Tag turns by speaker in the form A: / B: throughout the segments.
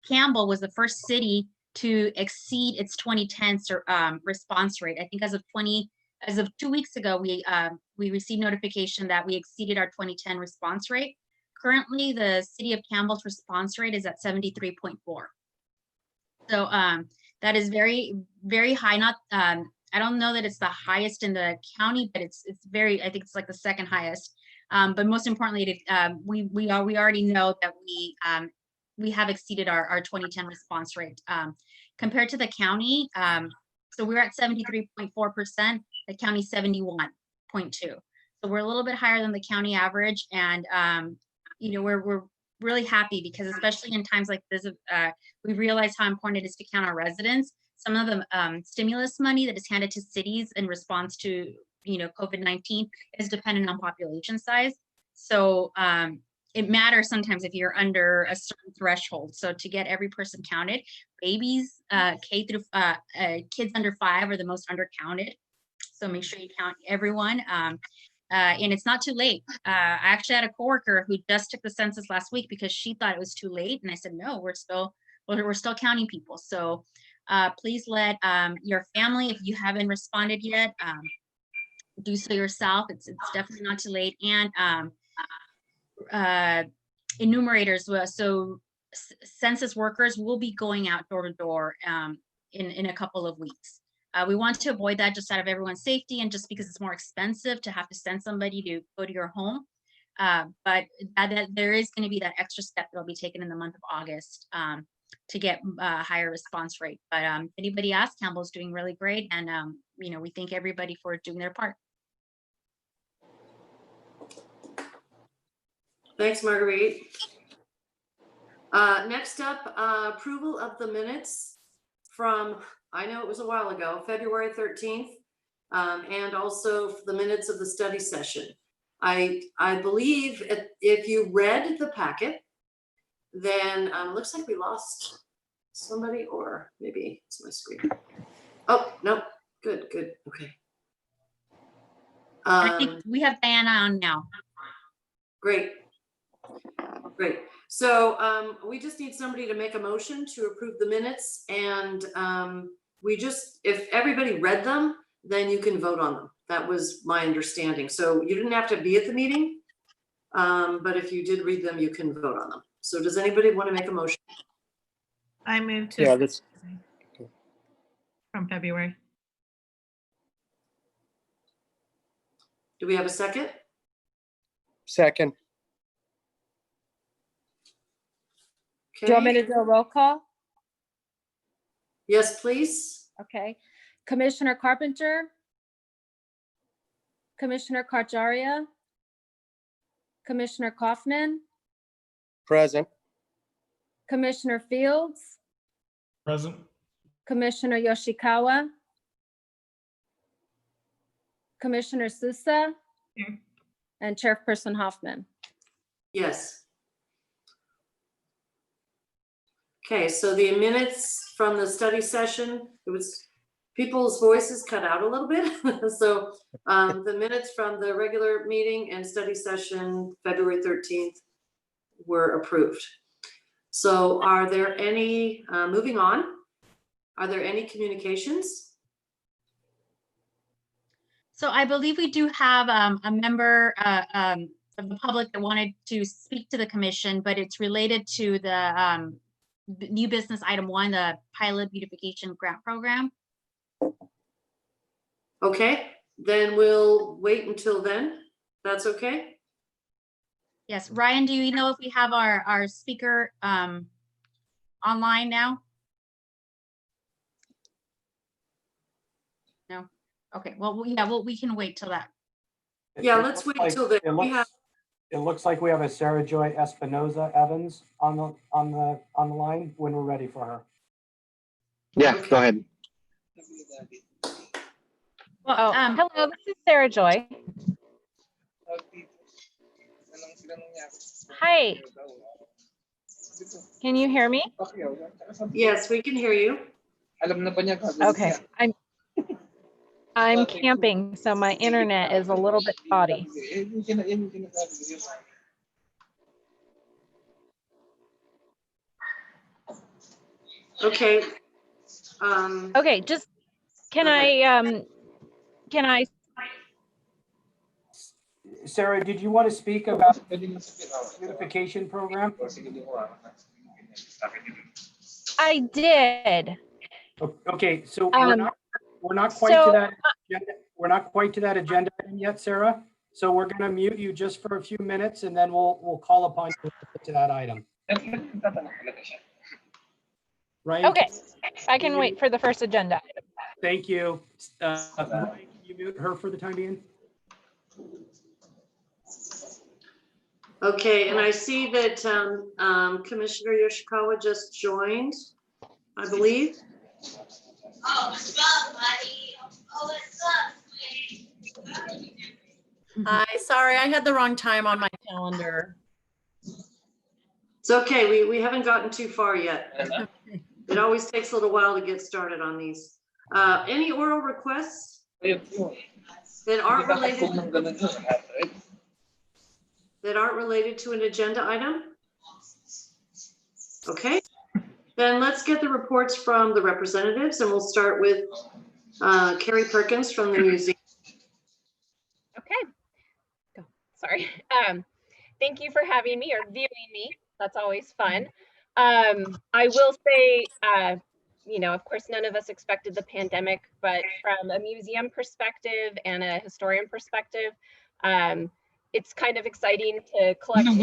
A: Campbell was the first city to exceed its 2010 response rate. I think as of 2 weeks ago, we received notification that we exceeded our 2010 response rate. Currently, the city of Campbell's response rate is at 73.4. So that is very, very high. Not, I don't know that it's the highest in the county, but it's very, I think it's like the second highest. But most importantly, we already know that we have exceeded our 2010 response rate. Compared to the county, so we're at 73.4%, the county 71.2. So we're a little bit higher than the county average, and you know, we're really happy because especially in times like this, we realize how important it is to count our residents. Some of the stimulus money that is handed to cities in response to, you know, COVID-19 is dependent on population size. So it matters sometimes if you're under a certain threshold. So to get every person counted, babies, K through kids under 5 are the most undercounted. So make sure you count everyone. And it's not too late. I actually had a coworker who just took the census last week because she thought it was too late. And I said, no, we're still counting people. So please let your family, if you haven't responded yet, do so yourself. It's definitely not too late. And enumerators, so census workers will be going out door to door in a couple of weeks. We want to avoid that just out of everyone's safety and just because it's more expensive to have to send somebody to go to your home. But there is going to be that extra step that will be taken in the month of August to get a higher response rate. But anybody asks, Campbell's doing really great. And, you know, we thank everybody for doing their part.
B: Thanks, Marguerite. Next up, approval of the minutes from, I know it was a while ago, February 13th, and also the minutes of the study session. I believe if you read the packet, then looks like we lost somebody, or maybe it's my screen. Oh, no, good, okay.
A: I think we have Diana on now.
B: Great. So we just need somebody to make a motion to approve the minutes, and if everybody read them, then you can vote on them. That was my understanding. So you didn't have to be at the meeting, but if you did read them, you can vote on them. So does anybody want to make a motion?
C: I moved to from February.
B: Do we have a second?
D: Second.
B: Okay.
E: Do you want me to do a roll call?
B: Yes, please.
E: Okay. Commissioner Carpenter, Commissioner Karjaria, Commissioner Kaufman,
D: Present.
E: Commissioner Fields,
F: Present.
E: Commissioner Yoshikawa, Commissioner Sousa,
C: Here.
E: and Chairperson Hoffman.
B: Yes. Okay, so the minutes from the study session, it was people's voices cut out a little bit. So the minutes from the regular meeting and study session, February 13th, were approved. So are there any, moving on, are there any communications?
A: So I believe we do have a member of the public that wanted to speak to the commission, but it's related to the new business item 1, the pilot beautification grant program.
B: Okay, then we'll wait until then. That's okay?
A: Yes, Ryan, do you know if we have our speaker online now? No. Okay. Well, yeah. Well, we can wait till that.
B: Yeah, let's wait till then.
F: It looks like we have a Sarah Joy Espinoza Evans on the line when we're ready for her.
D: Yeah,
B: Okay.
D: go ahead.
E: Well, hello, this is Sarah Joy. Hi. Can you hear me?
B: Yes, we can hear you.
E: Okay. I'm camping, so my internet is a little bit spotty.
B: Okay.
E: Okay, just, can
B: Go ahead.
E: can I,
F: Sarah, did you want to speak about the beautification program?
E: I did.
F: Okay, so
E: Um,
F: we're not quite to
E: so,
F: that, we're not quite to that agenda item yet, Sarah. So we're going to mute you just for a few minutes and then we'll call upon you to get to that item. Right?
E: okay, I can wait for the first agenda.
F: Thank you. Ryan, can you mute her for the time being?
B: Okay, and I see that Commissioner Yoshikawa just joined, I believe.
G: Oh, what's up, buddy? Oh, what's up, sweetie?
H: Hi, sorry, I had the wrong time on my calendar.
B: It's okay, we haven't gotten too far yet. It always takes a little while to get started on these. Any oral requests that aren't related to an agenda item? Okay, then let's get the reports from the representatives and we'll start with Carrie Perkins from the museum.
I: Okay. Go. Sorry. Thank you for having me or viewing me. That's always fun. I will say, you know, of course, none of us expected the pandemic, but from a museum perspective and a historian perspective, it's kind of exciting to collect. So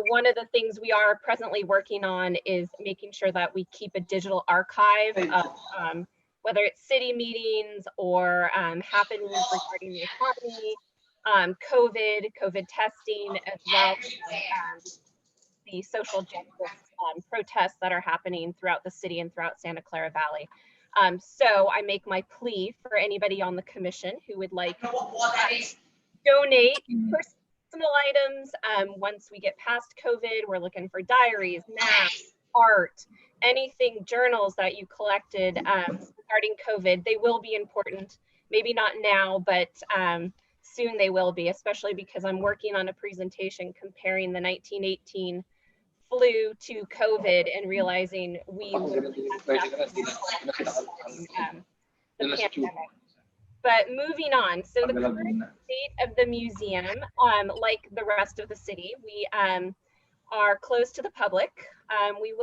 I: one of the things we are presently working on is making sure that we keep a digital archive of whether it's city meetings or happenings regarding the economy, COVID testing, as well as the social justice protests that are happening throughout the city and throughout Santa Clara Valley. So I make my plea for anybody on the commission who would like to donate personal items. Once we get past COVID, we're looking for diaries, maps, art, anything, journals that you collected regarding COVID. They will be important, maybe not now, but soon they will be, especially because I'm working on a presentation comparing the 1918 flu to COVID and realizing we literally have the pandemic. But moving on, so the current state of the museum, like the rest of the city, we are closed to the public. We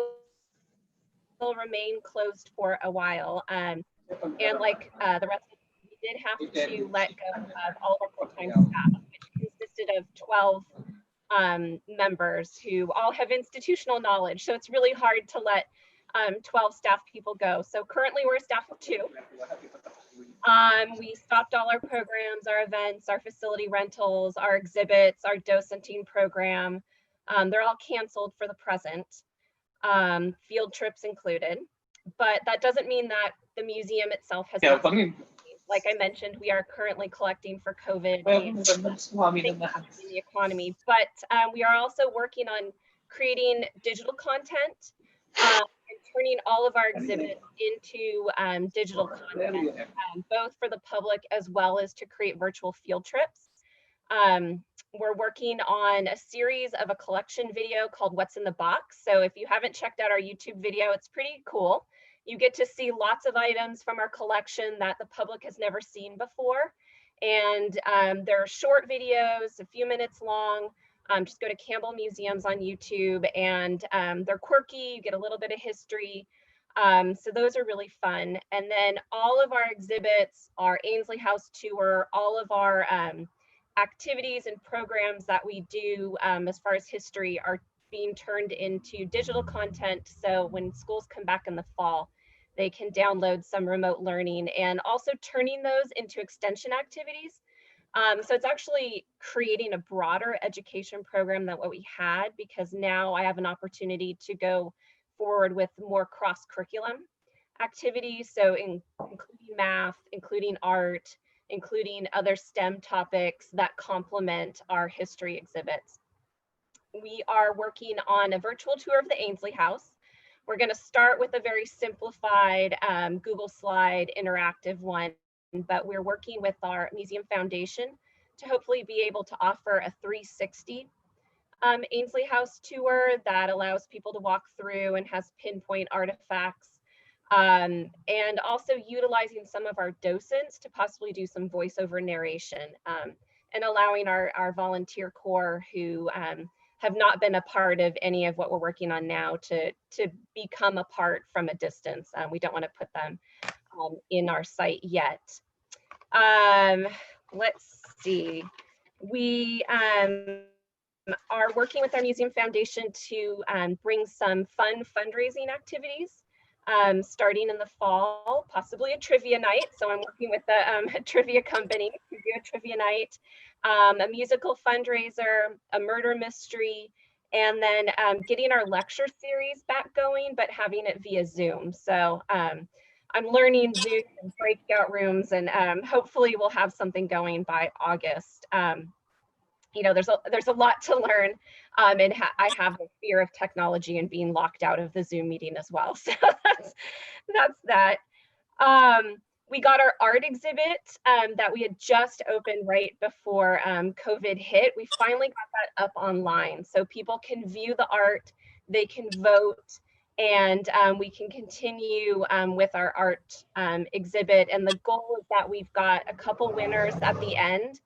I: will remain closed for a while. And like the rest of the city, we did have to let go of all of our full-time staff, which consisted of 12 members who all have institutional knowledge. So it's really hard to let 12 staff people go. So currently we're a staff of 2. We stopped all our programs, our events, our facility rentals, our exhibits, our docenting program. They're all canceled for the present, field trips included. But that doesn't mean that the museum itself has not. Like I mentioned, we are currently collecting for COVID and the economy, but we are also working on creating digital content and turning all of our exhibits into digital content, both for the public as well as to create virtual field trips. We're working on a series of a collection video called What's in the Box. So if you haven't checked out our YouTube video, it's pretty cool. You get to see lots of items from our collection that the public has never seen before. And they're short videos, a few minutes long. Just go to Campbell Museums on YouTube, and they're quirky. You get a little bit of history. So those are really fun. And then all of our exhibits, our Ainsley House tour, all of our activities and programs that we do as far as history are being turned into digital content. So when schools come back in the fall, they can download some remote learning, and also turning those into extension activities. So it's actually creating a broader education program than what we had, because now I have an opportunity to go forward with more cross-curriculum activities. So including math, including art, including other STEM topics that complement our history exhibits. We are working on a virtual tour of the Ainsley House. We're going to start with a very simplified Google slide interactive one, but we're working with our Museum Foundation to hopefully be able to offer a 360 Ainsley House tour that allows people to walk through and has pinpoint artifacts. And also utilizing some of our docents to possibly do some voiceover narration, and allowing our volunteer corps who have not been a part of any of what we're working on now to become a part from a distance. We don't want to put them in our site yet. Let's see. We are working with our museum foundation to bring some fun fundraising activities starting in the fall, possibly a trivia night. So I'm working with a trivia company to do a trivia night, a musical fundraiser, a murder mystery, and then getting our lecture series back going, but having it via Zoom. So I'm learning Zoom and breakout rooms, and hopefully we'll have something going by August. You know, there's a lot to learn, and I have a fear of technology and being locked out of the Zoom meeting as well. So that's that. We got our art exhibit that we had just opened right before COVID hit. We finally got that up online, so people can view the art, they can vote, and we can continue with our art exhibit. And the goal is that we've got a couple winners at the end,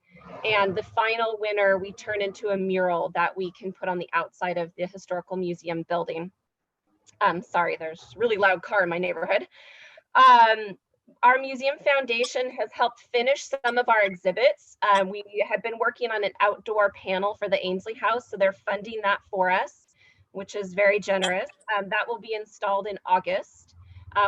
I: and the final winner we turn into a mural that we can put on the outside of the historical museum building. Sorry, there's a really loud car in my neighborhood. Our museum foundation has helped finish some of our exhibits. We had been working on an outdoor panel for the Ainsley House, so they're funding that for us, which is very generous. That will be installed in August.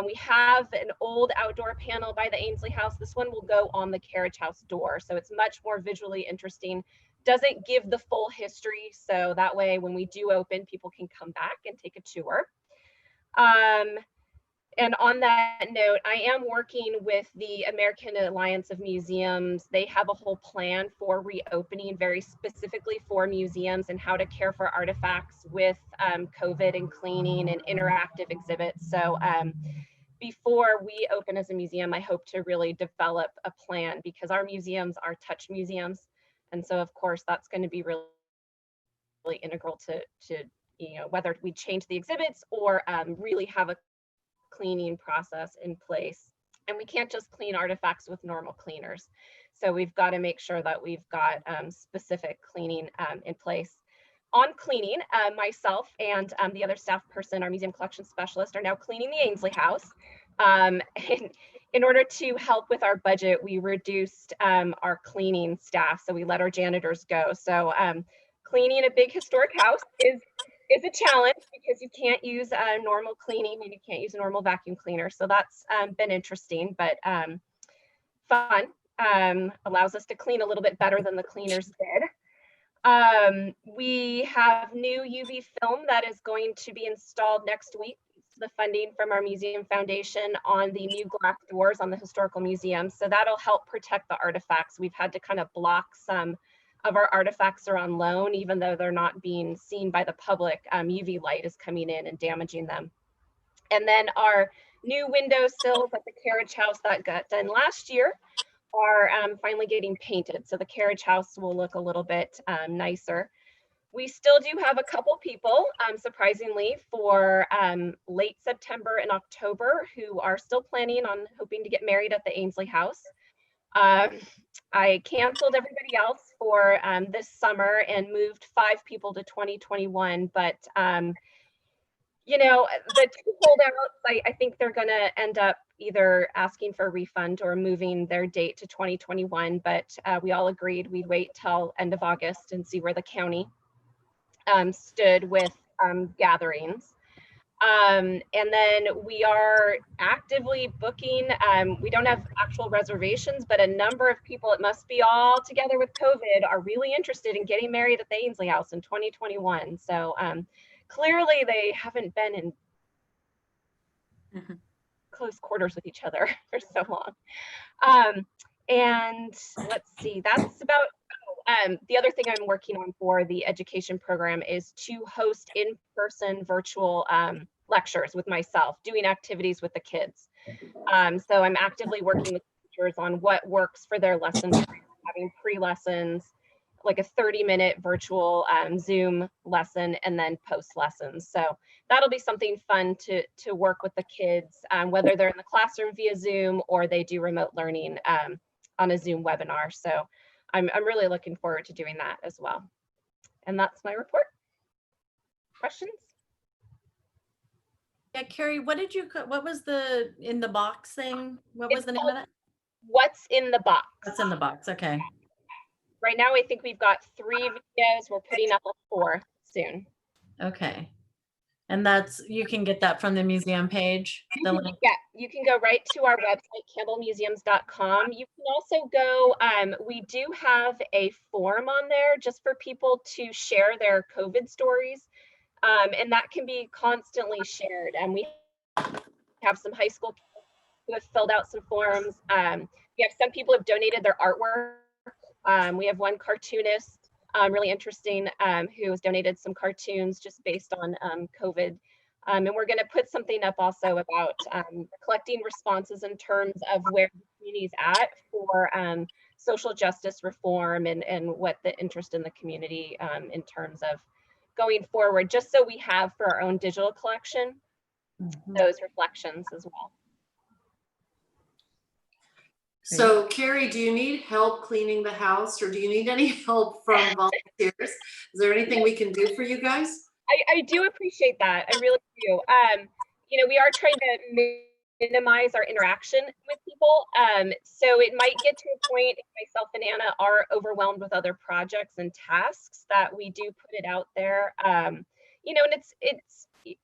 I: We have an old outdoor panel by the Ainsley House. This one will go on the carriage house door, so it's much more visually interesting. Doesn't give the full history, so that way when we do open, people can come back and take a tour. And on that note, I am working with the American Alliance of Museums. They have a whole plan for reopening very specifically for museums and how to care for artifacts with COVID and cleaning and interactive exhibits. So before we open as a museum, I hope to really develop a plan, because our museums are touch museums. And so of course, that's going to be really integral to you know, whether we change the exhibits or really have a cleaning process in place. And we can't just clean artifacts with normal cleaners. So we've got to make sure that we've got specific cleaning in place. On cleaning, myself and the other staff person, our museum collection specialist, are now cleaning the Ainsley House. And in order to help with our budget, we reduced our cleaning staff. So we let our janitors go. So cleaning a big historic house is a challenge, because you can't use normal cleaning and you can't use a normal vacuum cleaner. So that's been interesting, but fun. Allows us to clean a little bit better than the cleaners did. We have new UV film that is going to be installed next week. It's the funding from our museum foundation on the new glass doors on the historical museum. So that'll help protect the artifacts. We've had to kind of block some of our artifacts are on loan, even though they're not being seen by the public. UV light is coming in and damaging them. And then our new window sills at the carriage house that got done last year are finally getting painted. So the carriage house will look a little bit nicer. We still do have a couple people, surprisingly, for late September and October who are still planning on hoping to get married at the Ainsley House. I canceled everybody else for this summer and moved 5 people to 2021, but you know, the 2 holdouts, I think they're going to end up either asking for a refund or moving their date to 2021, but we all agreed we'd wait till end of August and see where the county stood with gatherings. And then we are actively booking. We don't have actual reservations, but a number of people, it must be all together with COVID, are really interested in getting married at the Ainsley House in 2021. So clearly they haven't been in close quarters with each other for so long. And let's see, that's about, the other thing I'm working on for the education program is to host in-person virtual lectures with myself, doing activities with the kids. So I'm actively working with teachers on what works for their lesson, having pre-lessons, like a 30-minute virtual Zoom lesson and then post lessons. So that'll be something fun to work with the kids, whether they're in the classroom via Zoom or they do remote learning on a Zoom webinar. So I'm really looking forward to doing that as well. And that's my report. Questions?
H: Yeah, Carrie, what was the in the box thing? What was the name of that?
I: What's in the box?
H: What's in the box? Okay.
I: Right now, I think we've got 3 videos. We're putting up a 4th soon.
H: Okay. And you can get that from the museum page, the link.
I: Yeah, you can go right to our website, campbellmuseums.com. You can also go, we do have a form on there just for people to share their COVID stories. And that can be constantly shared. And we have some high school kids who have filled out some forms. We have some people who have donated their artwork. We have one cartoonist, really interesting, who has donated some cartoons just based on COVID. And we're going to put something up also about collecting responses in terms of where the community is at for social justice reform and what the interest in the community in terms of going forward, just so we have for our own digital collection, those reflections as well.
B: So Carrie, do you need help cleaning the house, or do you need any help from volunteers? Is there anything we can do for you guys?
I: I do appreciate that. I really do. You know, we are trying to minimize our interaction with people. So it might get to a point if myself and Anna are overwhelmed with other projects and tasks that we do put it out there. You know, and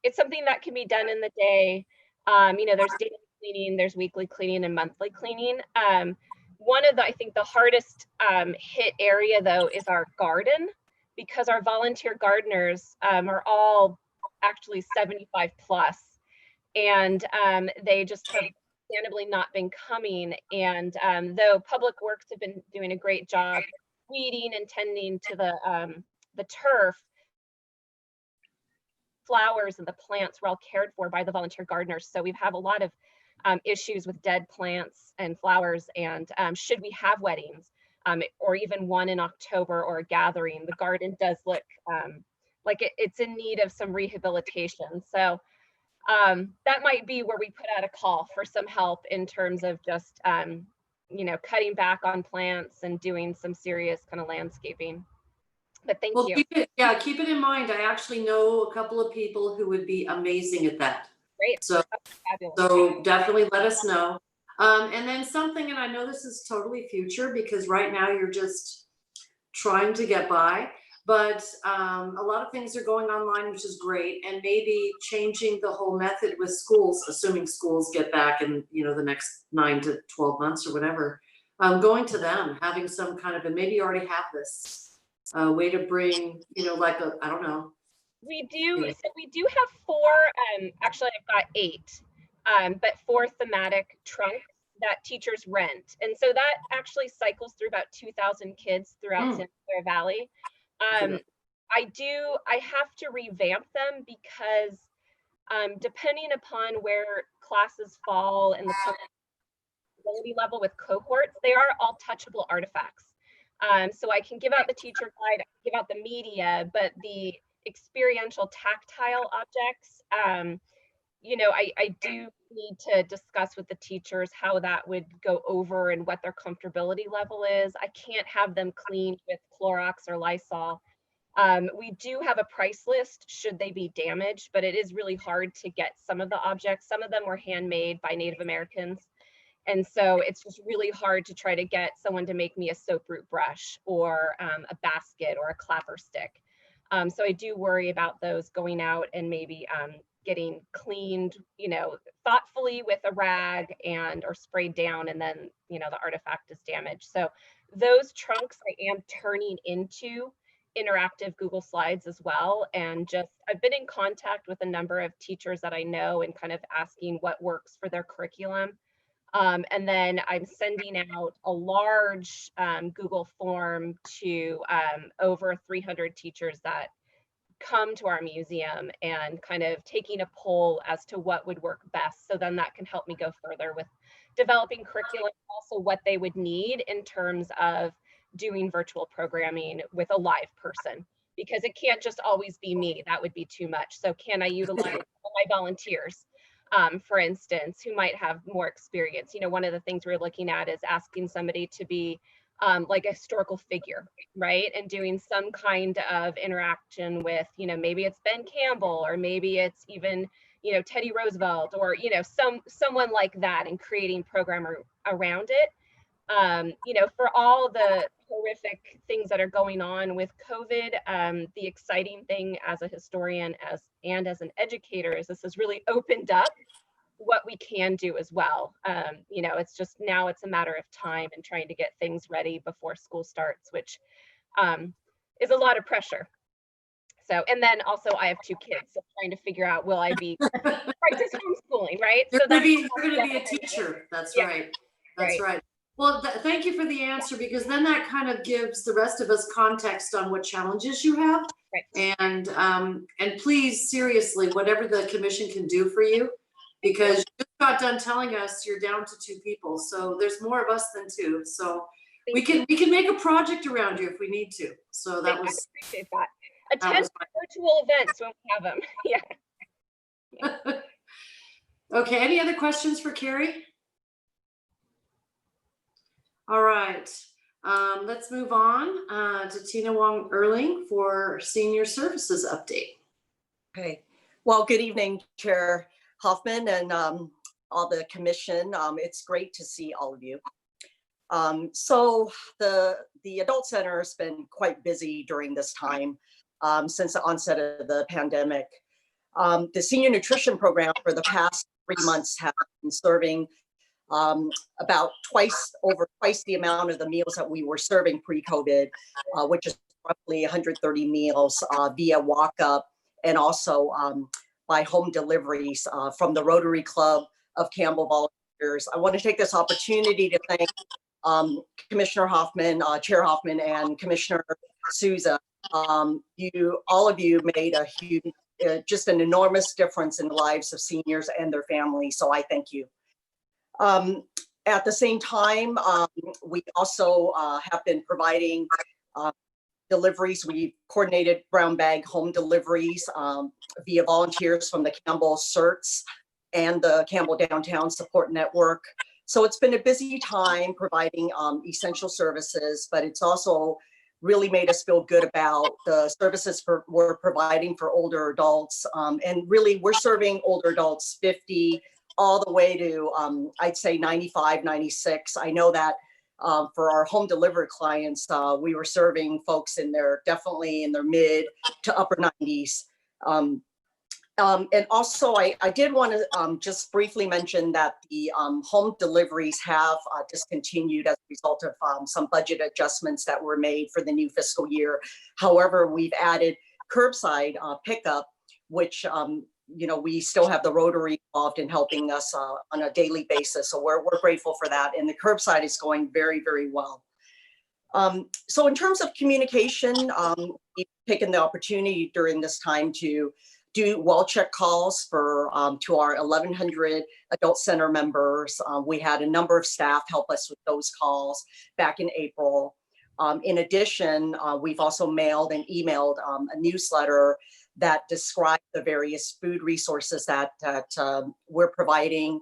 I: it's something that can be done in the day. You know, there's daily cleaning, there's weekly cleaning and monthly cleaning. One of the, I think the hardest hit area though is our garden, because our volunteer gardeners are all actually 75 plus, and they just have understandably not been coming. And though Public Works have been doing a great job weeding and tending to the turf, flowers and the plants were all cared for by the volunteer gardeners. So we've had a lot of issues with dead plants and flowers. And should we have weddings or even one in October or a gathering, the garden does look like it's in need of some rehabilitation. So that might be where we put out a call for some help in terms of just, you know, cutting back on plants and doing some serious kind of landscaping. But thank you.
B: Keep it in mind. I actually know a couple of people who would be amazing at that.
I: Great.
B: So definitely let us know. And then something, and I know this is totally future because right now you're just trying to get by, but a lot of things are going online, which is great. And maybe changing the whole method with schools, assuming schools get back in, you know, the next 9 to 12 months or whatever, going to them, having some kind of, and maybe you already have this way to bring, you know, like I don't know.
I: We do. So we do have 4, actually I've got 8, but 4 thematic trunks that teachers rent. And so that actually cycles through about 2,000 kids throughout Santa Clara Valley. I have to revamp them because depending upon where classes fall in the ability level with cohorts, they are all touchable artifacts. So I can give out the teacher guide, I can give out the media, but the experiential tactile objects, you know, I do need to discuss with the teachers how that would go over and what their comfortability level is. I can't have them cleaned with Clorox or Lysol. We do have a price list should they be damaged, but it is really hard to get some of the objects. Some of them were handmade by Native Americans. And so it's just really hard to try to get someone to make me a soap root brush or a basket or a clapper stick. So I do worry about those going out and maybe getting cleaned, you know, thoughtfully with a rag and or sprayed down, and then, you know, the artifact is damaged. So those trunks I am turning into interactive Google Slides as well. And just, I've been in contact with a number of teachers that I know and kind of asking what works for their curriculum. And then I'm sending out a large Google form to over 300 teachers that come to our museum and kind of taking a poll as to what would work best. So then that can help me go further with developing curriculum, also what they would need in terms of doing virtual programming with a live person, because it can't just always be me. That would be too much. So can I utilize all my volunteers, for instance, who might have more experience? You know, one of the things we're looking at is asking somebody to be like a historical figure, right? And doing some kind of interaction with, you know, maybe it's Ben Campbell, or maybe it's even, you know, Teddy Roosevelt, or, you know, someone like that, and creating program around it. You know, for all the horrific things that are going on with COVID, the exciting thing as a historian and as an educator is this has really opened up what we can do as well. You know, it's just now it's a matter of time and trying to get things ready before school starts, which is a lot of pressure. So, and then also I have 2 kids, so trying to figure out, will I be practice homeschooling, right?
B: You're
I: So
B: gonna
I: that's
B: be, you're gonna be a teacher. That's
I: Yeah.
B: right. That's
I: Right.
B: right. Well, thank you for the answer, because then that kind of gives the rest of us context on what challenges you have.
I: Right.
B: And please, seriously, whatever the commission can do for you, because you just got done telling us you're down to 2 people. So there's more of us than 2. So we can make a project around you if we need to. So that
I: I
B: was,
I: appreciate that. Attend virtual events when we have them. Yeah.
B: okay. Any other questions for Carrie? All right. Let's move on to Tina Wong Erling for senior services update.
J: Okay. Well, good evening, Chair Hoffman and all the commission. It's great to see all of you. So the Adult Center has been quite busy during this time since the onset of the pandemic. The senior nutrition program for the past 3 months has been serving about over twice the amount of the meals that we were serving pre-COVID, which is roughly 130 meals via walk-up and also by home deliveries from the Rotary Club of Campbell volunteers. I want to take this opportunity to thank Commissioner Hoffman, Chair Hoffman, and Commissioner Souza. All of you made a huge, just an enormous difference in the lives of seniors and their families. So I thank you. At the same time, we also have been providing deliveries. We coordinated brown bag home deliveries via volunteers from the Campbell CERTs and the Campbell Downtown Support Network. So it's been a busy time providing essential services, but it's also really made us feel good about the services we're providing for older adults. And really, we're serving older adults 50 all the way to, I'd say 95, 96. I know that for our home delivery clients, we were serving folks definitely in their mid to upper 90s. And also, I did want to just briefly mention that the home deliveries have discontinued as a result of some budget adjustments that were made for the new fiscal year. However, we've added curbside pickup, which you know, we still have the Rotary involved in helping us on a daily basis. So we're grateful for that. And the curbside is going very, very well. So in terms of communication, we've taken the opportunity during this time to do well check calls for to our 1,100 Adult Center members. We had a number of staff help us with those calls back in April. In addition, we've also mailed and emailed a newsletter that describe the various food resources that we're providing.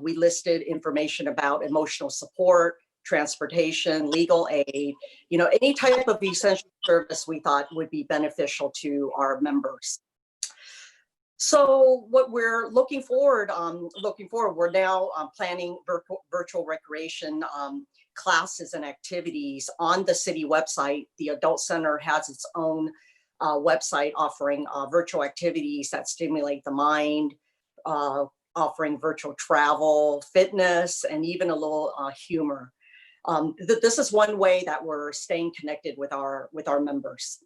J: We listed information about emotional support, transportation, legal aid, you know, any type of essential service we thought would be beneficial to our members. So what we're looking forward, we're now planning virtual recreation classes and activities on the city website. The Adult Center has its own website offering virtual activities that stimulate the mind, offering virtual travel, fitness, and even a little humor. This is one way that we're staying connected with our members.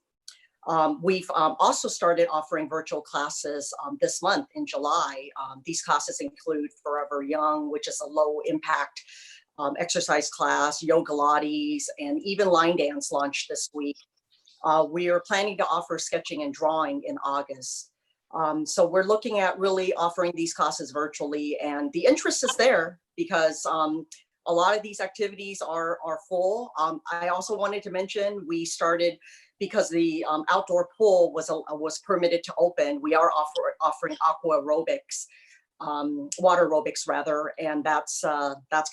J: We've also started offering virtual classes this month in July. These classes include Forever Young, which is a low impact exercise class, yoga Pilates, and even line dance launched this week. We are planning to offer sketching and drawing in August. So we're looking at really offering these classes virtually, and the interest is there because a lot of these activities are full. I also wanted to mention we started because the outdoor pool was permitted to open. We are offering aqua aerobics, water aerobics rather, and that's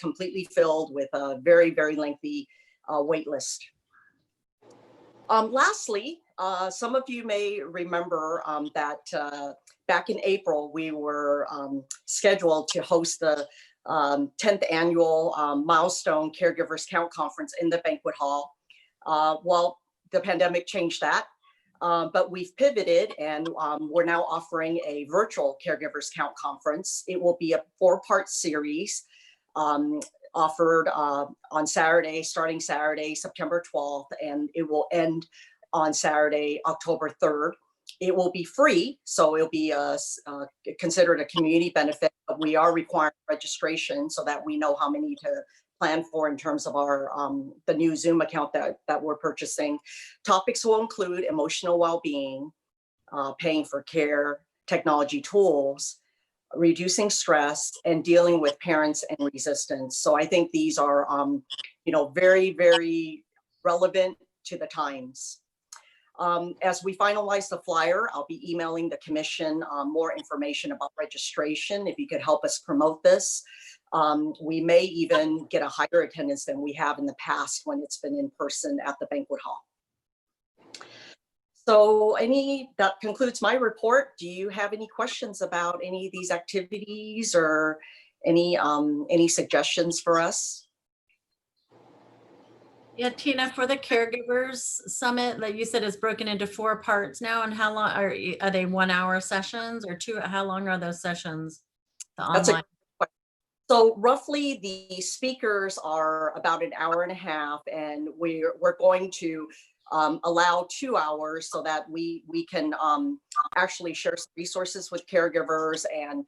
J: completely filled with a very, very lengthy wait list. Lastly, some of you may remember that back in April, we were scheduled to host the 10th annual Milestone Caregivers Count Conference in the banquet hall. Well, the pandemic changed that, but we've pivoted and we're now offering a virtual Caregivers Count Conference. It will be a 4-part series offered on Saturday, starting Saturday, September 12th, and it will end on Saturday, October 3rd. It will be free, so it'll be considered a community benefit, but we are requiring registration so that we know how many to plan for in terms of our the new Zoom account that we're purchasing. Topics will include emotional well-being, paying for care, technology tools, reducing stress, and dealing with parents and resistance. So I think these are, very, very relevant to the times. As we finalize the flyer, I'll be emailing the commission more information about registration. If you could help us promote this, we may even get a higher attendance than we have in the past when it's been in person at the banquet hall. So that concludes my report. Do you have any questions about any of these activities or any suggestions for us?
H: Yeah, Tina, for the Caregivers Summit, like you said, is broken into 4 parts now. And how long are they 1-hour sessions or 2? How long are those sessions? The online.
J: So roughly the speakers are about an hour and a half, and we're going to allow 2 hours so that we can actually share some resources with caregivers and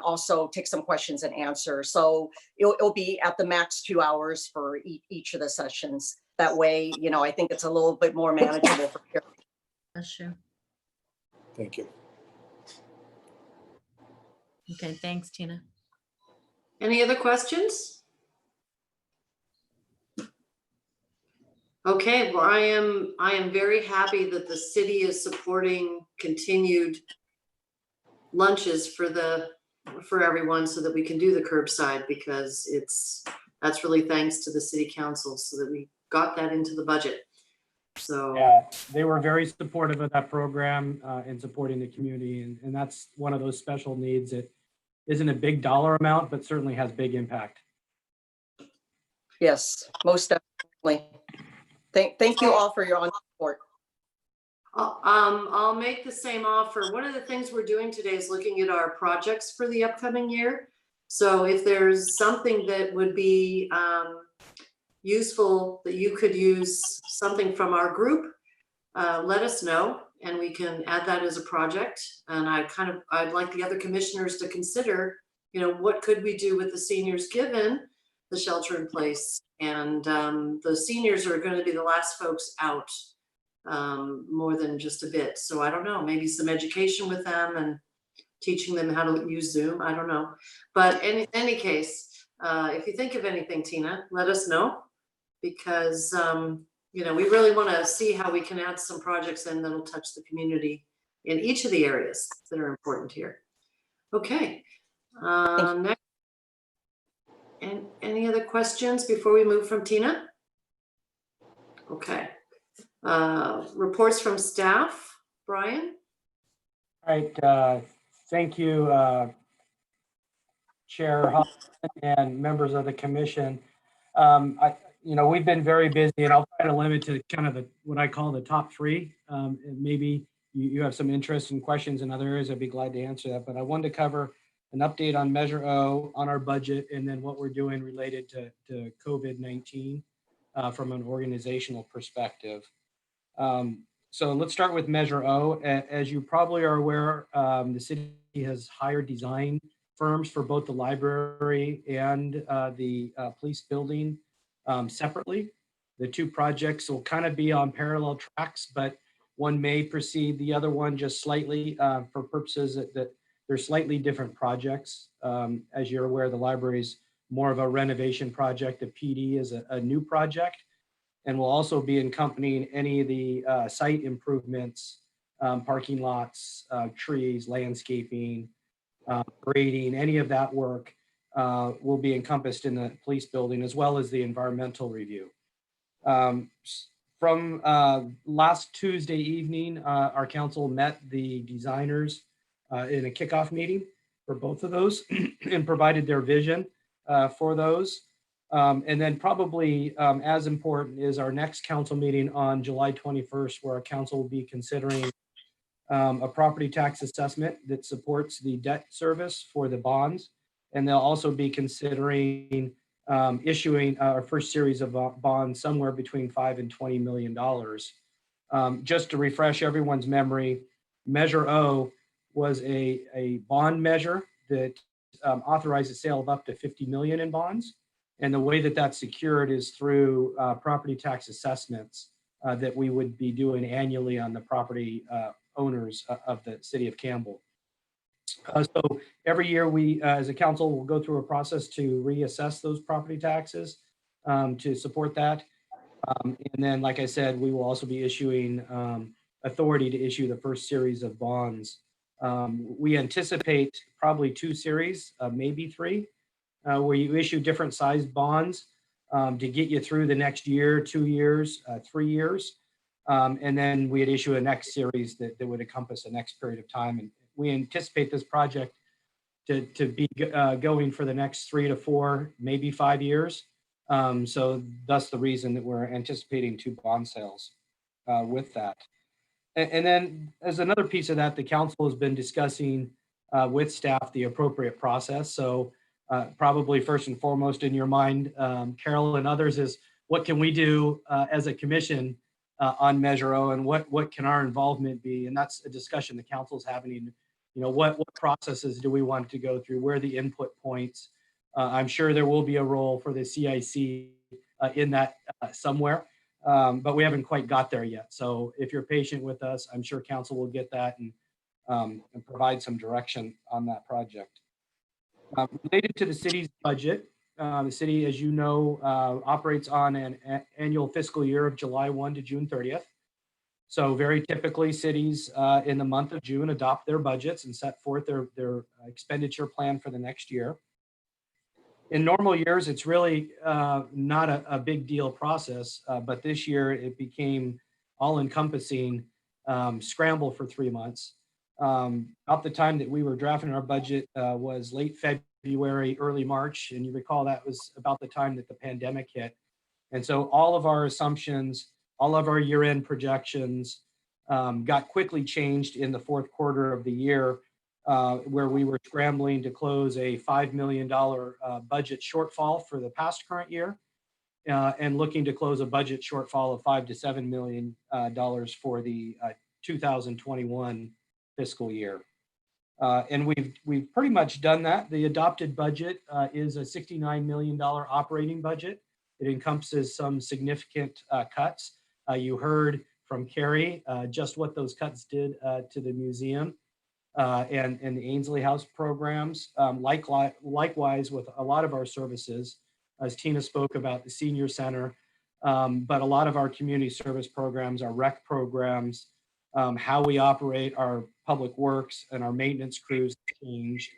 J: also take some questions and answers. So it'll be at the max 2 hours for each of the sessions. That way, I think it's a little bit more manageable for caregivers.
H: That's true.
D: Thank you.
H: Okay, thanks, Tina.
B: Any other questions? Okay, well, I am very happy that the city is supporting continued lunches for everyone so that we can do the curbside, because that's really thanks to the city council so that we got that into the budget. So
F: Yeah, they were very supportive of that program in supporting the community. And that's one of those special needs that isn't a big dollar amount, but certainly has big impact.
J: Yes, most definitely. Thank you all for your on support.
B: I'll make the same offer. One of the things we're doing today is looking at our projects for the upcoming year. So if there's something that would be useful, that you could use something from our group, let us know and we can add that as a project. And I'd like the other commissioners to consider, what could we do with the seniors given the shelter in place? And the seniors are going to be the last folks out more than just a bit. So I don't know, maybe some education with them and teaching them how to use Zoom. I don't know. But in any case, if you think of anything, Tina, let us know, because we really want to see how we can add some projects in that'll touch the community in each of the areas that are important here. Okay. Next. And any other questions before we move from Tina? Okay. Reports from staff, Brian?
F: All right, thank you, Chair Hoffman and members of the commission. We've been very busy, and I'll try to limit to kind of what I call the top 3. And maybe you have some interest and questions in other areas. I'd be glad to answer that. But I wanted to cover an update on Measure O, on our budget, and then what we're doing related to COVID-19 from an organizational perspective. So let's start with Measure O. As you probably are aware, the city has hired design firms for both the library and the police building separately. The 2 projects will kind of be on parallel tracks, but one may precede the other one just slightly for purposes that they're slightly different projects. As you're aware, the library's more of a renovation project. The PD is a new project, and will also be accompanying any of the site improvements, parking lots, trees, landscaping, grading, any of that work will be encompassed in the police building, as well as the environmental review. From last Tuesday evening, our council met the designers in a kickoff meeting for both of those and provided their vision for those. And then probably as important is our next council meeting on July 21st, where our council will be considering a property tax assessment that supports the debt service for the bonds. And they'll also be considering issuing our first series of bonds somewhere between $5 and $20 million. Just to refresh everyone's memory, Measure O was a bond measure that authorized the sale of up to 50 million in bonds. And the way that that's secured is through property tax assessments that we would be doing annually on the property owners of the city of Campbell. So every year we, as a council, will go through a process to reassess those property taxes to support that. And then, like I said, we will also be issuing authority to issue the first series of bonds. We anticipate probably 2 series, maybe 3, where you issue different sized bonds to get you through the next year, 2 years, 3 years. And then we'd issue a next series that would encompass the next period of time. And we anticipate this project to be going for the next 3 to 4, maybe 5 years. So that's the reason that we're anticipating 2 bond sales with that. And then as another piece of that, the council has been discussing with staff the appropriate process. So probably first and foremost in your mind, Carol and others, is what can we do as a commission on Measure O, and what can our involvement be? And that's a discussion the council's having. You know, what processes do we want to go through? Where are the input points? I'm sure there will be a role for the CIC in that somewhere, but we haven't quite got there yet. So if you're patient with us, I'm sure council will get that and provide some direction on that project. Related to the city's budget, the city, as you know, operates on an annual fiscal year of July 1 to June 30th. So very typically cities in the month of June adopt their budgets and set forth their expenditure plan for the next year. In normal years, it's really not a big deal process, but this year it became all-encompassing scramble for 3 months. About the time that we were drafting our budget was late February, early March, and you recall that was about the time that the pandemic hit. And so all of our assumptions, all of our year-end projections got quickly changed in the fourth quarter of the year, where we were scrambling to close a $5 million budget shortfall for the past current year, and looking to close a budget shortfall of $5 to $7 million for the 2021 fiscal year. And we've pretty much done that. The adopted budget is a $69 million operating budget. It encompasses some significant cuts. You heard from Carrie just what those cuts did to the museum and the Ainsley House programs. Likewise with a lot of our services, as Tina spoke about the senior center, but a lot of our community service programs, our rec programs, how we operate our public works and our maintenance crews changed,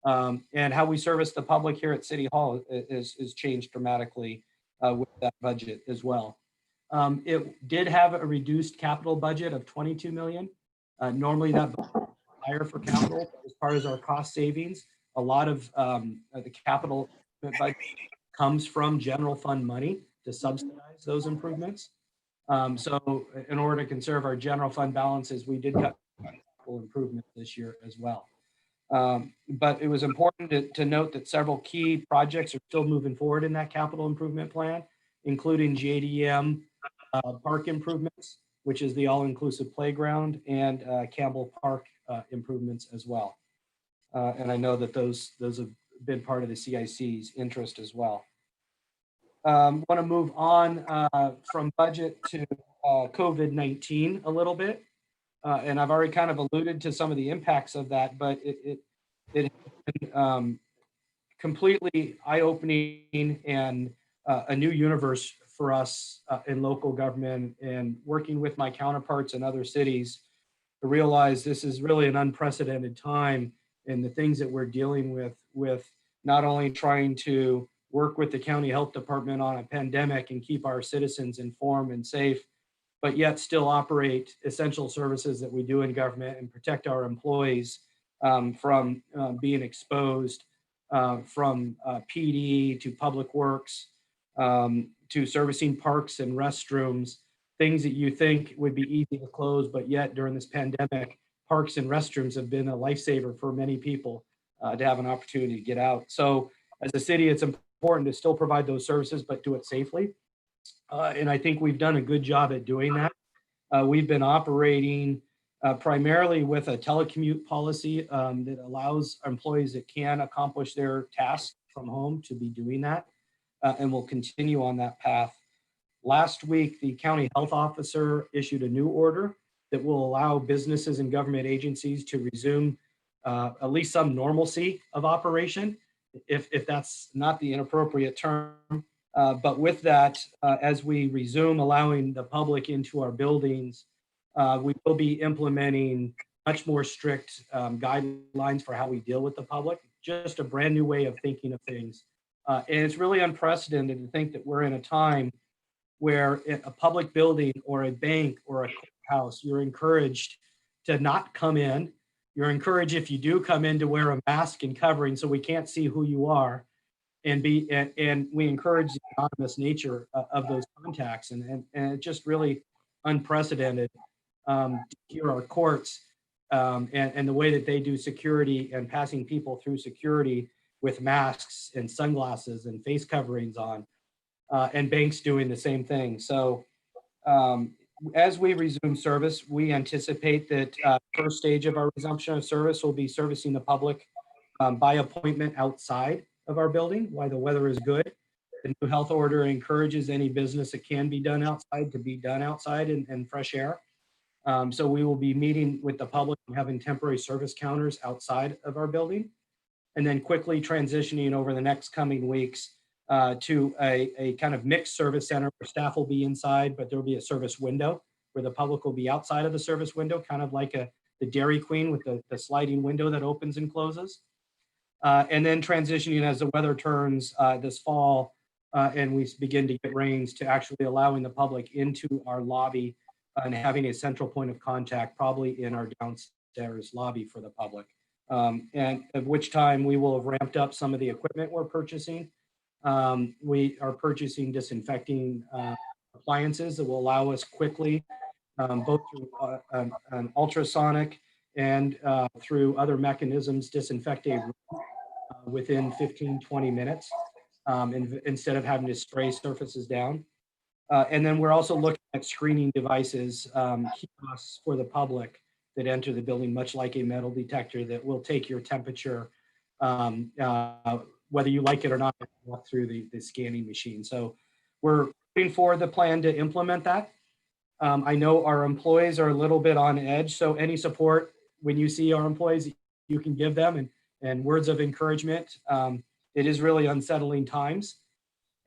F: and how we service the public here at City Hall is changed dramatically with that budget as well. It did have a reduced capital budget of 22 million. Normally that budget is higher for capital. As far as our cost savings, a lot of the capital budget comes from general fund money to subsidize those improvements. So in order to conserve our general fund balances, we did cut capital improvements this year as well. But it was important to note that several key projects are still moving forward in that capital improvement plan, including JDM park improvements, which is the all-inclusive playground, and Campbell Park improvements as well. And I know that those have been part of the CIC's interest as well. Want to move on from budget to COVID-19 a little bit. And I've already kind of alluded to some of the impacts of that, but it has been completely eye-opening and a new universe for us in local government, and working with my counterparts in other cities to realize this is really an unprecedented time in the things that we're dealing with not only trying to work with the county health department on a pandemic and keep our citizens informed and safe, but yet still operate essential services that we do in government and protect our employees from being exposed, from PD to public works, to servicing parks and restrooms, things that you think would be easy to close, but yet during this pandemic, parks and restrooms have been a lifesaver for many people to have an opportunity to get out. So as a city, it's important to still provide those services, but do it safely. And I think we've done a good job at doing that. We've been operating primarily with a telecommute policy that allows employees that can accomplish their tasks from home to be doing that, and we'll continue on that path. Last week, the county health officer issued a new order that will allow businesses and government agencies to resume at least some normalcy of operation, if that's not the inappropriate term. But with that, as we resume allowing the public into our buildings, we will be implementing much more strict guidelines for how we deal with the public, just a brand new way of thinking of things. And it's really unprecedented to think that we're in a time where in a public building or a bank or a courthouse, you're encouraged to not come in. You're encouraged, if you do come in, to wear a mask and covering so we can't see who you are. And we encourage the anonymous nature of those contacts, and it's just really unprecedented to hear our courts and the way that they do security and passing people through security with masks and sunglasses and face coverings on, and banks doing the same thing. So as we resume service, we anticipate that first stage of our resumption of service will be servicing the public by appointment outside of our building while the weather is good. The new health order encourages any business that can be done outside to be done outside in fresh air. So we will be meeting with the public and having temporary service counters outside of our building, and then quickly transitioning over the next coming weeks to a kind of mixed service center where staff will be inside, but there will be a service window where the public will be outside of the service window, kind of like the Dairy Queen with the sliding window that opens and closes. And then transitioning as the weather turns this fall and we begin to get rains, to actually allowing the public into our lobby and having a central point of contact, probably in our downstairs lobby for the public. And at which time we will have ramped up some of the equipment we're purchasing. We are purchasing disinfecting appliances that will allow us quickly, both through an ultrasonic and through other mechanisms, disinfect a room within 15-20 minutes instead of having to spray surfaces down. And then we're also looking at screening devices, kiosks for the public that enter the building, much like a metal detector that will take your temperature, whether you like it or not, walk through the scanning machine. So we're looking forward to the plan to implement that. I know our employees are a little bit on edge, so any support when you see our employees, you can give them, and words of encouragement. It is really unsettling times.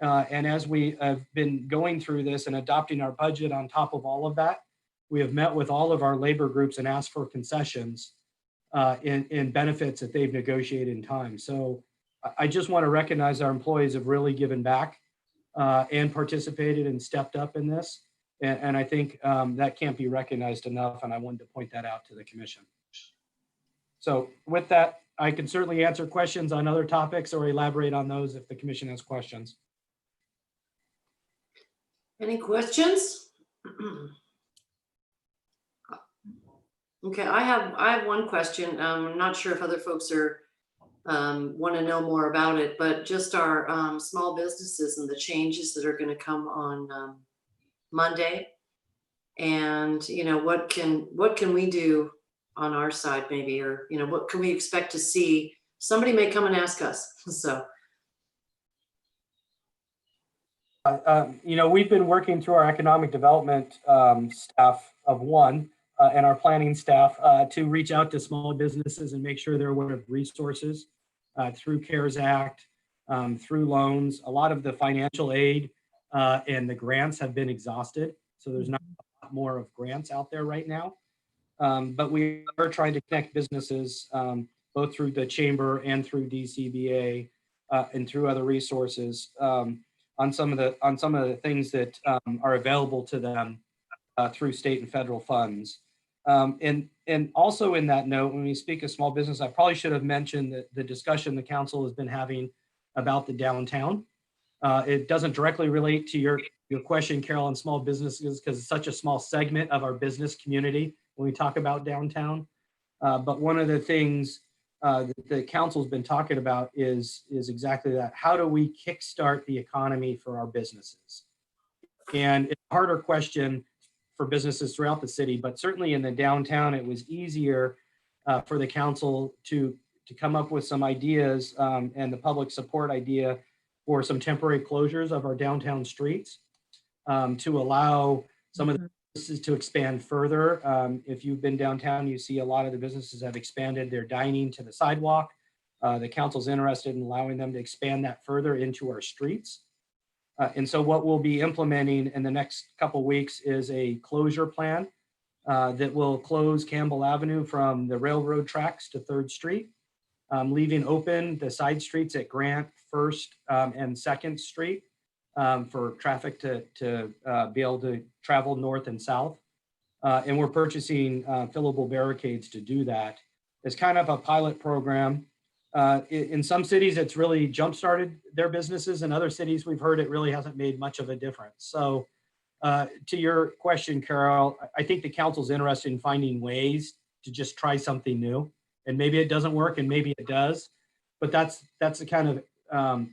F: And as we have been going through this and adopting our budget on top of all of that, we have met with all of our labor groups and asked for concessions in benefits that they've negotiated in time. So I just want to recognize our employees have really given back and participated and stepped up in this. And I think that can't be recognized enough, and I wanted to point that out to the commission. So with that, I can certainly answer questions on other topics or elaborate on those if the commission has questions.
B: Any questions? Okay, I have one question. I'm not sure if other folks are want to know more about it, but just our small businesses and the changes that are going to come on Monday, and what can we do on our side, maybe, or what can we expect to see? Somebody may come and ask us. So
F: we've been working through our economic development staff of one and our planning staff to reach out to small businesses and make sure they're aware of resources through CARES Act, through loans. A lot of the financial aid and the grants have been exhausted. So there's not a lot more of grants out there right now. But we are trying to connect businesses both through the chamber and through DCBA and through other resources on some of the things that are available to them through state and federal funds. And also in that note, when we speak of small business, I probably should have mentioned that the discussion the council has been having about the downtown. It doesn't directly relate to your question, Carol, on small businesses because it's such a small segment of our business community when we talk about downtown. But one of the things that the council's been talking about is exactly that. How do we kickstart the economy for our businesses? And it's a harder question for businesses throughout the city, but certainly in the downtown, it was easier for the council to come up with some ideas and the public support idea for some temporary closures of our downtown streets to allow some of the businesses to expand further. If you've been downtown, you see a lot of the businesses have expanded their dining to the sidewalk. The council's interested in allowing them to expand that further into our streets. And so what we'll be implementing in the next couple weeks is a closure plan that will close Campbell Avenue from the railroad tracks to 3rd Street, leaving open the side streets at Grant, 1st and 2nd Street for traffic to be able to travel north and south. And we're purchasing fillable barricades to do that. It's kind of a pilot program. In some cities, it's really jump-started their businesses. In other cities, we've heard it really hasn't made much of a difference. So to your question, Carol, I think the council's interested in finding ways to just try something new. And maybe it doesn't work and maybe it does. But that's the kind of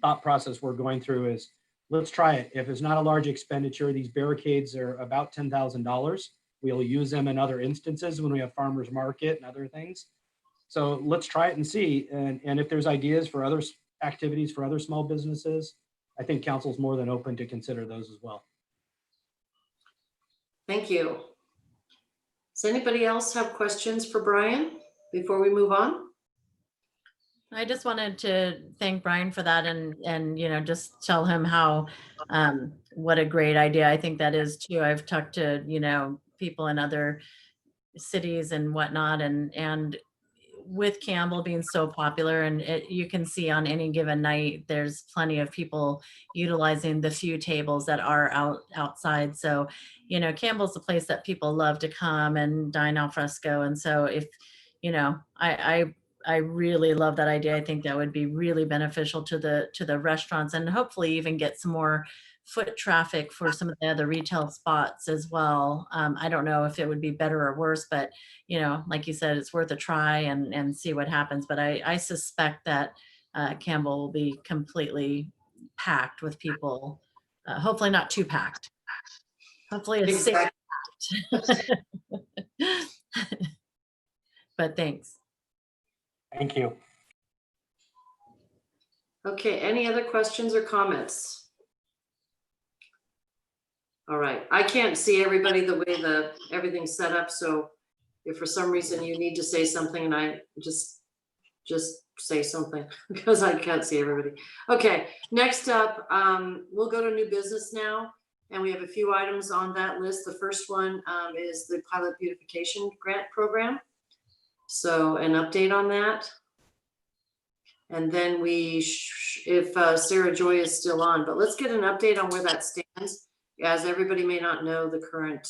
F: thought process we're going through is let's try it. If it's not a large expenditure, these barricades are about $10,000. We'll use them in other instances when we have farmers market and other things. So let's try it and see. And if there's ideas for other activities for other small businesses, I think council's more than open to consider those as well.
B: Thank you. Does anybody else have questions for Brian before we move on?
H: I just wanted to thank Brian for that and just tell him how what a great idea I think that is too. I've talked to people in other cities and whatnot, and with Campbell being so popular, and you can see on any given night there's plenty of people utilizing the few tables that are outside. So Campbell's a place that people love to come and dine al fresco, and so if I really love that idea. I think that would be really beneficial to the restaurants and hopefully even get some more foot traffic for some of the other retail spots as well. I don't know if it would be better or worse, but like you said, it's worth a try and see what happens. But I suspect that Campbell will be completely packed with people. Hopefully not too packed. Hopefully it's safe. But thanks.
F: Thank you.
B: Okay, any other questions or comments? All right, I can't see everybody the way everything's set up, so if for some reason you need to say something and I just say something because I can't see everybody. Okay, next up, we'll go to new business now, and we have a few items on that list. The first one is the pilot beautification grant program. So an update on that. And then if Sarah Joy is still on, but let's get an update on where that stands, as everybody may not know the current,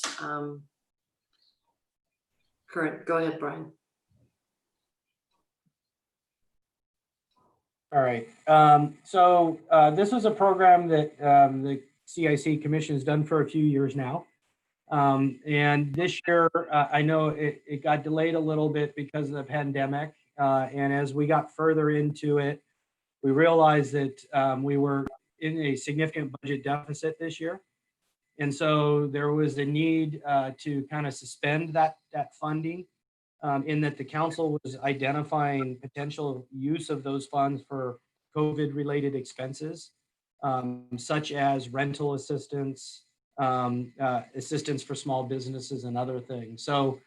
B: go ahead, Brian.
F: All right. So this is a program that the CIC Commission has done for a few years now. And this year, I know it got delayed a little bit because of the pandemic. And as we got further into it, we realized that we were in a significant budget deficit this year. And so there was the need to kind of suspend that funding in that the council was identifying potential use of those funds for COVID-related expenses, such as rental assistance, assistance for small businesses and other things. So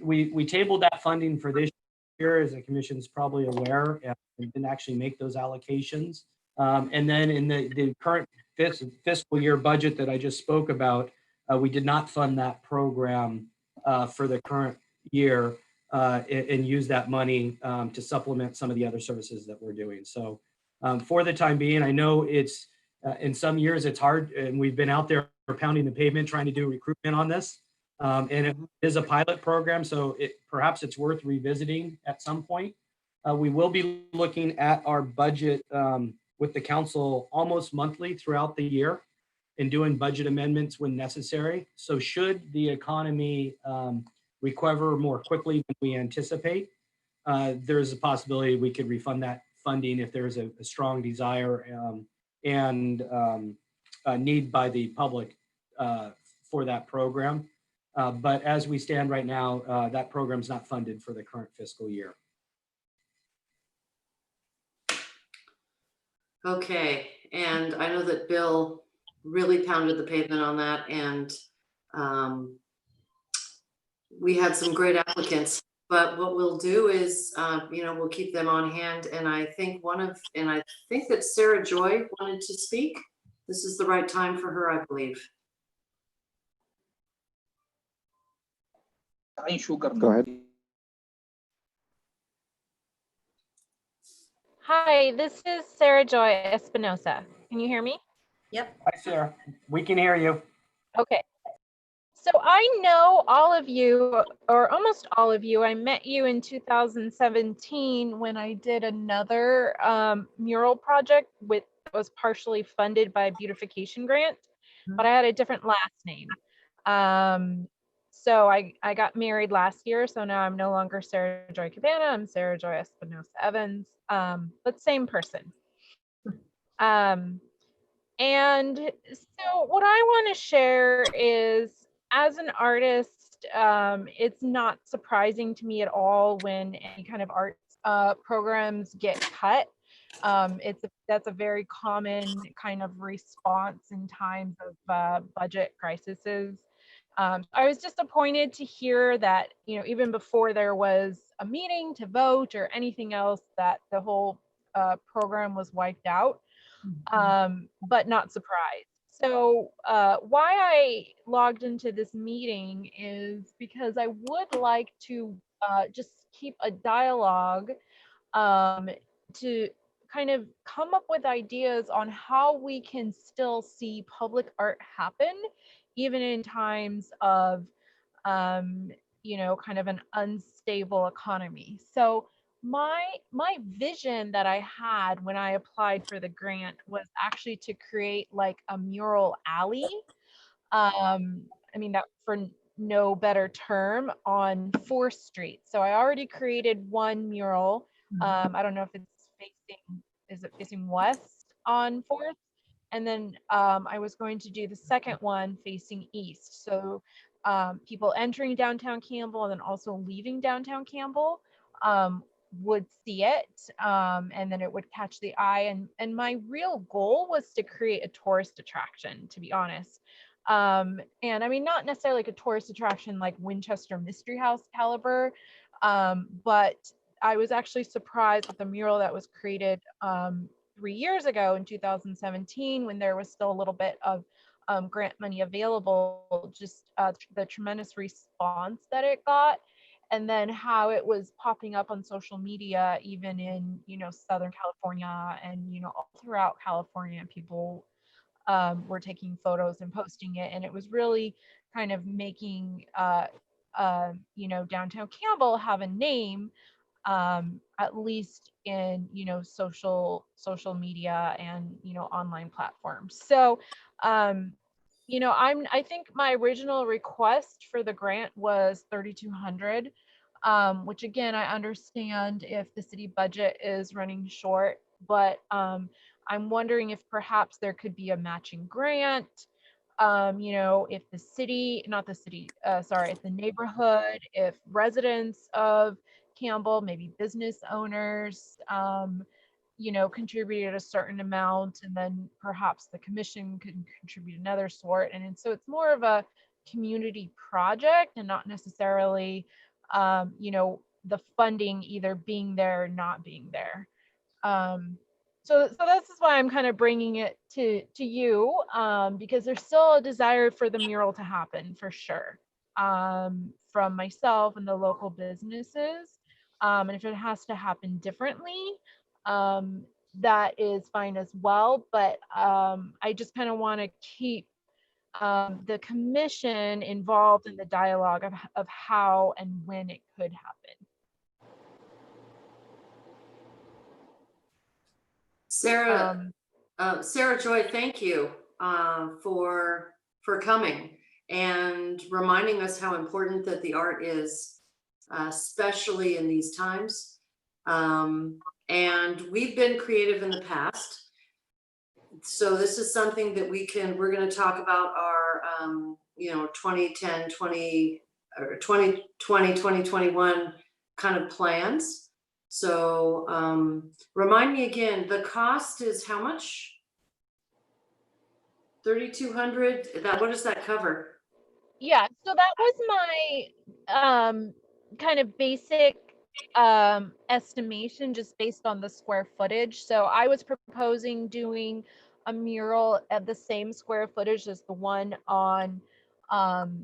F: we tabled that funding for this year, as the commission's probably aware, we didn't actually make those allocations. And then in the current fiscal year budget that I just spoke about, we did not fund that program for the current year and use that money to supplement some of the other services that we're doing. So for the time being, I know it's in some years it's hard, and we've been out there pounding the pavement trying to do recruitment on this. And it is a pilot program, so perhaps it's worth revisiting at some point. We will be looking at our budget with the council almost monthly throughout the year and doing budget amendments when necessary. So should the economy recover more quickly than we anticipate, there's a possibility we could refund that funding if there's a strong desire and need by the public for that program. But as we stand right now, that program's not funded for the current fiscal year.
B: Okay, and I know that Bill really pounded the pavement on that, and we had some great applicants. But what we'll do is, we'll keep them on hand. And I think that Sarah Joy wanted to speak. This is the right time for her, I believe.
K: Go ahead.
E: Hi, this is Sarah Joy Espinosa. Can you hear me?
H: Yep.
F: Hi, Sarah. We can hear you.
E: Okay. So I know all of you, or almost all of you. I met you in 2017 when I did another mural project that was partially funded by a beautification grant, but I had a different last name. So I got married last year, so now I'm no longer Sarah Joy Cabana. I'm Sarah Joy Espinosa Evans, but same person. And so what I want to share is, as an artist, it's not surprising to me at all when any kind of arts programs get cut. That's a very common kind of response in times of budget crises. I was disappointed to hear that, even before there was a meeting to vote or anything else, that the whole program was wiped out. But not surprised. So why I logged into this meeting is because I would like to just keep a dialogue to kind of come up with ideas on how we can still see public art happen, even in times of, kind of an unstable economy. So my vision that I had when I applied for the grant was actually to create like a mural alley. That for no better term, on 4th Street. So I already created one mural. I don't know if is it facing west on 4th? And then I was going to do the second one facing east. So people entering downtown Campbell and then also leaving downtown Campbell would see it, and then it would catch the eye. And my real goal was to create a tourist attraction, to be honest. And not necessarily like a tourist attraction like Winchester Mystery House caliber, but I was actually surprised with the mural that was created 3 years ago in 2017, when there was still a little bit of grant money available, just the tremendous response that it got, and then how it was popping up on social media, even in, Southern California and, all throughout California. People were taking photos and posting it, and it was really kind of making, downtown Campbell have a name, at least in, social media and, online platforms. So, I think my original request for the grant was 3,200, which again, I understand if the city budget is running short, but I'm wondering if perhaps there could be a matching grant. If the city, not the city, if the neighborhood, if residents of Campbell, maybe business owners, contributed a certain amount, and then perhaps the commission could contribute another sort. And so it's more of a community project and not necessarily, the funding either being there or not being there. So this is why I'm kind of bringing it to you, because there's still a desire for the mural to happen for sure, from myself and the local businesses. And if it has to happen differently, that is fine as well. But I just kind of want to keep the commission involved in the dialogue of how and when it could happen.
B: Sarah, Sarah Joy, thank you for coming and reminding us how important that the art is, especially in these times. And we've been creative in the past. So this is something that we're going to talk about our, 2010, 2021 kind of plans. So remind me again, the cost is how much? 3,200. What does that cover?
E: Yeah, so that was my kind of basic estimation just based on the square footage. So I was proposing doing a mural at the same square footage as the one on the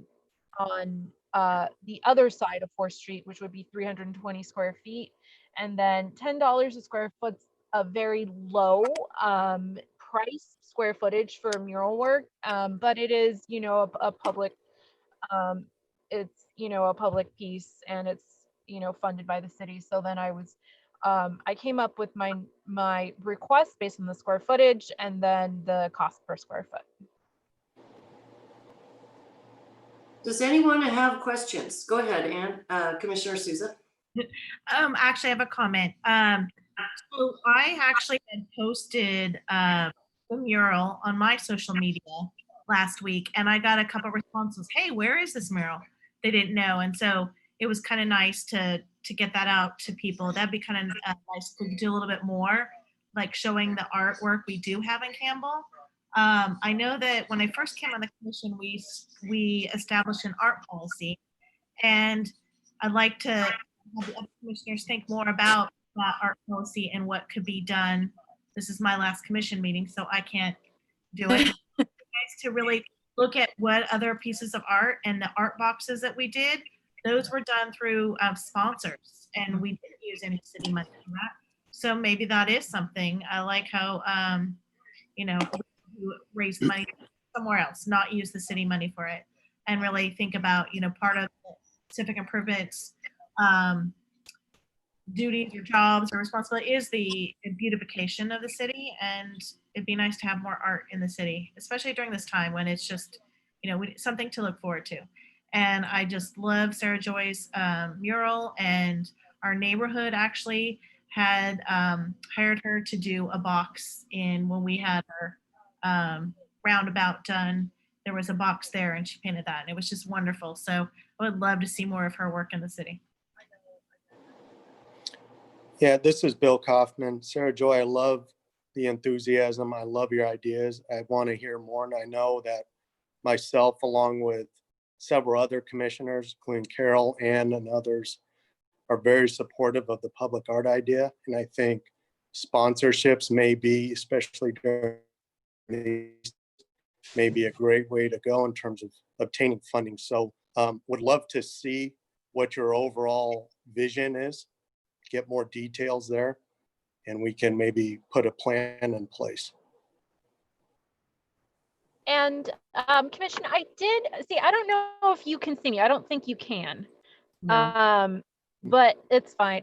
E: other side of 4th Street, which would be 320 square feet. And then $10 a square foot's a very low price square footage for mural work. But it is, a public, it's, a public piece, and it's, funded by the city. So then I came up with my request based on the square footage and then the cost per square foot.
B: Does anyone have questions? Go ahead, Ann, Commissioner Souza.
C: Actually, I have a comment. So I actually had posted the mural on my social media last week, and I got a couple responses. Hey, where is this mural? They didn't know, and so it was kind of nice to get that out to people. That'd be kind of nice to do a little bit more, like showing the artwork we do have in Campbell. I know that when I first came on the commission, we established an art policy, and I'd like to have the other commissioners think more about that art policy and what could be done. This is my last commission meeting, so I can't do it. Nice to really look at what other pieces of art and the art boxes that we did. Those were done through sponsors, and we didn't use any city money for that. So maybe that is something. I like how raise money somewhere else, not use the city money for it, and really think about part of the civic improvements duties or jobs or responsibility is the beautification of the city, and it'd be nice to have more art in the city, especially during this time when it's just something to look forward to. And I just love Sarah Joy's mural, and our neighborhood actually had hired her to do a box when we had our roundabout done. There was a box there and she painted that, and it was just wonderful. So I would love to see more of her work in the city.
D: Yeah, this is Bill Kaufman. Sarah Joy, I love the enthusiasm. I love your ideas. I want to hear more. And I know that myself, along with several other commissioners, including Carol, Ann, and others, are very supportive of the public art idea. And I think sponsorships may be, especially during these, may be a great way to go in terms of obtaining funding. So would love to see what your overall vision is, get more details there, and we can maybe put a plan in place.
E: And Commissioner, I don't know if you can see me. I don't think you can.
H: No.
E: But it's fine.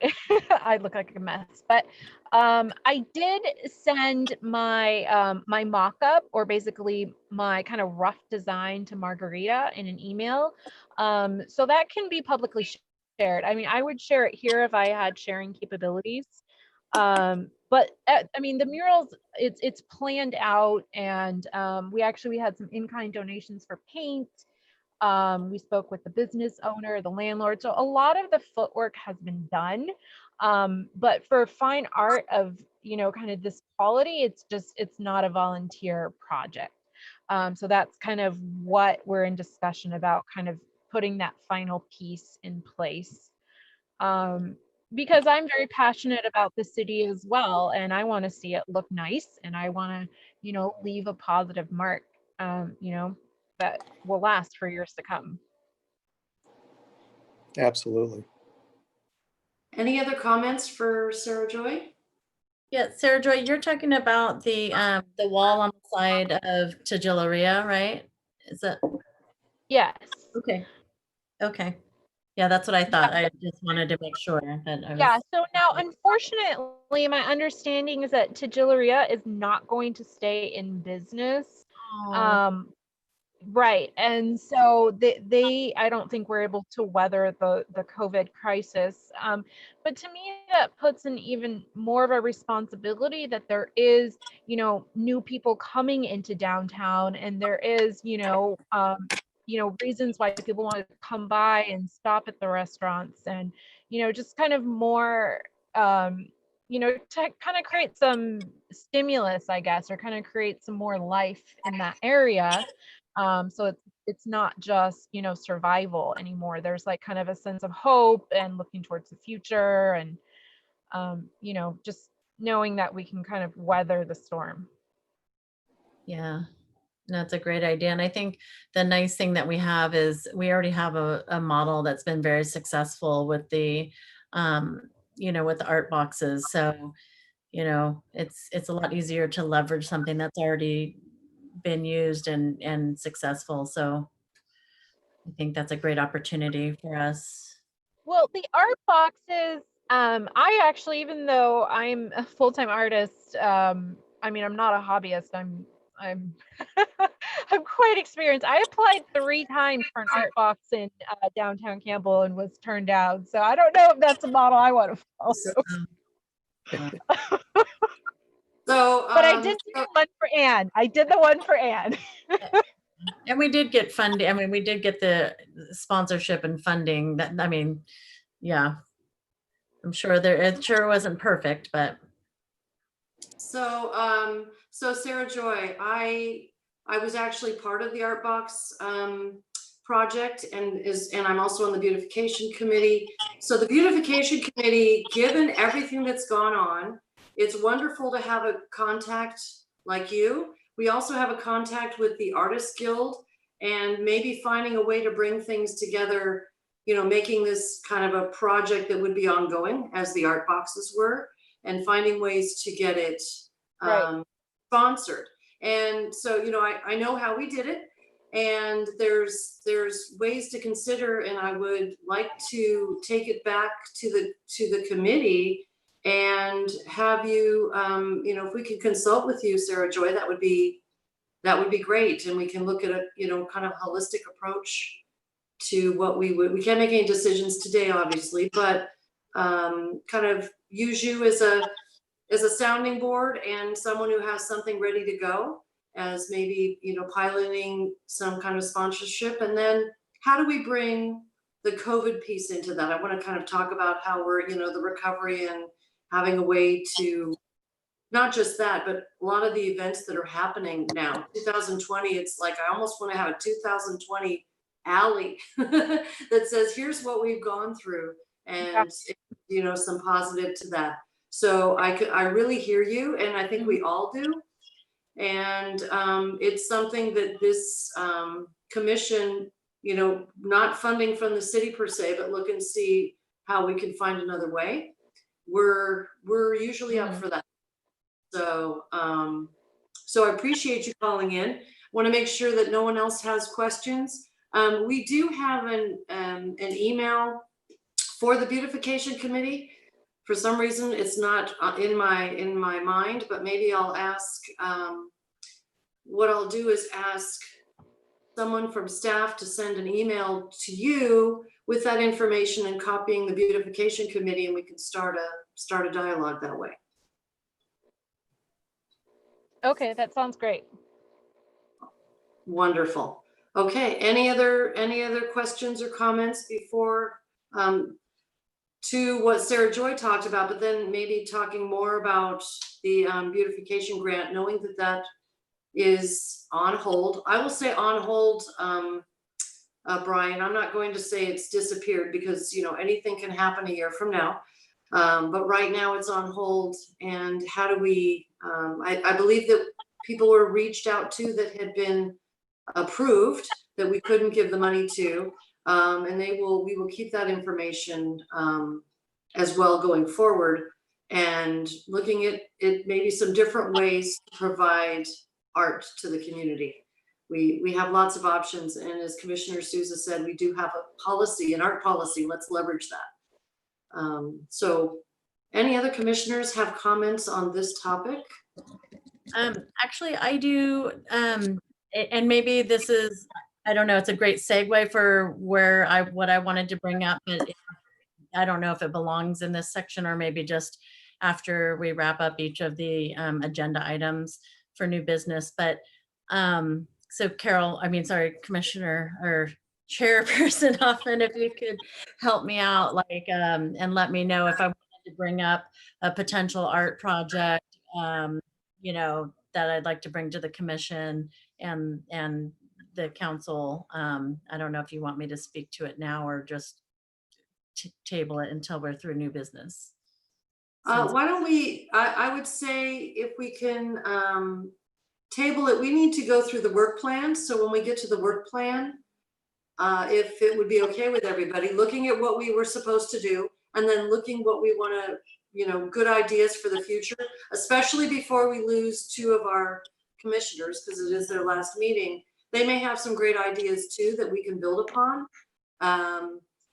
E: I look like a mess. But I did send my my mock-up, or basically my kind of rough design, to Margarita in an email. So that can be publicly shared. I mean, I would share it here if I had sharing capabilities. But I mean, the murals, it's planned out, and we had some in-kind donations for paint. We spoke with the business owner, the landlord. So a lot of the footwork has been done. But for fine art of, kind of this quality, it's not a volunteer project. So that's kind of what we're in discussion about, kind of putting that final piece in place. Because I'm very passionate about the city as well, and I want to see it look nice, and I want to, leave a positive mark, that will last for years to come.
D: Absolutely.
B: Any other comments for Sarah Joy?
H: Yeah, Sarah Joy, you're talking about the wall on the side of Tajillaria, right? Is that
E: Yes.
H: okay? Okay. Yeah, that's what I thought. I just wanted to make sure that I
E: Yeah.
H: was.
E: So now, unfortunately, my understanding is that Tajillaria is not going to stay in business.
H: Oh,
E: Right. And so I don't think we're able to weather the COVID crisis. But to me, that puts an even more of a responsibility that there is, new people coming into downtown, and there is, reasons why people want to come by and stop at the restaurants, and, just kind of more, to kind of create some stimulus, I guess, or kind of create some more life in that area. So it's not just, survival anymore. There's like kind of a sense of hope and looking towards the future, and just knowing that we can kind of weather the storm.
H: yeah. That's a great idea. And I think the nice thing that we have is we already have a model that's been very successful with with the art boxes. So, it's a lot easier to leverage something that's already been used and successful. So I think that's a great opportunity for us.
E: Well, the art boxes, I actually, even though I'm a full-time artist, I mean, I'm not a hobbyist. I'm I'm quite experienced. I applied 3 times for an art box in downtown Campbell and was turned down. So I don't know if that's a model I want to follow.
B: So,
E: But I did do the one for Anne. I did the one for Anne.
H: And we did get funding. I mean, we did get the sponsorship and funding. Yeah, I'm sure it sure wasn't perfect, but
B: so Sarah Joy, I was actually part of the Art Box project, and I'm also on the beautification committee. So the beautification committee, given everything that's gone on, it's wonderful to have a contact like you. We also have a contact with the Artists Guild, and maybe finding a way to bring things together, making this kind of a project that would be ongoing as the art boxes were, and finding ways to get it
E: Right.
B: sponsored. And so, I know how we did it, and there's ways to consider, and I would like to take it back to the committee and have you, if we could consult with you, Sarah Joy, that would be great. And we can look at a, kind of holistic approach to what we can't make any decisions today, obviously, but kind of use you as a sounding board and someone who has something ready to go, as maybe, piloting some kind of sponsorship. And then how do we bring the COVID piece into that? I want to kind of talk about how we're, the recovery and having a way to, not just that, but a lot of the events that are happening now. 2020, it's like I almost want to have a 2020 alley that says, here's what we've gone through, and some positive to that. So I really hear you, and I think we all do. And it's something that this commission, not funding from the city per se, but look and see how we can find another way. We're usually up for that. So so I appreciate you calling in. Want to make sure that no one else has questions. We do have an email for the beautification committee. For some reason, it's not in my mind, but maybe I'll ask. What I'll do is ask someone from staff to send an email to you with that information and copying the beautification committee, and we can start a dialogue that way.
E: Okay, that sounds great.
B: Wonderful. Okay, any other questions or comments before to what Sarah Joy talked about, but then maybe talking more about the beautification grant, knowing that is on hold. I will say on hold Brian. I'm not going to say it's disappeared because, you know, anything can happen a year from now. But right now it's on hold. And how do we, I believe that people were reached out to that had been approved that we couldn't give the money to. And we will keep that information as well going forward, and looking at it maybe some different ways to provide art to the community. We have lots of options, and as Commissioner Souza said, we do have a policy, an art policy. Let's leverage that. So any other commissioners have comments on this topic?
H: Actually, I do, and maybe this is, I don't know, it's a great segue for what I wanted to bring up, but I don't know if it belongs in this section or maybe just after we wrap up each of the agenda items for new business. But so Carol, Commissioner or Chairperson Hoffman, if you could help me out, like, and let me know if I wanted to bring up a potential art project, you know, that I'd like to bring to the commission and the council. I don't know if you want me to speak to it now or just table it until we're through new business.
B: Why don't we, I would say if we can table it, we need to go through the work plan. So when we get to the work plan, if it would be okay with everybody, looking at what we were supposed to do and then looking what we want to, you know, good ideas for the future, especially before we lose 2 of our commissioners, because it is their last meeting. They may have some great ideas too that we can build upon.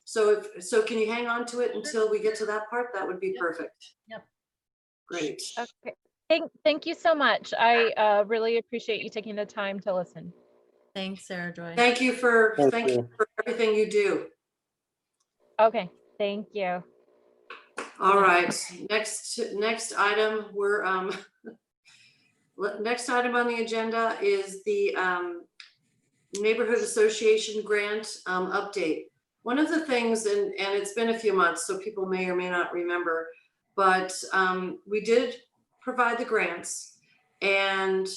B: So can you hang on to it until we get to that part? That would be perfect.
H: Yep.
B: Great.
E: Okay. Thank you so much. I really appreciate you taking the time to listen.
H: Thanks, Sarah Joy.
B: Thank you for
D: Thank you.
B: everything you do.
E: Okay. Thank you.
B: All right. Next item, next item on the agenda is the Neighborhood Association grant update. One of the things, and it's been a few months, so people may or may not remember, but we did provide the grants, and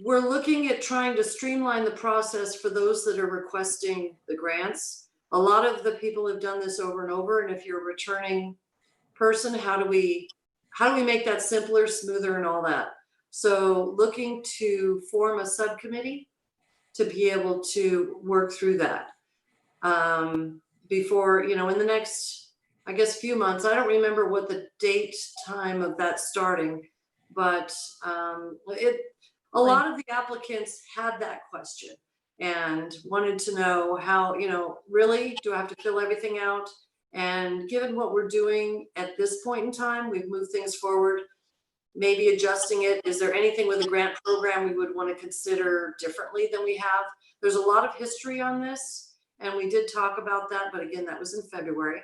B: we're looking at trying to streamline the process for those that are requesting the grants. A lot of the people have done this over and over, and if you're a returning person, how do we make that simpler, smoother, and all that? So looking to form a subcommittee to be able to work through that. Before, you know, in the next, I guess, few months, I don't remember what the date time of that starting, but a lot of the applicants had that question and wanted to know how, you know, really, do I have to fill everything out? And given what we're doing at this point in time, we've moved things forward, maybe adjusting it. Is there anything with a grant program we would want to consider differently than we have? There's a lot of history on this. And we did talk about that, but again, that was in February.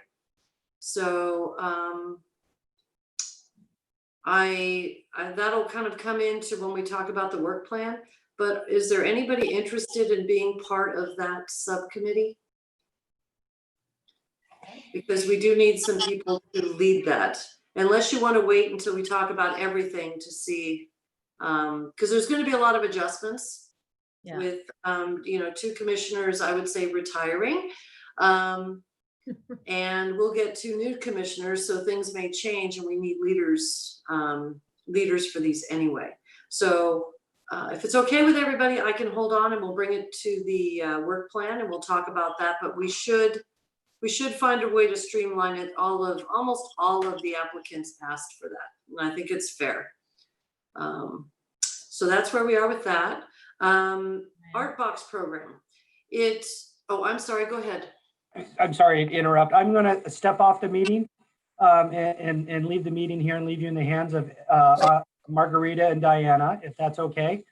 B: So that'll kind of come into when we talk about the work plan. But is there anybody interested in being part of that subcommittee? Because we do need some people to lead that. Unless you want to wait until we talk about everything to see, because there's going to be a lot of adjustments. Yeah. With, you know, 2 commissioners, I would say, retiring. And we'll get 2 new commissioners, so things may change and we need leaders for these anyway. So if it's okay with everybody, I can hold on and we'll bring it to the work plan and we'll talk about that. But we should find a way to streamline it. Almost all of the applicants asked for that. And I think it's fair. So that's where we are with that. Art box program. I'm sorry, go ahead.
F: I'm sorry to interrupt. I'm going to step off the meeting and leave the meeting here and leave you in the hands of Margarita and Diana, if that's okay.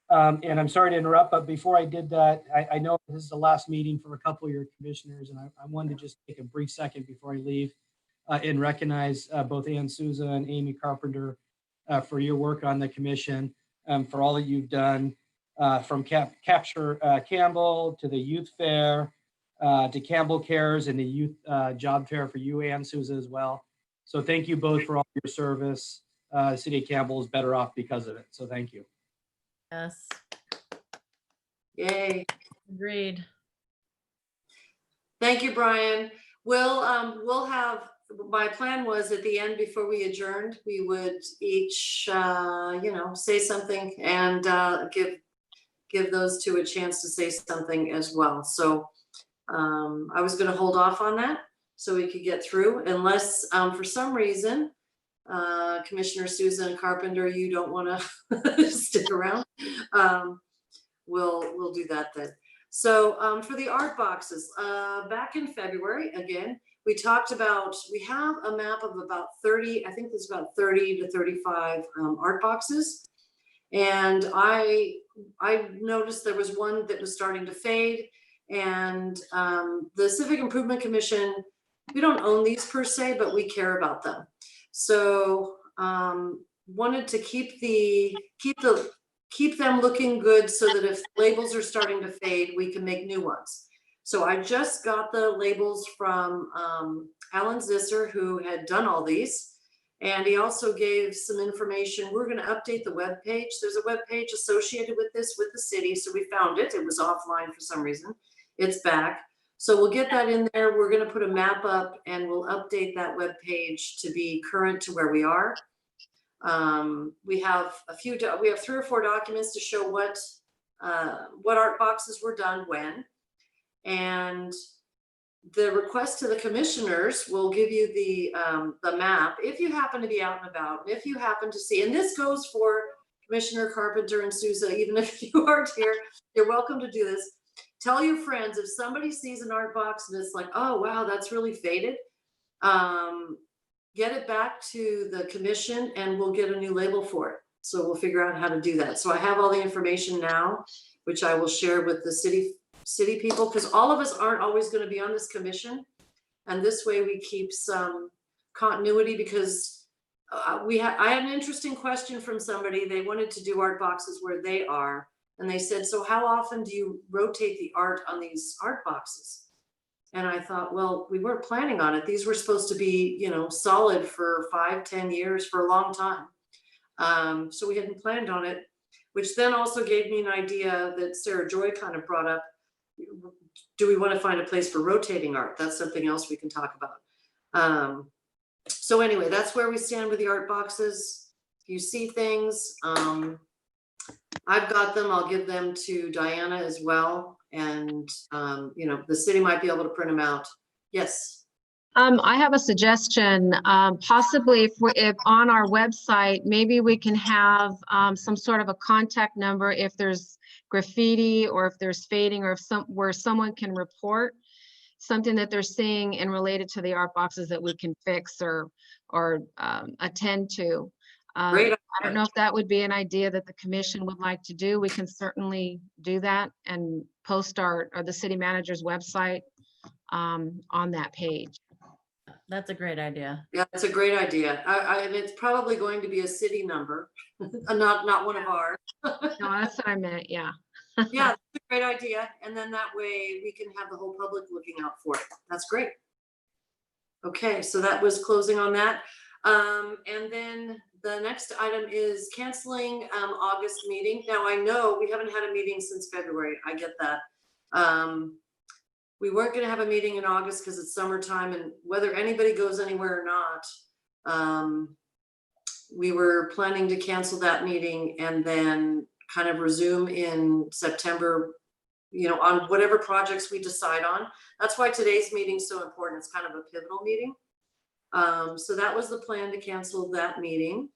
F: And I'm sorry to interrupt, but before I did that, I know this is the last meeting for a couple of your commissioners, and I wanted to just take a brief second before I leave and recognize both Ann Souza and Amy Carpenter for your work on the commission, for all that you've done. From Capture Campbell to the Youth Fair, to Campbell Cares and the Youth Job Fair for you, Ann Souza, as well. So thank you both for all your service. City of Campbell is better off because of it. So thank you.
H: Yes.
B: Yay.
H: Agreed.
B: Thank you, Brian. We'll have, my plan was at the end before we adjourned, we would each, say something and give those two a chance to say something as well. So I was going to hold off on that so we could get through, unless for some reason, Commissioner Susan Carpenter, you don't want to stick around. We'll do that then. So for the art boxes, back in February, again, we talked about, we have a map of about 30, I think there's about 30 to 35 art boxes. And I noticed there was one that was starting to fade, and the Civic Improvement Commission, we don't own these per se, but we care about them. So wanted to keep them looking good so that if labels are starting to fade, we can make new ones. So I just got the labels from Alan Zisser, who had done all these. And he also gave some information. We're going to update the web page. There's a web page associated with this with the city. So we found it. It was offline for some reason. It's back. So we'll get that in there. We're going to put a map up and we'll update that web page to be current to where we are. We have 3 or 4 documents to show what art boxes were done when. And the request to the commissioners will give you the map if you happen to be out and about, and if you happen to see, and this goes for Commissioner Carpenter and Souza, even if you aren't here, you're welcome to do this. Tell your friends, if somebody sees an art box and it's like, oh wow, that's really faded, get it back to the commission and we'll get a new label for it. So we'll figure out how to do that. So I have all the information now, which I will share with the city people, because all of us aren't always going to be on this commission, and this way we keep some continuity. Because I had an interesting question from somebody. They wanted to do art boxes where they are, and they said, so how often do you rotate the art on these art boxes? And I thought, well, we weren't planning on it. These were supposed to be, solid for 5-10 years, for a long time. So we hadn't planned on it, which then also gave me an idea that Sarah Joy kind of brought up. Do we want to find a place for rotating art? That's something else we can talk about. So anyway, that's where we stand with the art boxes. You see things. I've got them. I'll give them to Diana as well. And, the city might be able to print them out. Yes.
K: I have a suggestion. Possibly if on our website, maybe we can have some sort of a contact number if there's graffiti or if there's fading, or where someone can report something that they're seeing and related to the art boxes that we can fix or attend to.
B: Great.
K: I don't know if that would be an idea that the commission would like to do. We can certainly do that and post or the city manager's website on that page.
H: That's a great idea.
B: Yeah, it's a great idea. And it's probably going to be a city number, not one of ours.
K: No, that's what I meant. Yeah.
B: Yeah, that's a great idea. And then that way we can have the whole public looking out for it. That's great. Okay, so that was closing on that. And then the next item is canceling August meeting. Now I know we haven't had a meeting since February. I get that. We weren't going to have a meeting in August because it's summertime, and whether anybody goes anywhere or not, we were planning to cancel that meeting and then kind of resume in September, on whatever projects we decide on. That's why today's meeting is so important. It's kind of a pivotal meeting. So that was the plan, to cancel that meeting.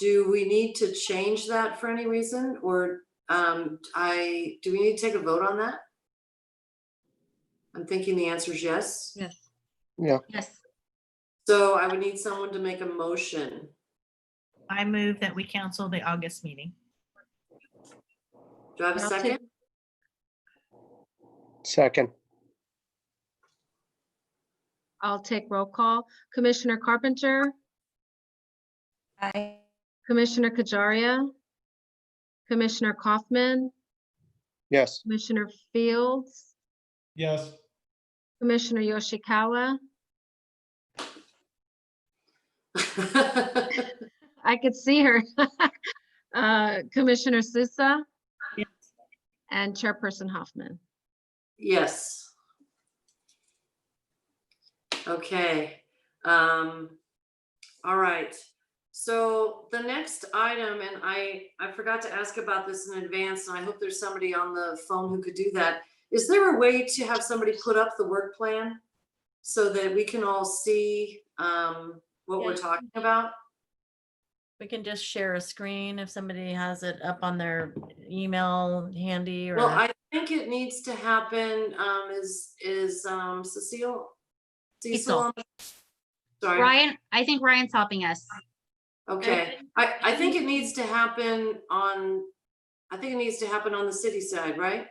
B: Do we need to change that for any reason, or do we need to take a vote on that? I'm thinking the answer is yes.
K: Yes.
D: Yeah.
A: Yes.
B: So I would need someone to make a motion.
C: I move that we cancel the August meeting.
B: Do I have a
K: I'll
B: second?
K: take-
D: Second.
K: I'll take roll call. Commissioner Carpenter,
E: Aye.
K: Commissioner Kajaria, Commissioner Kaufman,
D: Yes.
K: Commissioner Fields,
L: Yes.
K: Commissioner Yoshikawa. I could see her. Commissioner Sousa.
C: Yes.
K: And Chairperson Hoffman.
B: Yes. Okay. All right. So the next item, and I forgot to ask about this in advance, and I hope there's somebody on the phone who could do that. Is there a way to have somebody put up the work plan so that we can all see what we're
H: Yeah.
B: talking about?
H: We can just share a screen if somebody has it up on their email handy or.
B: Well, I think it needs to happen. Is Cecile?
A: Cecil.
B: on- Sorry.
A: Ryan, I think Ryan's helping us.
B: Okay. I think it needs to happen on. I think it needs to happen on the city side, right?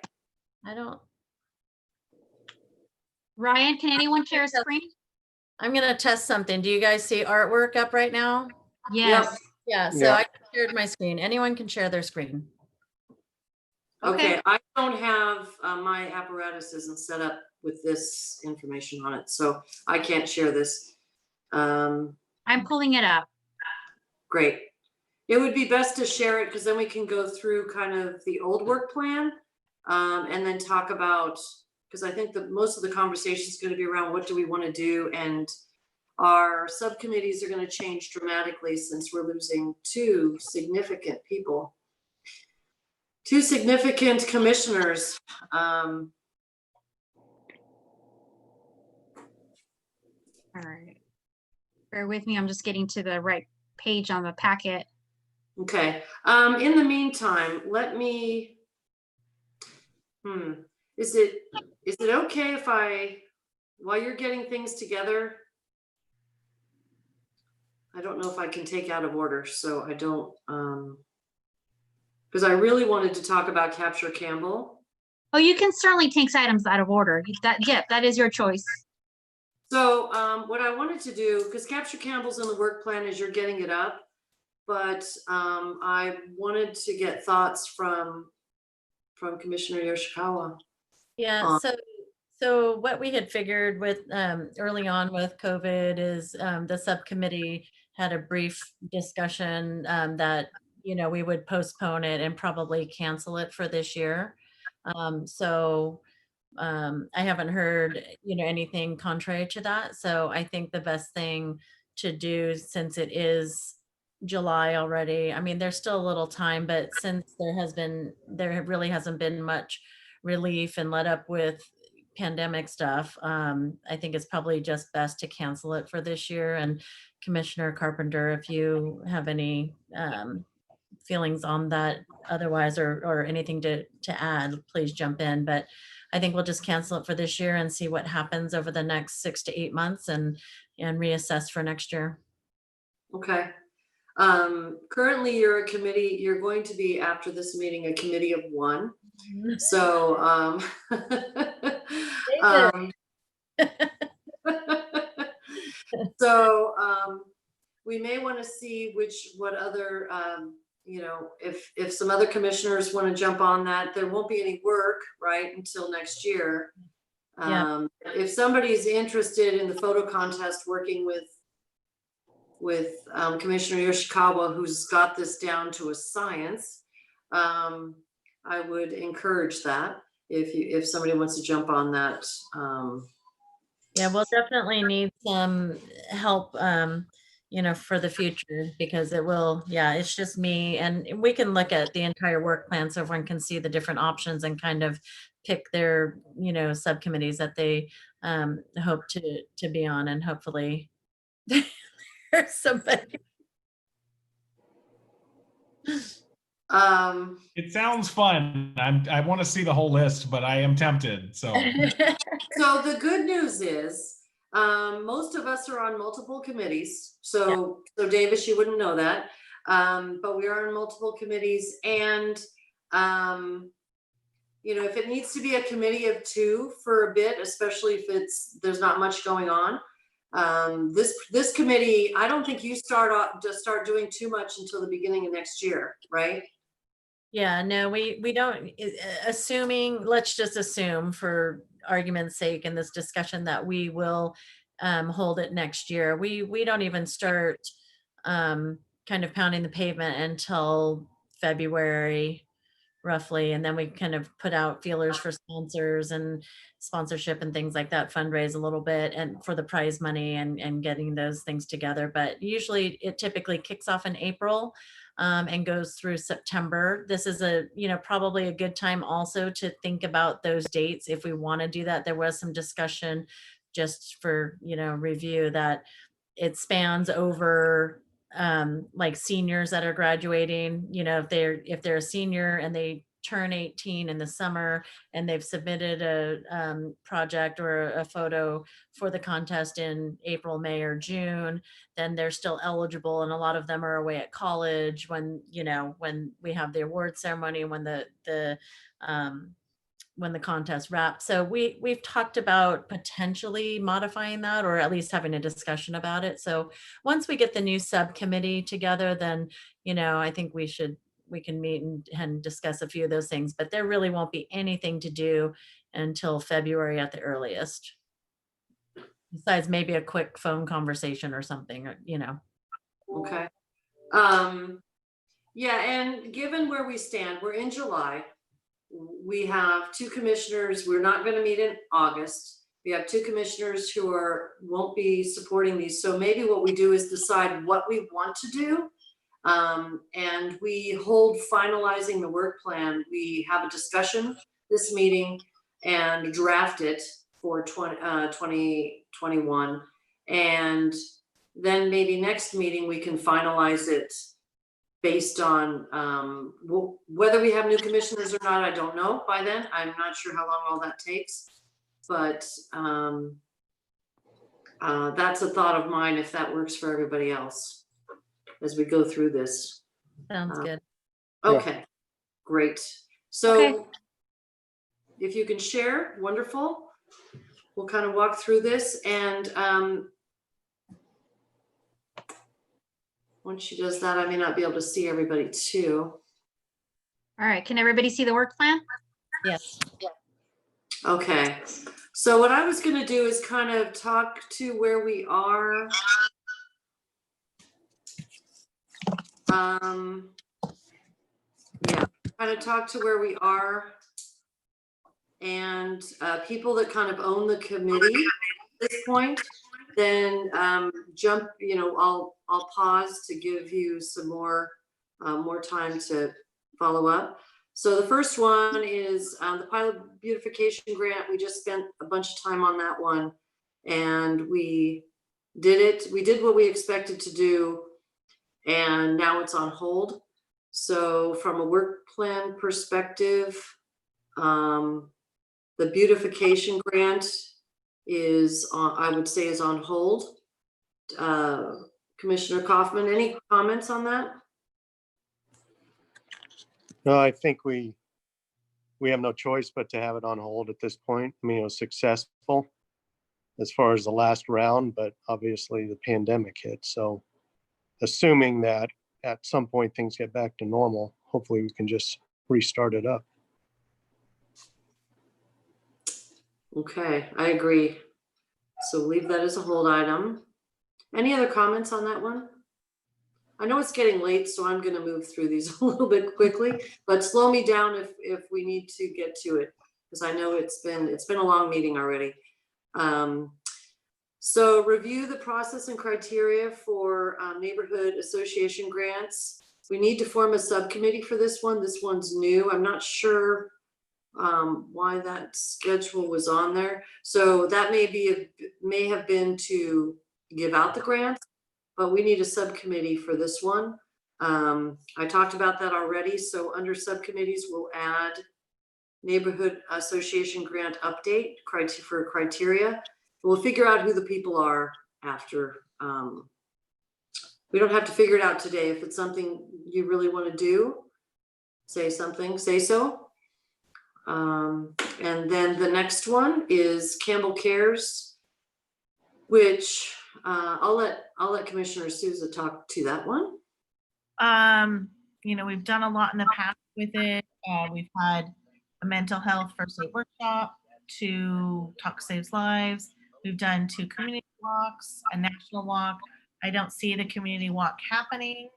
H: I don't,
A: Ryan, can anyone share a screen?
H: I'm gonna test something. Do you guys see artwork up right now?
A: Yes.
H: Yeah, so
D: Yeah.
H: I shared my screen. Anyone can share their screen.
B: Okay. I don't have my apparatus isn't set up with this information on it, so I can't share this.
A: I'm pulling it up.
B: Great. It would be best to share it because then we can go through kind of the old work plan and then talk about, because I think that most of the conversation is going to be around what do we want to do, and our subcommittees are going to change dramatically since we're losing two significant people, two significant commissioners.
A: All right. Bear with me. I'm just getting to the right page on the packet.
B: Okay. In the meantime, let me. Is it okay if while you're getting things together? I don't know if I can take out of order, so I don't. Because I really wanted to talk about Capture Campbell.
A: Oh, you can certainly take items out of order. That is your choice.
B: So what I wanted to do, because Capture Campbell's in the work plan as you're getting it up, but I wanted to get thoughts from Commissioner Yoshikawa.
H: Yeah, so what we had figured with early on with COVID is the subcommittee had a brief discussion that, you know, we would postpone it and probably cancel it for this year. So I haven't heard, you know, anything contrary to that. So I think the best thing to do, since it is July already, I mean, there's still a little time, but since there really hasn't been much relief and let up with pandemic stuff, I think it's probably just best to cancel it for this year. And Commissioner Carpenter, if you have any feelings on that otherwise, or anything to add, please jump in. But I think we'll just cancel it for this year and see what happens over the next 6 to 8 months and reassess for next year.
B: Okay. Currently you're going to be, after this meeting, a committee of one. So we may want to see what other you know, if some other commissioners want to jump on that. There won't be any work right until next year.
H: Yeah.
B: If somebody's interested in the photo contest, working with Commissioner Yoshikawa, who's got this down to a science, I would encourage that if somebody wants to jump on that.
H: Yeah, we'll definitely need some help, you know, for the future, because it will, yeah, it's just me, and we can look at the entire work plan so everyone can see the different options and kind of pick their, you know, subcommittees that they hope to be on, and hopefully there's somebody.
L: It sounds fun. I want to see the whole list, but I am tempted. So
B: So the good news is, most of us are on multiple committees. So Davis, you wouldn't know that, but we are on multiple committees, and you know, if it needs to be a committee of two for a bit, especially if there's not much going on, this committee, I don't think you start doing too much until the beginning of next year, right?
H: Yeah, no, we don't, assuming, let's just assume for argument's sake in this discussion that we will hold it next year. We don't even start kind of pounding the pavement until February, roughly. And then we kind of put out feelers for sponsors and sponsorship and things like that, fundraise a little bit and for the prize money and getting those things together. But usually it typically kicks off in April and goes through September. This is probably a good time also to think about those dates if we want to do that. There was some discussion just for, review that it spans over like seniors that are graduating, if they're a senior and they turn 18 in the summer and they've submitted a project or a photo for the contest in April, May, or June, then they're still eligible. And a lot of them are away at college when we have the award ceremony, when the contest wraps. So we've talked about potentially modifying that, or at least having a discussion about it. So once we get the new subcommittee together, then, I think we can meet and discuss a few of those things, but there really won't be anything to do until February at the earliest. Besides maybe a quick phone conversation or something,
B: Okay. Yeah, and given where we stand, we're in July. We have 2 commissioners. We're not going to meet in August. We have 2 commissioners who won't be supporting these. So maybe what we do is decide what we want to do. And we hold finalizing the work plan. We have a discussion this meeting and draft it for 2021. And then maybe next meeting we can finalize it based on whether we have new commissioners or not. I don't know by then. I'm not sure how long all that takes, but that's a thought of mine if that works for everybody else as we go through this.
H: Sounds good.
B: Okay, great. So
A: Okay.
B: if you can share, wonderful. We'll kind of walk through this, and once she does that, I may not be able to see everybody too.
A: All right, can everybody see the work plan?
H: Yes.
B: Okay, so what I was gonna do is kind of talk to where we are. Yeah, kind of talk to where we are and people that kind of own the committee at this point, then jump, I'll pause to give you some more time to follow up. So the first one is the pilot beautification grant. We just spent a bunch of time on that one, and we did it. We did what we expected to do, and now it's on hold. So from a work plan perspective, the beautification grant is on, I would say, is on hold. Commissioner Kaufman, any comments on that?
D: No, I think we have no choice but to have it on hold at this point. I mean, it was successful as far as the last round, but obviously the pandemic hit. So assuming that at some point things get back to normal, hopefully we can just restart it up.
B: Okay, I agree. So leave that as a hold item. Any other comments on that one? I know it's getting late, so I'm going to move through these a little bit quickly, but slow me down if we need to get to it, because I know it's been a long meeting already. So review the process and criteria for neighborhood association grants. We need to form a subcommittee for this one. This one's new. I'm not sure why that schedule was on there. So that may have been to give out the grants, but we need a subcommittee for this one. I talked about that already. So under subcommittees, we'll add neighborhood association grant update for criteria. We'll figure out who the people are after. We don't have to figure it out today. If it's something you really want to do, say something, say so. And then the next one is Campbell Cares, which I'll let Commissioner Souza talk to that one.
C: We've done a lot in the past with it. We've had a mental health first aid workshop, 2 Talk Saves Lives. We've done 2 community walks, a national walk. I don't see the community walk happening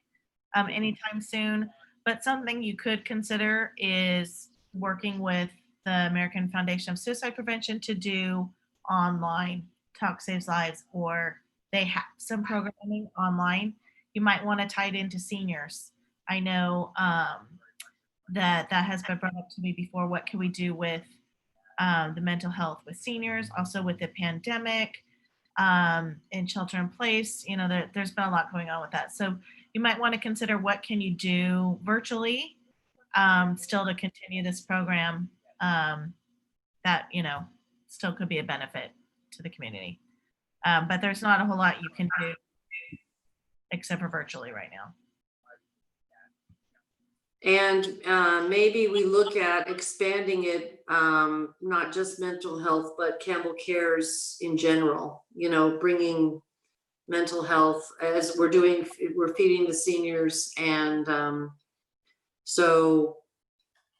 C: anytime soon. But something you could consider is working with the American Foundation of Suicide Prevention to do online Talk Saves Lives, or they have some programming online. You might want to tie it into seniors. I know that has been brought up to me before. What can we do with the mental health with seniors, also with the pandemic, in shelter in place? You know, there's been a lot going on with that. So you might want to consider what can you do virtually still to continue this program that, you know, still could be a benefit to the community. But there's not a whole lot you can do except for virtually right now.
B: And maybe we look at expanding it, not just mental health, but Campbell Cares in general, you know, bringing mental health as we're feeding the seniors. And so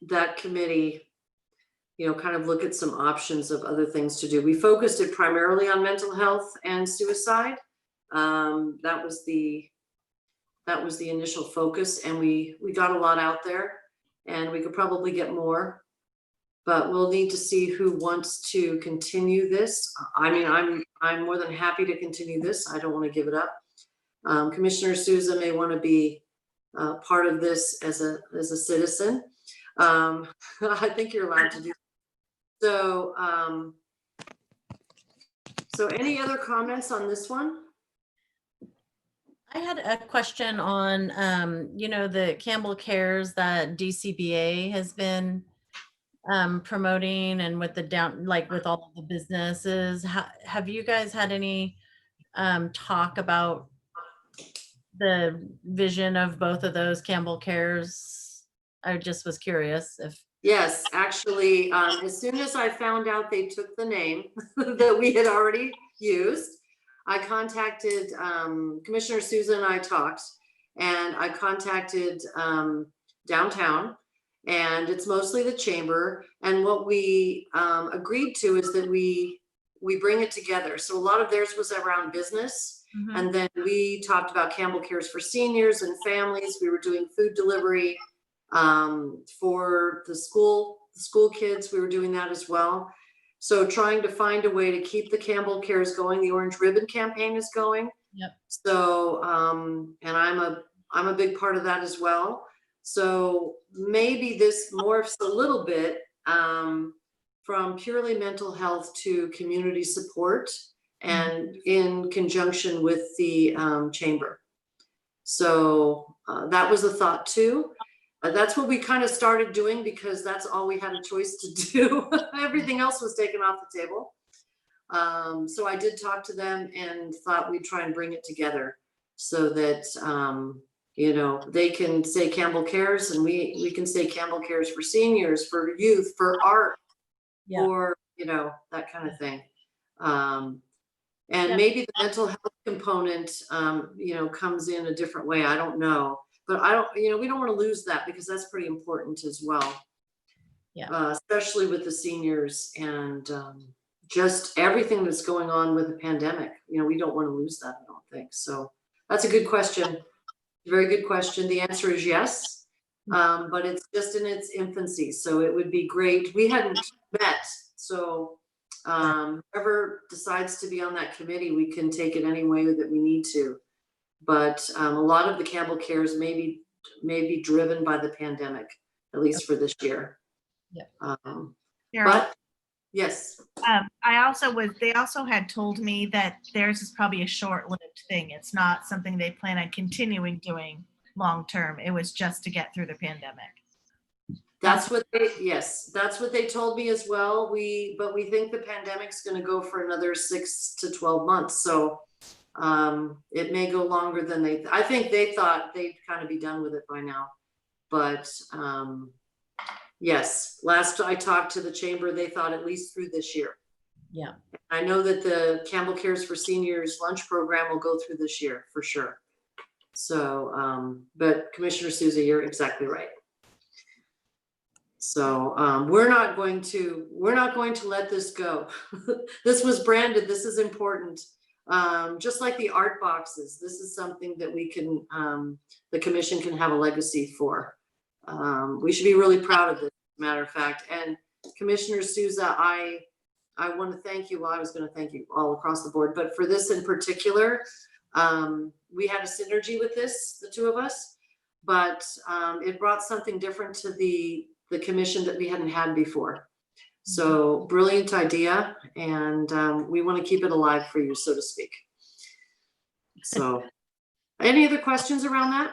B: that committee, you know, kind of look at some options of other things to do. We focused it primarily on mental health and suicide. That was the initial focus, and we got a lot out there, and we could probably get more, but we'll need to see who wants to continue this. I mean, I'm more than happy to continue this. I don't want to give it up. Commissioner Souza may want to be part of this as a citizen. I think you're allowed to do so. So any other comments on this one?
H: I had a question on, you know, the Campbell Cares that DCBA has been promoting, and with the like with all of the businesses. Have you guys had any talk about the vision of both of those Campbell Cares? I just was curious if.
B: Yes, actually, as soon as I found out they took the name that we had already used, I contacted Commissioner Souza, and I talked, and I contacted downtown, and it's mostly the chamber. And what we agreed to is that we bring it together. So a lot of theirs was around business. Mm-hmm. And then we talked about Campbell Cares for seniors and families. We were doing food delivery for the school kids. We were doing that as well. So trying to find a way to keep the Campbell Cares going. The Orange Ribbon campaign is going.
H: Yep.
B: So, and I'm a big part of that as well. So maybe this morphs a little bit from purely mental health to community support, and in conjunction with the chamber. So that was a thought too. That's what we kind of started doing, because that's all we had a choice to do. Everything else was taken off the table. So I did talk to them and thought we'd try and bring it together so that, you know, they can say Campbell Cares, and we can say Campbell Cares for seniors, for youth, for art, yeah, for, you know, that kind of thing. And yeah, maybe the mental health component, you know, comes in a different way. I don't know. But I don't, you know, we don't want to lose that, because that's pretty important as well. Yeah. Especially with the seniors and just everything that's going on with the pandemic. You know, we don't want to lose that, I don't think. So that's a good question. Very good question. The answer is yes, but it's just in its infancy. So it would be great. We hadn't met. So whoever decides to be on that committee, we can take it any way that we need to. But a lot of the Campbell Cares may be driven by the pandemic, at least for this year.
C: Yeah.
B: But yes.
C: They also had told me that theirs is probably a short-lived thing. It's not something they plan on continuing doing long-term. It was just to get through the pandemic.
B: That's what they told me as well. But we think the pandemic's going to go for another 6 to 12 months. So it may go longer than I think they thought they'd kind of be done with it by now. But yes, last I talked to the chamber, they thought at least through this year.
H: Yeah.
B: I know that the Campbell Cares for Seniors lunch program will go through this year for sure. So, but Commissioner Souza, you're exactly right. So we're not going to let this go. This was branded. This is important. Just like the art boxes, this is something that we can, the commission can have a legacy for. We should be really proud of this, matter of fact. And Commissioner Souza, I want to thank you. Well, I was going to thank you all across the board, but for this in particular, we had a synergy with this, the two of us, but it brought something different to the commission that we hadn't had before. So brilliant idea, and we want to keep it alive for you, so to speak. So, any other questions around that?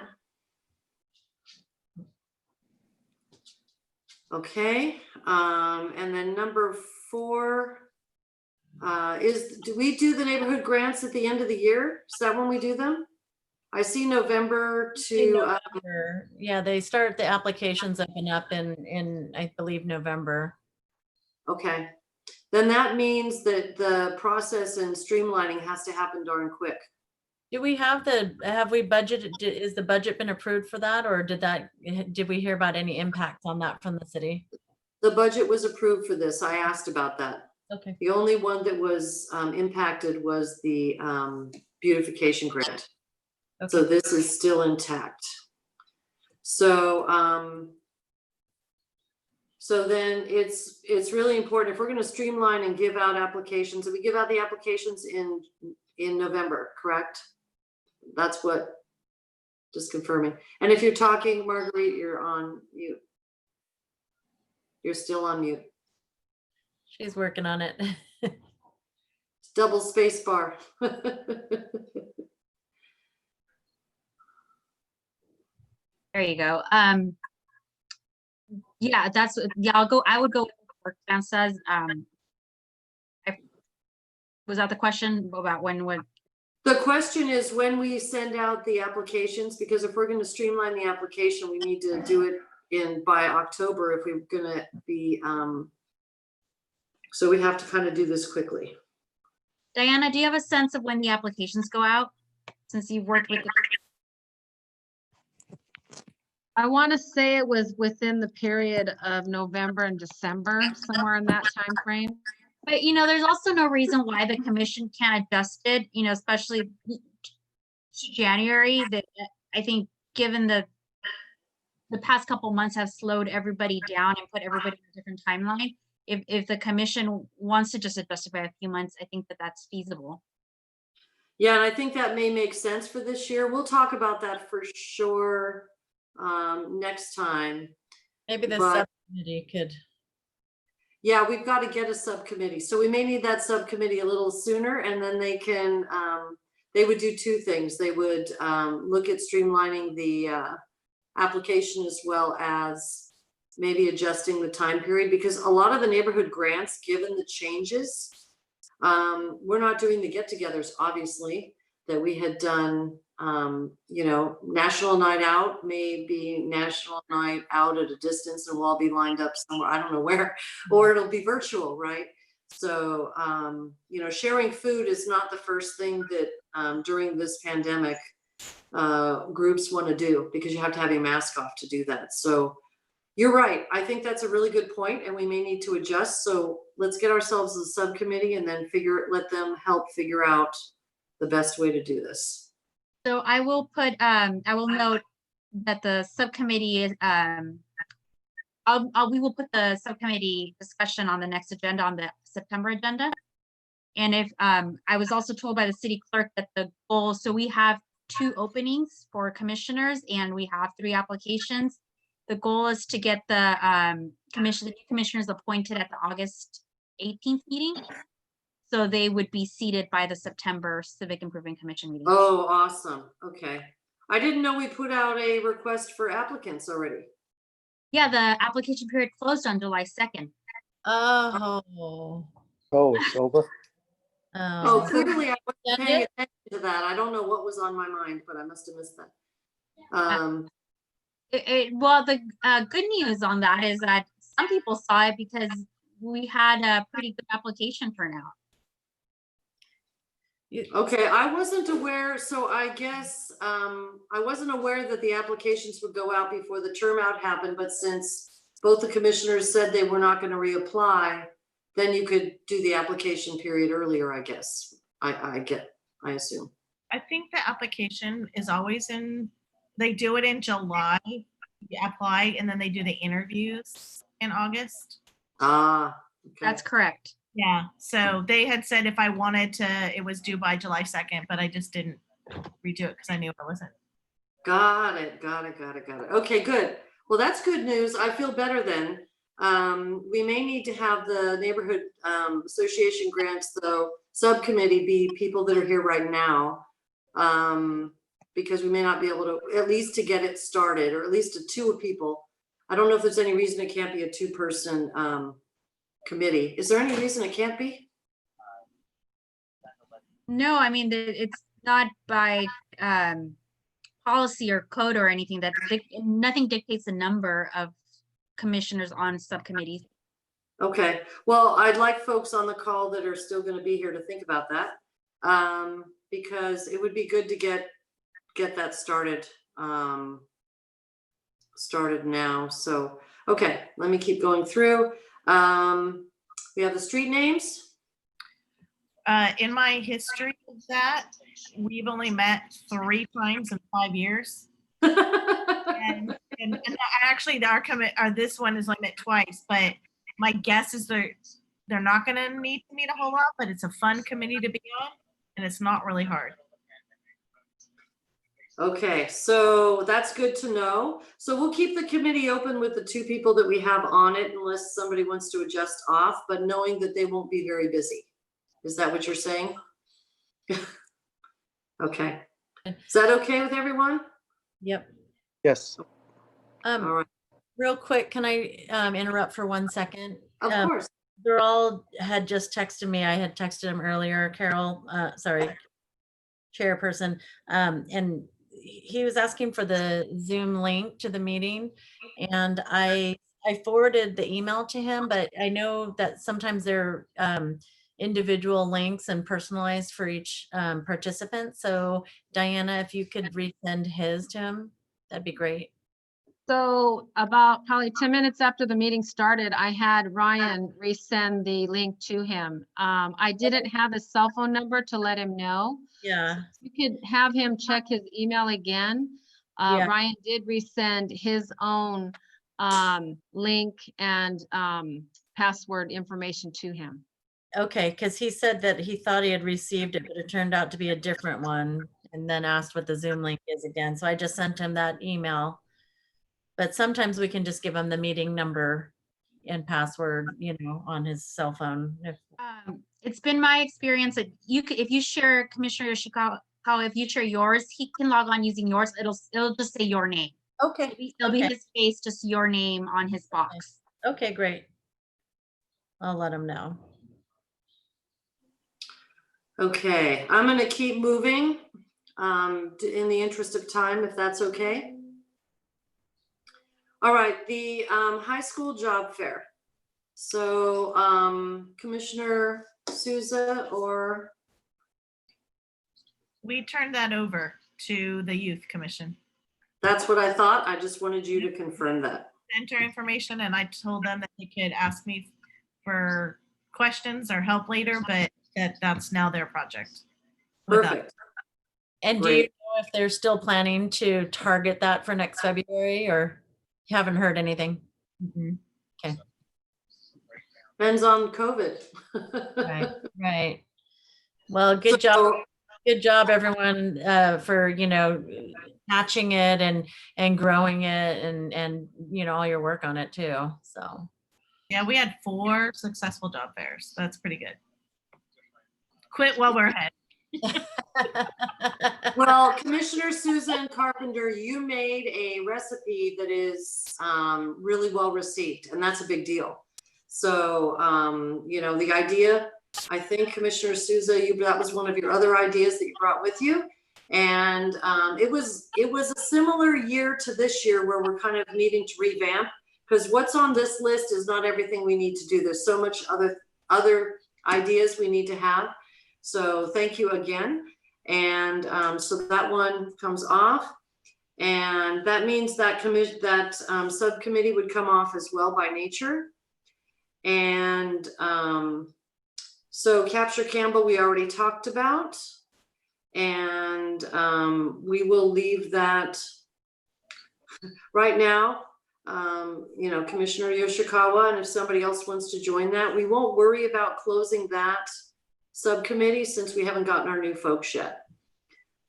B: Okay, and then number 4 do we do the neighborhood grants at the end of the year? Is that when we do them? I see November to.
H: Yeah, they start the applications up in I believe November.
B: Okay, then that means that the process and streamlining has to happen darn quick.
H: Do we have we budgeted, is the budget been approved for that, or did we hear about any impacts on that from the city?
B: The budget was approved for this. I asked about that.
H: Okay.
B: The only one that was impacted was the beautification grant.
H: Okay.
B: So this is still intact. So so then it's really important, if we're going to streamline and give out applications, we give out the applications in November, correct? That's what, just confirming. And if you're talking, Marguerite, you're on mute. You're still on mute.
H: She's working on it.
B: Double space bar.
A: There you go. Yeah, I would go with what Jan says. Was that the question about when would?
B: The question is when we send out the applications, because if we're going to streamline the application, we need to do it by October if we're going to be, so we have to kind of do this quickly.
A: Diana, do you have a sense of when the applications go out? Since you've worked with
K: I want to say it was within the period of November and December, somewhere in that time frame.
A: But, there's also no reason why the commission can't adjust it, especially to January. That I think given the past couple months have slowed everybody down and put everybody in a different timeline. If the commission wants to just adjust it by a few months, I think that that's feasible.
B: Yeah, and I think that may make sense for this year. We'll talk about that for sure next time.
H: Maybe the subcommittee could.
B: Yeah, we've got to get a subcommittee. So we may need that subcommittee a little sooner, and then they can, they would do 2 things. They would look at streamlining the application as well as maybe adjusting the time period, because a lot of the neighborhood grants, given the changes, we're not doing the get-togethers, obviously, that we had done. National night out may be national night out at a distance and we'll all be lined up somewhere, I don't know where, or it'll be virtual, right? So, sharing food is not the first thing that during this pandemic groups want to do, because you have to have your mask off to do that. So you're right. I think that's a really good point, and we may need to adjust. So let's get ourselves a subcommittee and then let them help figure out the best way to do this.
A: So I will note that the subcommittee is, we will put the subcommittee discussion on the next agenda, on the September agenda. And if, I was also told by the city clerk that the goal, so we have 2 openings for commissioners and we have 3 applications. The goal is to get the new commissioners appointed at the August 18th meeting. So they would be seated by the September Civic Improvement Commission meeting.
B: Oh, awesome. Okay. I didn't know we put out a request for applicants already.
A: Yeah, the application period closed on July 2nd.
H: Oh.
D: Oh, it's over?
B: Oh, clearly I wasn't paying attention to that. I don't know what was on my mind, but I must have missed that.
A: Well, the good news on that is that some people saw it because we had a pretty good application turnout.
B: Okay, I wasn't aware, so I guess I wasn't aware that the applications would go out before the term out happened, but since both the commissioners said they were not going to reapply, then you could do the application period earlier, I guess. I assume.
C: I think the application is always they do it in July you apply and then they do the interviews in August.
B: Ah, okay.
A: That's correct.
C: Yeah, so they had said if I wanted to, it was due by July 2nd, but I just didn't redo it because I knew it wasn't.
B: Got it. Okay, good. Well, that's good news. I feel better then. We may need to have the neighborhood association grants, though, subcommittee be people that are here right now. Because we may not be able to, at least to get it started, or at least two people. I don't know if there's any reason it can't be a two-person committee. Is there any reason it can't be?
A: No, I mean, it's not by policy or code or anything that nothing dictates the number of commissioners on subcommittees.
B: Okay, well, I'd like folks on the call that are still going to be here to think about that, because it would be good to get that started now. So, okay, let me keep going through. We have the street names.
C: In my history of that, we've only met 3 times in 5 years. and actually this one is only met twice, but my guess is they're not going to need to meet a whole lot, but it's a fun committee to be on, and it's not really hard.
B: Okay, so that's good to know. So we'll keep the committee open with the 2 people that we have on it, unless somebody wants to adjust off, but knowing that they won't be very busy. Is that what you're saying? Okay. Is that okay with everyone?
H: Yep.
D: Yes.
B: All right.
H: Real quick, can I interrupt for 1 second?
B: Of course.
H: They're had just texted me. I had texted him earlier, Carol, chairperson, and he was asking for the Zoom link to the meeting, and I forwarded the email to him, but I know that sometimes they're individual links and personalized for each participant. So Diana, if you could resend his to him, that'd be great.
K: So about probably 10 minutes after the meeting started, I had Ryan resend the link to him. I didn't have his cell phone number to let him know.
H: Yeah.
K: So you could have him check his email again.
H: Yeah.
K: Ryan did resend his own link and password information to him.
H: Okay, because he said that he thought he had received it, but it turned out to be a different one, and then asked what the Zoom link is again. So I just sent him that email. But sometimes we can just give him the meeting number and password, on his cell phone.
A: It's been my experience that if you share Commissioner Yoshikawa, if you share yours, he can log on using yours. It'll just say your name.
H: Okay.
A: It'll be his face, just your name on his box.
H: Okay, great. I'll let him know.
B: Okay, I'm going to keep moving in the interest of time, if that's okay. All right, the high school job fair. So Commissioner Souza, or?
C: We turned that over to the Youth Commission.
B: That's what I thought. I just wanted you to confirm that.
C: Enter information, and I told them that they could ask me for questions or help later, but that's now their project.
B: Perfect.
H: And do you know if they're still planning to target that for next February, or you haven't heard anything?
C: Mm-hmm.
H: Okay.
B: Depends on COVID.
H: Right. Well, good job. Good job, everyone, for, hatching it and growing it and all your work on it too. So.
C: Yeah, we had 4 successful job fairs. That's pretty good. Quit while we're ahead.
B: Well, Commissioner Susan Carpenter, you made a recipe that is really well received, and that's a big deal. So, the idea, I think, Commissioner Souza, that was one of your other ideas that you brought with you. And it was a similar year to this year where we're kind of needing to revamp, because what's on this list is not everything we need to do. There's so much other ideas we need to have. So thank you again. And so that one comes off. And that means that subcommittee would come off as well by nature. And so Capture Campbell, we already talked about. And we will leave that. right now, you know, Commissioner Yoshikawa, and if somebody else wants to join that, we won't worry about closing that subcommittee since we haven't gotten our new folks yet.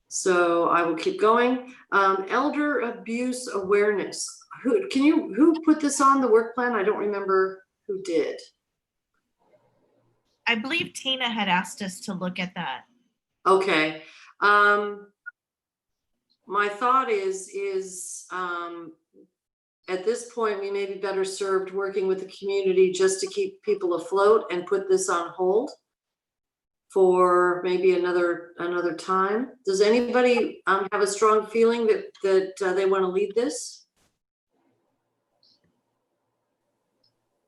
B: So I will keep going. Elder abuse awareness. Who put this on the work plan? I don't remember who did.
C: I believe Tina had asked us to look at that.
B: Okay. My thought is at this point, we may be better served working with the community just to keep people afloat and put this on hold for maybe another time. Does anybody have a strong feeling that they want to lead this?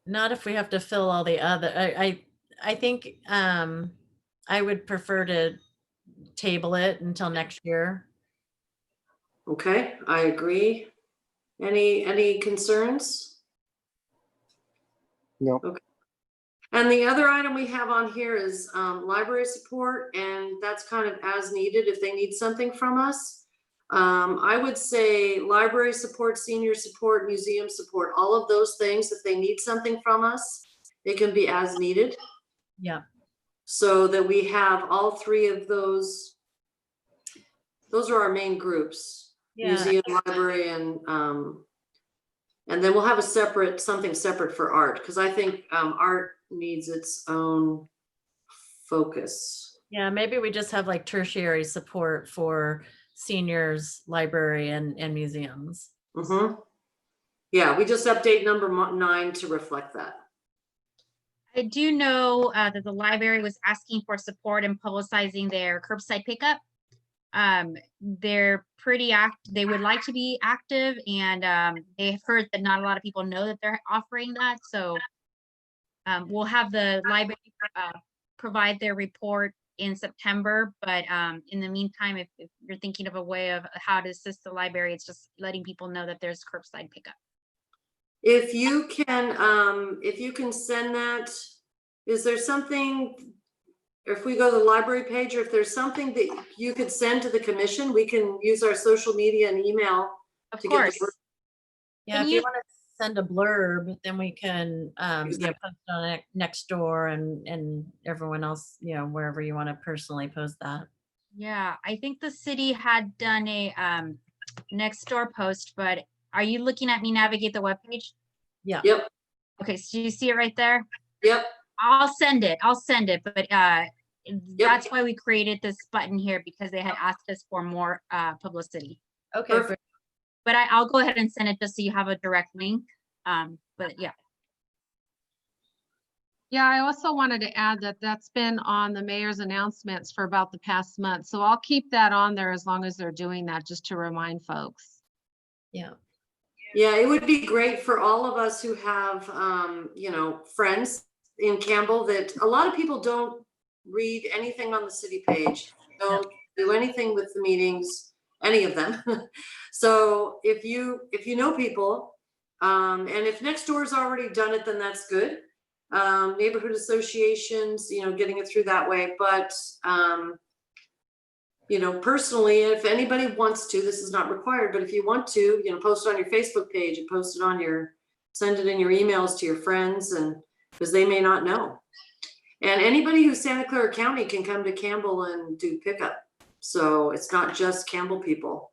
H: Not if we have to fill all the other, I think I would prefer to table it until next year.
B: Okay, I agree. Any concerns?
D: No.
B: Okay. And the other item we have on here is library support, and that's kind of as needed if they need something from us. I would say library support, senior support, museum support, all of those things, if they need something from us, it can be as needed.
H: Yeah.
B: So that we have all three of those. Those are our main groups.
H: Yeah.
B: Museum, library, and then we'll have something separate for art, because I think art needs its own focus.
H: Yeah, maybe we just have like tertiary support for seniors, library, and museums.
B: Mm-hmm. Yeah, we just update number 9 to reflect that.
A: I do know that the library was asking for support in publicizing their curbside pickup. They're pretty active. They would like to be active, and they've heard that not a lot of people know that they're offering that. So we'll have the library provide their report in September. But in the meantime, if you're thinking of a way of how to assist the library, it's just letting people know that there's curbside pickup.
B: If you can send that, is there something, if we go to the library page, or if there's something that you could send to the commission, we can use our social media and email.
A: Of
B: to
A: course.
B: Get the word.
H: Yeah, if you want to send a blurb, then we can post it on Nextdoor and everyone else, wherever you want to personally post that.
A: Yeah, I think the city had done a Nextdoor post, but are you looking at me navigate the webpage?
H: Yeah.
B: Yep.
A: Okay, so you see it right there?
B: Yep.
A: I'll send it, but that's why we created this button here, because they had asked us for more publicity.
H: Okay.
B: Perfect.
A: But I'll go ahead and send it just so you have a direct link. But yeah.
K: Yeah, I also wanted to add that that's been on the mayor's announcements for about the past month. So I'll keep that on there as long as they're doing that, just to remind folks.
H: Yeah.
B: Yeah, it would be great for all of us who have, friends in Campbell, that a lot of people don't read anything on the city page, don't do anything with the meetings, any of them. So if you know people, and if Nextdoor's already done it, then that's good. Neighborhood associations, getting it through that way. But, personally, if anybody wants to, this is not required, but if you want to, post it on your Facebook page and send it in your emails to your friends, and because they may not know. And anybody who's Santa Clara County can come to Campbell and do pickup. So it's not just Campbell people.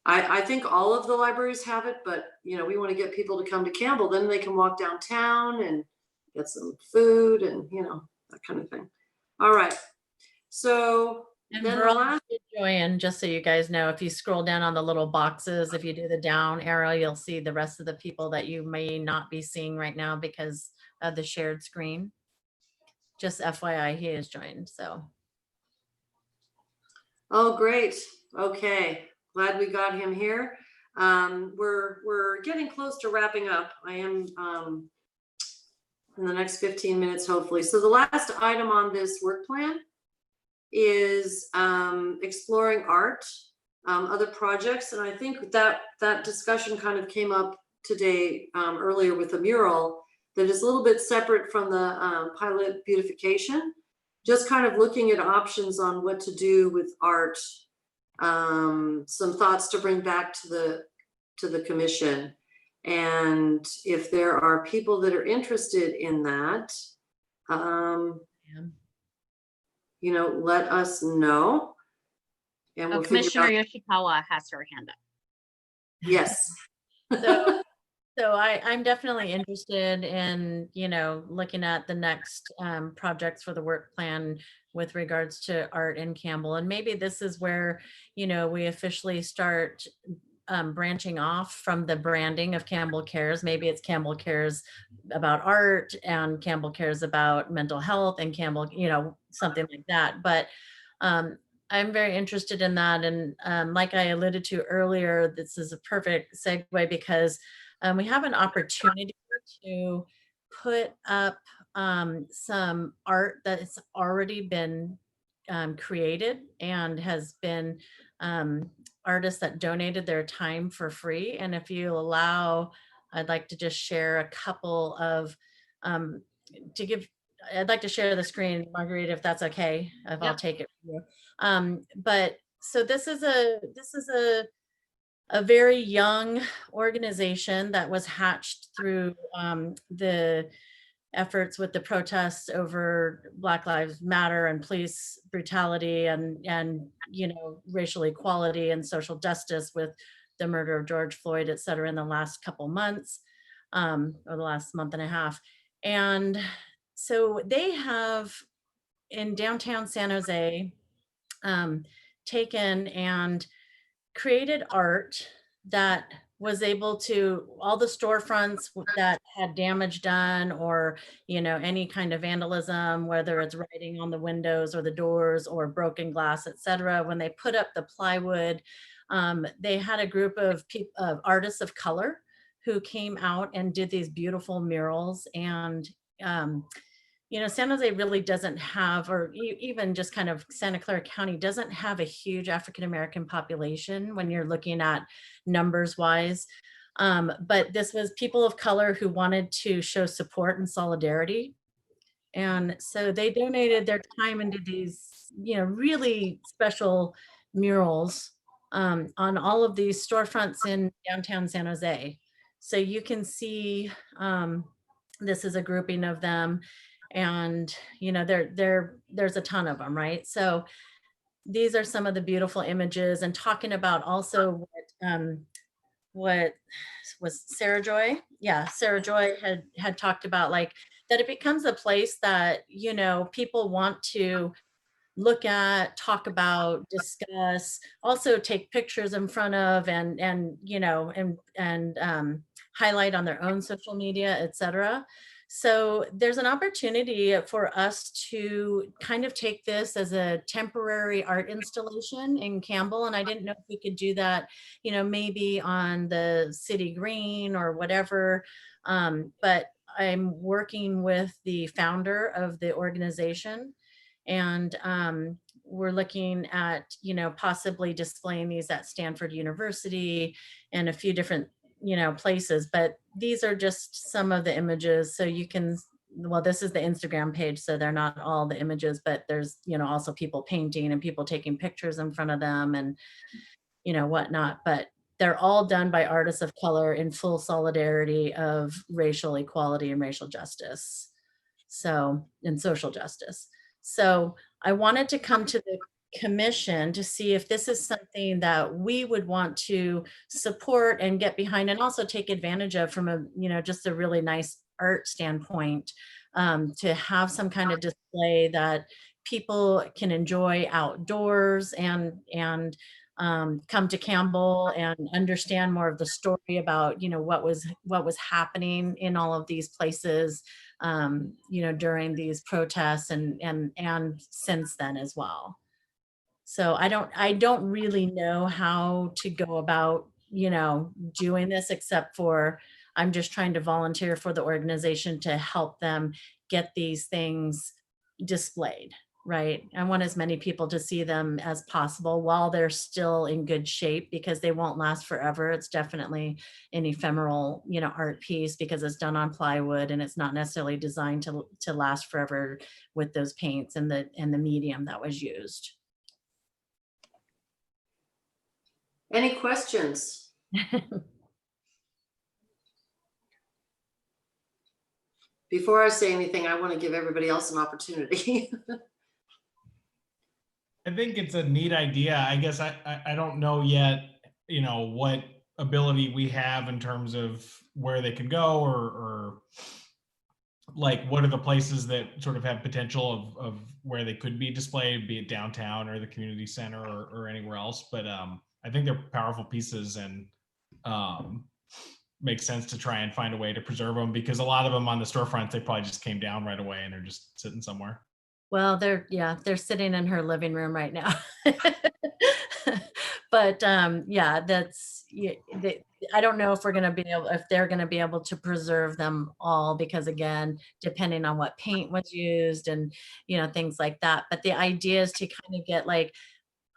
B: I think all of the libraries have it, but we want to get people to come to Campbell, then they can walk downtown and get some food and that kind of thing. All right. So
H: and
B: then
H: Joanne, just so you guys know, if you scroll down on the little boxes, if you do the down arrow, you'll see the rest of the people that you may not be seeing right now because of the shared screen. Just FYI, he is joined. So.
B: Oh, great. Okay. Glad we got him here. We're getting close to wrapping up. I am in the next 15 minutes, hopefully. So the last item on this work plan is exploring art, other projects. And I think that discussion kind of came up today earlier with the mural that is a little bit separate from the pilot beautification, just kind of looking at options on what to do with art. Some thoughts to bring back to to the commission. And if there are people that are interested in that, you know, let us know. And
A: Oh,
B: we'll figure
A: Commissioner
B: out,
A: Yoshikawa has her hand up.
B: yes.
H: So I'm definitely interested in, you know, looking at the next projects for the work plan with regards to art in Campbell. And maybe this is where, you know, we officially start branching off from the branding of Campbell Cares. Maybe it's Campbell Cares about art and Campbell Cares about mental health and Campbell, you know, something like that. But I'm very interested in that. And like I alluded to earlier, this is a perfect segue because we have an opportunity to put up some art that has already been created and has been artists that donated their time for free. And if you allow, I'd like to just share a couple of, I'd like to share the screen, Marguerite, if that's okay, if I'll take it from you. But so this is a very young organization that was hatched through the efforts with the protests over Black Lives Matter and police brutality and you know, racial equality and social justice with the murder of George Floyd, et cetera, in the last couple months, or the last month and a half. And so they have in downtown San Jose taken and created art that was able to, all the storefronts that had damage done or, you know, any kind of vandalism, whether it's writing on the windows or the doors or broken glass, et cetera, when they put up the plywood, they had a group of artists of color who came out and did these beautiful murals. And you know, San Jose really doesn't have, or even just kind of Santa Clara County doesn't have a huge African-American population when you're looking at numbers wise. But this was people of color who wanted to show support and solidarity. And so they donated their time and did these, you know, really special murals on all of these storefronts in downtown San Jose. So you can see, this is a grouping of them. And, you know, there's a ton of them, right? So these are some of the beautiful images, and talking about also what was Sarah Joy? Yeah, Sarah Joy had talked about, like, that it becomes a place that, you know, people want to look at, talk about, discuss, also take pictures in front of, and you know, and highlight on their own social media, etc. So there's an opportunity for us to kind of take this as a temporary art installation in Campbell. And I didn't know if we could do that, you know, maybe on the city green or whatever. But I'm working with the founder of the organization, and we're looking at, you know, possibly displaying these at Stanford University and a few different, you know, places. But these are just some of the images. So you can, well, this is the Instagram page, so they're not all the images, but there's, you know, also people painting and people taking pictures in front of them and, you know, whatnot. But they're all done by artists of color in full solidarity of racial equality and racial justice. So, and social justice. So I wanted to come to the commission to see if this is something that we would want to support and get behind, and also take advantage of from a, you know, just a really nice art standpoint, to have some kind of display that people can enjoy outdoors and come to Campbell and understand more of the story about, you know, what was happening in all of these places, you know, during these protests and since then as well. So I don't really know how to go about, you know, doing this, except for I'm just trying to volunteer for the organization to help them get these things displayed, right? I want as many people to see them as possible while they're still in good shape, because they won't last forever. It's definitely an ephemeral, you know, art piece because it's done on plywood and it's not necessarily designed to last forever with those paints and the medium that was used.
B: Any questions? before I say anything, I want to give everybody else an opportunity.
L: I think it's a neat idea. I guess I don't know yet, what ability we have in terms of where they can go, or like what are the places that sort of have potential of where they could be displayed, be it downtown or the community center or anywhere else. But I think they're powerful pieces, and makes sense to try and find a way to preserve them, because a lot of them on the storefronts, they probably just came down right away and they're just sitting somewhere.
H: Well, they're sitting in her living room right now. But yeah, I don't know if they're going to be able to preserve them all, because again, depending on what paint was used and, things like that. But the idea is to kind of get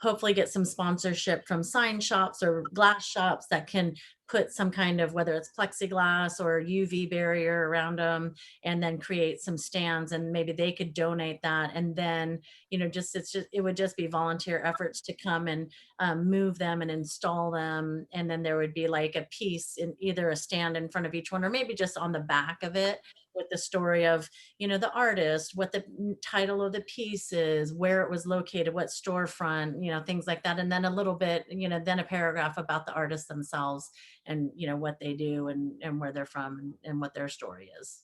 H: hopefully get some sponsorship from sign shops or glass shops that can put some kind of, whether it's plexiglass or UV barrier around them, and then create some stands, and maybe they could donate that. And then, it would just be volunteer efforts to come and move them and install them. And then there would be like a piece in either a stand in front of each one, or maybe just on the back of it, with the story of, the artist, what the title of the piece is, where it was located, what storefront, things like that. And then a little bit, then a paragraph about the artists themselves, and, what they do, and where they're from, and what their story is.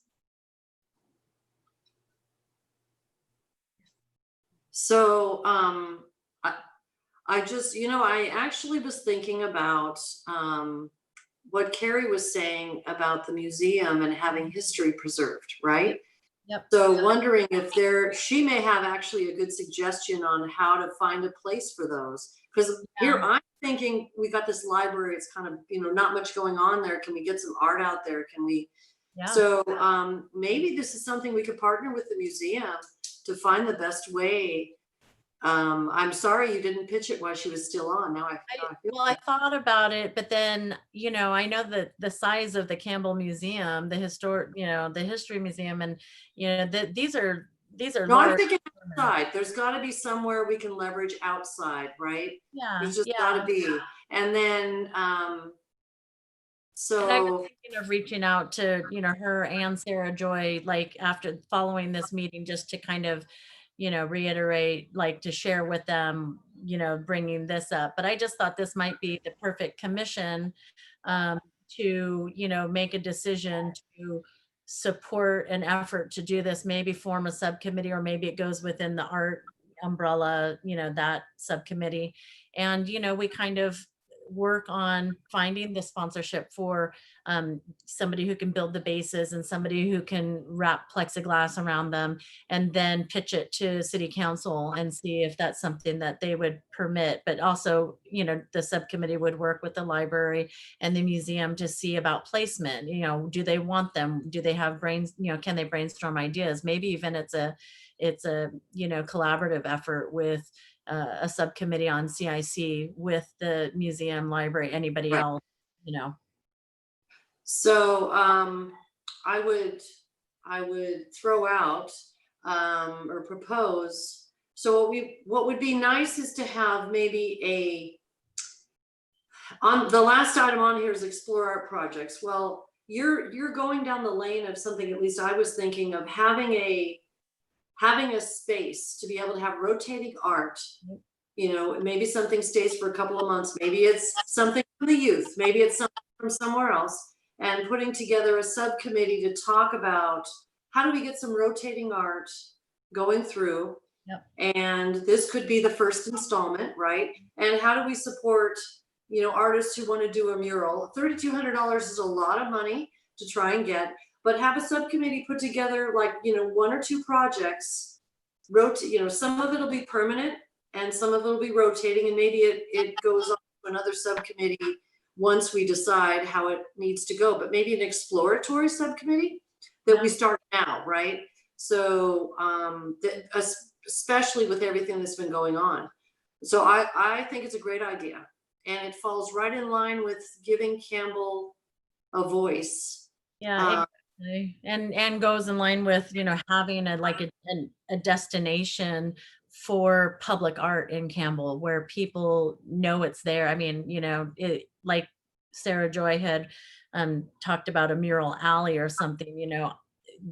B: So I just, I actually was thinking about what Carrie was saying about the museum and having history preserved, right?
H: Yep.
B: So wondering if she may have actually a good suggestion on how to find a place for those. Because here I'm thinking, we got this library, it's kind of, not much going on there. Can we get some art out there? Can we?
H: Yeah.
B: So maybe this is something we could partner with the museum to find the best way. I'm sorry you didn't pitch it while she was still on. Now
H: I thought about it, but then, I know that the size of the Campbell Museum, the History Museum, and, these are
B: No, I'm
H: large.
B: thinking outside. There's got to be somewhere we can leverage outside, right?
H: Yeah.
B: There's just got to be. And then,
H: And I
B: so
H: was thinking of reaching out to, her and Sarah Joy, like after following this meeting, just to kind of, reiterate, like to share with them, bringing this up. But I just thought this might be the perfect commission to, make a decision to support an effort to do this, maybe form a subcommittee, or maybe it goes within the art umbrella, that subcommittee. And, we kind of work on finding the sponsorship for somebody who can build the bases, and somebody who can wrap plexiglass around them, and then pitch it to city council and see if that's something that they would permit. But also, the subcommittee would work with the library and the museum to see about placement. Do they want them? Do they have can they brainstorm ideas? Maybe even it's a collaborative effort with a subcommittee on CIC with the museum, library, anybody
B: Right.
H: else,
B: So I would throw out or propose. So what would be nice is to have maybe on the last item on here is explore art projects. Well, you're going down the lane of something, at least I was thinking of having a space to be able to have rotating art. Maybe something stays for a couple of months, maybe it's something from the youth, maybe it's something from somewhere else, and putting together a subcommittee to talk about how do we get some rotating art going through.
H: Yep.
B: And this could be the first installment, right? And how do we support, artists who want to do a mural? $3,200 is a lot of money to try and get, but have a subcommittee put together, like, one or two projects, some of it'll be permanent and some of it'll be rotating, and maybe it goes on to another subcommittee once we decide how it needs to go. But maybe an exploratory subcommittee that we start now, right? So especially with everything that's been going on. So I think it's a great idea, and it falls right in line with giving Campbell a voice.
H: Yeah. Exactly. And goes in line with, having a destination for public art in Campbell, where people know it's there. I mean, like Sarah Joy had talked about a mural alley or something,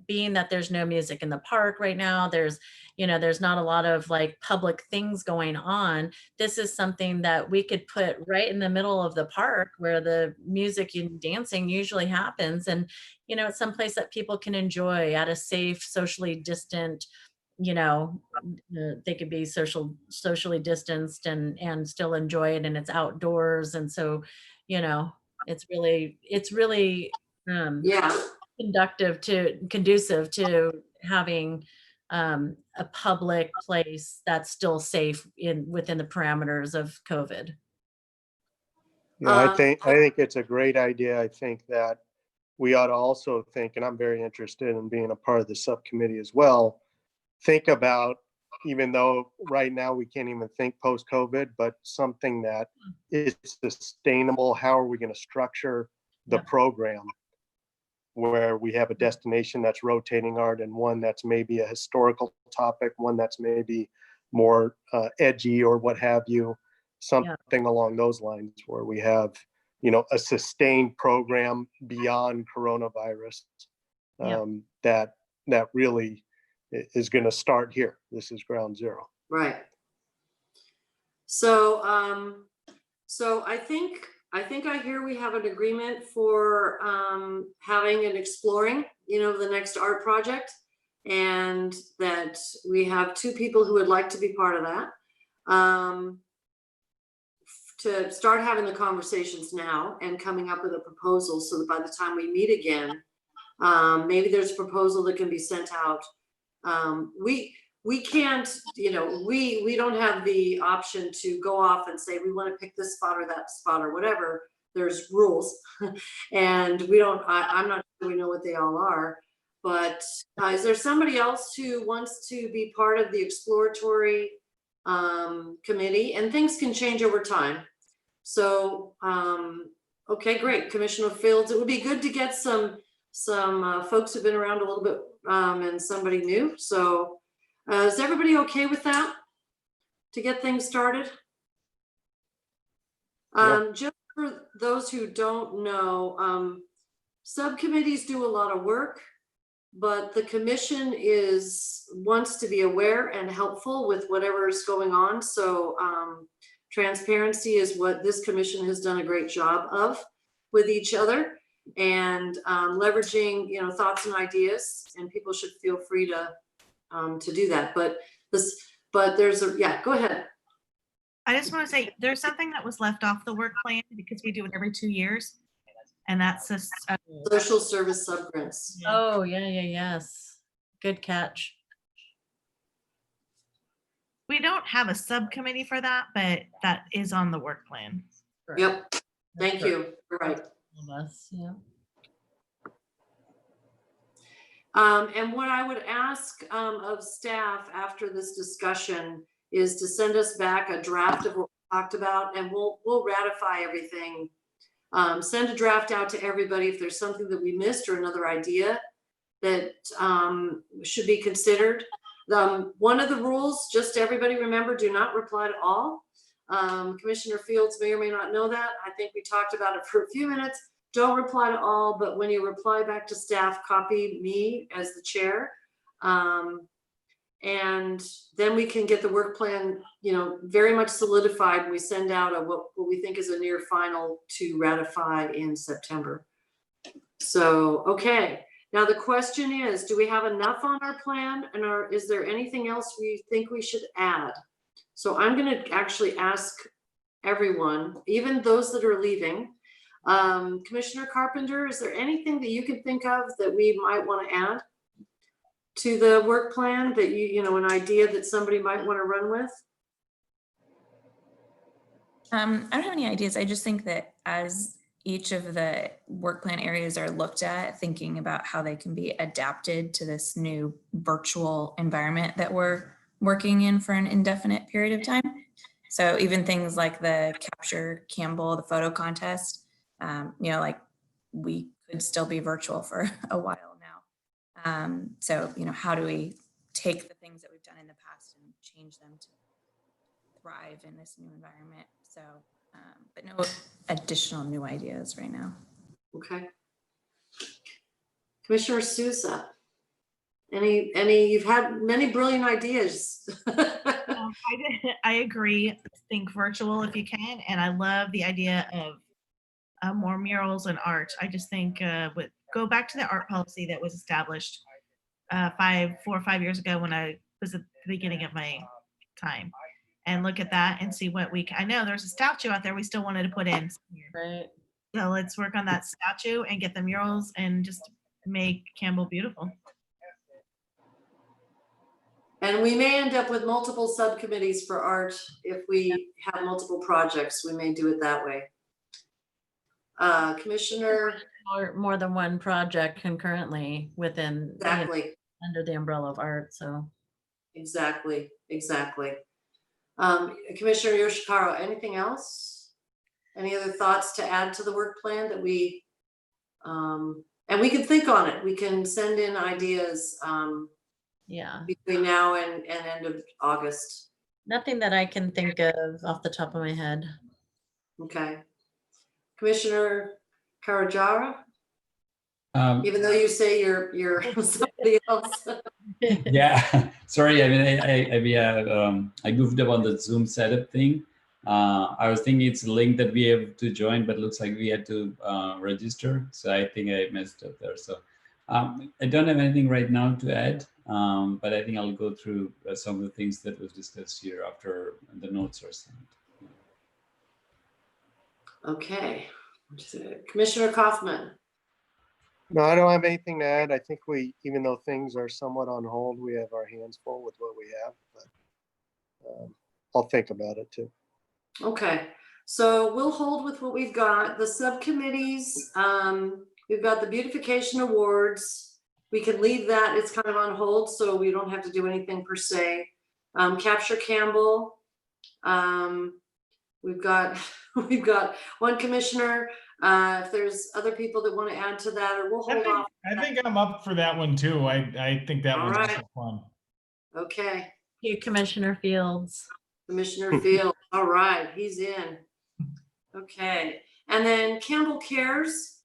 H: being that there's no music in the park right now, there's not a lot of like public things going on. This is something that we could put right in the middle of the park where the music and dancing usually happens. And, it's someplace that people can enjoy at a safe, socially distant, they could be socially distanced and still enjoy it, and it's outdoors. And so, it's really
B: Yeah.
H: conducive to having a public place that's still safe within the parameters of COVID.
D: Yeah, I think it's a great idea. I think that we ought to also think, and I'm very interested in being a part of the subcommittee as well, think about, even though right now we can't even think post-COVID, but something that is sustainable. How are we going to structure the program where we have a destination that's rotating art and one that's maybe a historical topic, one that's maybe more edgy or what have you, something along those lines where we have, a sustained program beyond coronavirus that really is going to start here. This is ground zero.
B: Right. So, I think I hear we have an agreement for having and exploring, the next art project, and that we have 2 people who would like to be part of that. To start having the conversations now and coming up with a proposal so that by the time we meet again, maybe there's a proposal that can be sent out. We can't, we don't have the option to go off and say, we want to pick this spot or that spot or whatever. There's rules and I'm not sure we know what they all are, but is there somebody else who wants to be part of the exploratory committee? And things can change over time. So, okay, great. Commissioner Fields, it would be good to get some folks who've been around a little bit and somebody new. So is everybody okay with that to get things started? Just for those who don't know, subcommittees do a lot of work, but the commission wants to be aware and helpful with whatever is going on. So transparency is what this commission has done a great job of with each other, and leveraging, thoughts and ideas, and people should feel free to do that. But there's go ahead.
C: I just want to say there's something that was left off the work plan because we do it every 2 years, and that's
B: social service subgrants.
H: Oh, yes. Good catch.
C: We don't have a subcommittee for that, but that is on the work plan.
H: Correct.
B: Yep. Thank you. You're right.
H: Yeah.
B: And what I would ask of staff after this discussion is to send us back a draft of what we talked about, and we'll ratify everything. Send a draft out to everybody if there's something that we missed or another idea that should be considered. One of the rules, just everybody remember, do not reply to all. Commissioner Fields may or may not know that. I think we talked about it for a few minutes. Don't reply to all, but when you reply back to staff, copy me as the chair. And then we can get the work plan, very much solidified. We send out what we think is a near final to ratify in September. So, okay. Now the question is, do we have enough on our plan, and is there anything else we think we should add? So I'm going to actually ask everyone, even those that are leaving, Commissioner Carpenter, is there anything that you can think of that we might want to add to the work plan that an idea that somebody might want to run with?
M: I don't have any ideas. I just think that as each of the work plan areas are looked at, thinking about how they can be adapted to this new virtual environment that we're working in for an indefinite period of time. So even things like the Capture Campbell, the photo contest, we could still be virtual for a while now. So, how do we take the things that we've done in the past and change them to thrive in this new environment? So, but no additional new ideas right now.
B: Okay. Commissioner Sousa. you've had many brilliant ideas.
C: I agree. Think virtual if you can, and I love the idea of more murals and art. I just think go back to the art policy that was established 4 or 5 years ago when I was at the beginning of my time, and look at that and see what we can. I know there's a statue out there we still wanted to put in.
H: Right.
C: So let's work on that statue and get the murals and just make Campbell beautiful.
B: And we may end up with multiple subcommittees for art if we have multiple projects. We may do it that way. Commissioner.
H: Or more than one project concurrently within,
B: Exactly.
H: under the umbrella of art, so.
B: Exactly. Commissioner Yoshikawa, anything else? Any other thoughts to add to the work plan that we, and we can think on it. We can send in ideas
H: Yeah.
B: between now and end of August.
H: Nothing that I can think of off the top of my head.
B: Okay. Commissioner Karajara, even though you say you're somebody else.
N: Yeah, sorry. I mean, I goofed up on the Zoom setup thing. I was thinking it's a link that we have to join, but looks like we had to register. So I think I messed up there. So I don't have anything right now to add, but I think I'll go through some of the things that was discussed here after the notes are sent.
B: Okay. Commissioner Kaufman.
D: No, I don't have anything to add. I think even though things are somewhat on hold, we have our hands full with what we have, but I'll think about it too.
B: Okay, so we'll hold with what we've got. The subcommittees, we've got the beautification awards. We can leave that, it's kind of on hold, so we don't have to do anything per se. Capture Campbell. We've got one commissioner. If there's other people that want to add to that, or we'll hold off.
L: I think I'm up for that one too. I think that was
B: right.
L: fun.
B: Okay.
H: You, Commissioner Fields.
B: Commissioner Fields. All right, he's in. Okay, and then Campbell Cares.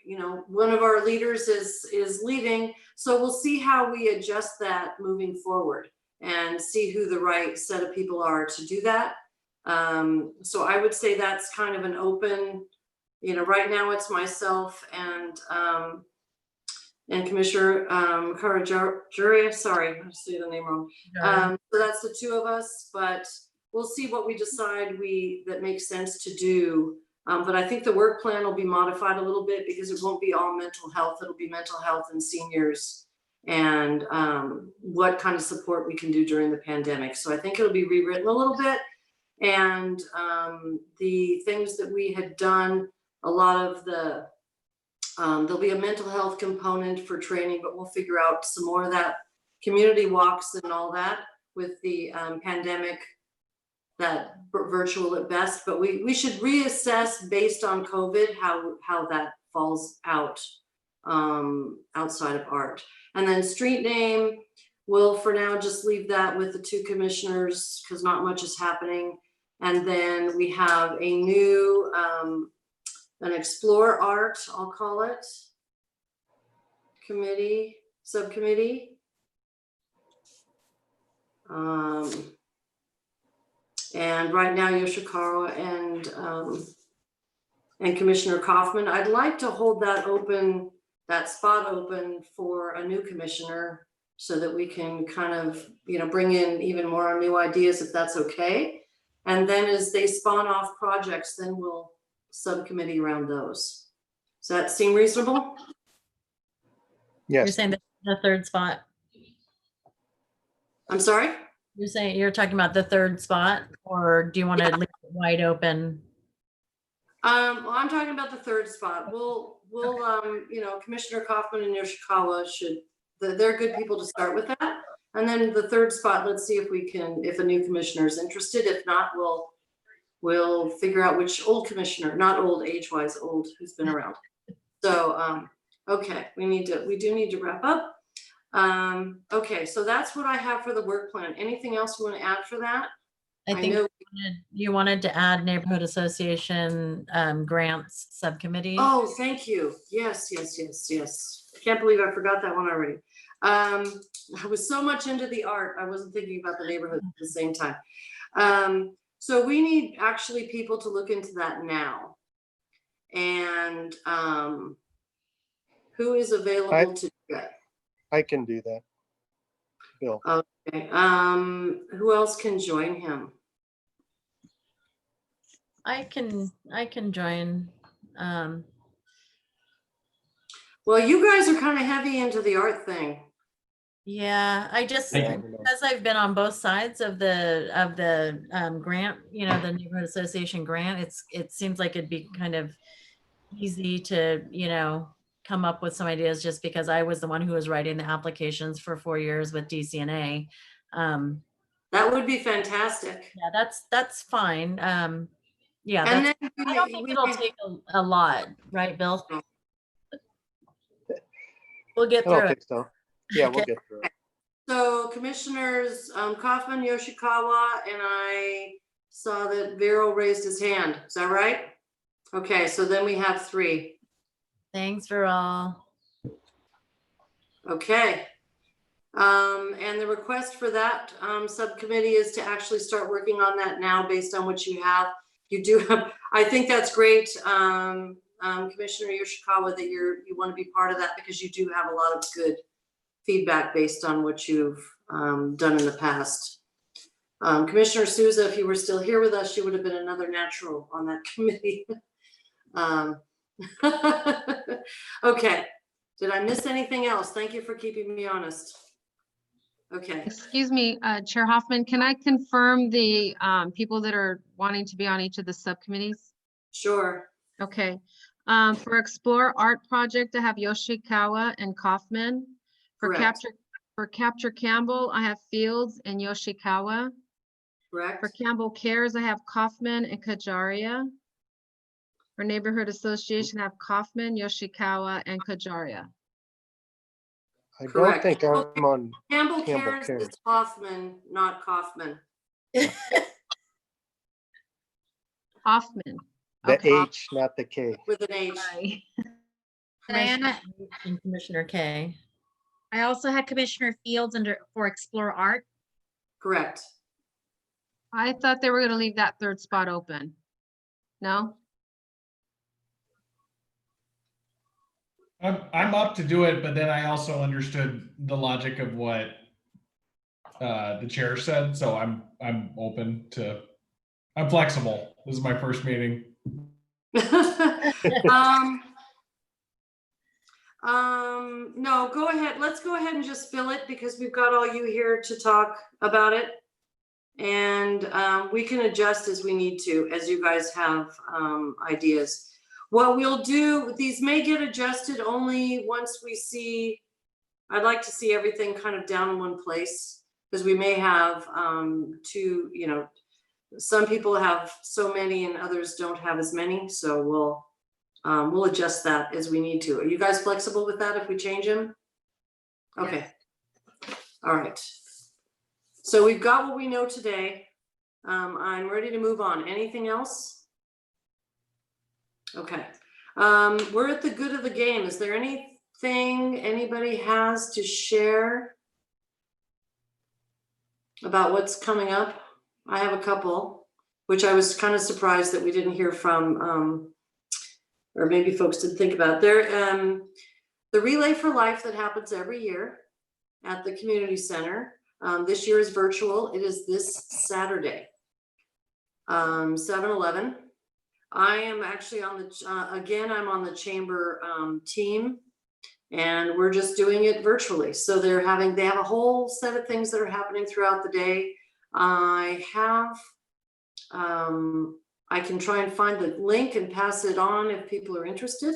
B: You know, one of our leaders is leaving, so we'll see how we adjust that moving forward and see who the right set of people are to do that. So I would say that's kind of an open, you know, right now it's myself and Commissioner Karajuria, sorry, I say the name wrong. So that's the two of us, but we'll see what we decide that makes sense to do. But I think the work plan will be modified a little bit because it won't be all mental health. It'll be mental health and seniors and what kind of support we can do during the pandemic. So I think it'll be rewritten a little bit. And the things that we had done, a lot of the, there'll be a mental health component for training, but we'll figure out some more of that community walks and all that with the pandemic, that virtual at best, but we should reassess based on COVID how that falls out outside of art. And then street name, we'll for now just leave that with the two commissioners because not much is happening. And then we have a new, an Explore Art, I'll call it, subcommittee. And right now, Yoshikawa and Commissioner Kaufman, I'd like to hold that spot open for a new commissioner so that we can kind of, you know, bring in even more new ideas if that's okay. And then as they spawn off projects, then we'll subcommittee around those. Does that seem reasonable?
H: You're
D: Yes.
H: saying the third spot.
B: I'm sorry?
H: You're saying you're talking about the third spot, or do you want to leave it wide open?
B: Well, I'm talking about the third spot. We'll you know, Commissioner Kaufman and Yoshikawa they're good people to start with that. And then the third spot, let's see if a new commissioner is interested. If not, we'll figure out which old commissioner, not old age-wise, old who's been around. So, okay, we do need to wrap up. Okay, so that's what I have for the work plan. Anything else you want to add for that?
H: I think you wanted to add neighborhood association grants subcommittee.
B: Oh, thank you. Yes. I can't believe I forgot that one already. I was so much into the art, I wasn't thinking about the neighborhood at the same time. So we need actually people to look into that now. And who is available to do that?
D: I can do that. Bill.
B: Okay. Who else can join him?
H: I can join.
B: Well, you guys are kind of heavy into the art thing.
H: Yeah, I just,
N: I-
H: because I've been on both sides of the grant, you know, the neighborhood association grant, it seems like it'd be kind of easy to, you know, come up with some ideas, just because I was the one who was writing the applications for 4 years with DCNA.
B: That would be fantastic.
H: Yeah, that's fine. Yeah,
B: And
H: that's,
B: then
H: I don't think it'll take a lot, right, Bill? We'll get
D: I don't
H: through
D: think
H: it.
D: so. Yeah, we'll
H: Okay.
D: get through it.
B: So Commissioners Kaufman, Yoshikawa, and I saw that Vero raised his hand. Is that right? Okay, so then we have 3.
H: Thanks for all.
B: Okay. And the request for that subcommittee is to actually start working on that now based on what you have. You do have, I think that's great, Commissioner Yoshikawa, that you want to be part of that, because you do have a lot of good feedback based on what you've done in the past. Commissioner Souza, if you were still here with us, she would have been another natural on that committee. Okay, did I miss anything else? Thank you for keeping me honest. Okay,
K: Excuse me, Chair Hoffman, can I confirm the people that are wanting to be on each of the subcommittees?
B: sure.
K: Okay. For Explore Art Project, I have Yoshikawa and Kaufman.
B: Correct.
K: For Capture Campbell, I have Fields and Yoshikawa.
B: Correct.
K: For Campbell Cares, I have Kaufman and Kajaria. For Neighborhood Association, I have Kaufman, Yoshikawa, and Kajaria.
D: I don't
B: Correct.
D: think I'm on
B: Campbell
D: Campbell
B: Cares
D: Cares.
B: is Hoffman, not Kaufman.
K: Hoffman.
D: The
K: Okay.
D: H, not the K.
B: With an H.
K: Sorry.
H: Commissioner and Commissioner K.
A: I also had Commissioner Fields for Explore Art.
B: Correct.
K: I thought they were gonna leave that third spot open. No?
L: I'm up to do it, but then I also understood the logic of what the chair said, so I'm open to. I'm flexible. This is my first meeting.
B: No, go ahead. Let's go ahead and just fill it, because we've got all you here to talk about it. And we can adjust as we need to, as you guys have ideas. What we'll do, these may get adjusted only once we see, I'd like to see everything kind of down in one place, because we may have two, you know, some people have so many and others don't have as many. So we'll adjust that as we need to. Are you guys flexible with that if we change them? Okay. All right. So we've got what we know today. I'm ready to move on. Anything else? Okay. We're at the good of the game. Is there anything anybody has to share about what's coming up? I have a couple, which I was kind of surprised that we didn't hear from, or maybe folks didn't think about. The Relay for Life that happens every year at the community center. This year is virtual. It is this Saturday, 7/11. I am actually on the, again, I'm on the chamber team, and we're just doing it virtually. So they have a whole set of things that are happening throughout the day. I can try and find the link and pass it on if people are interested.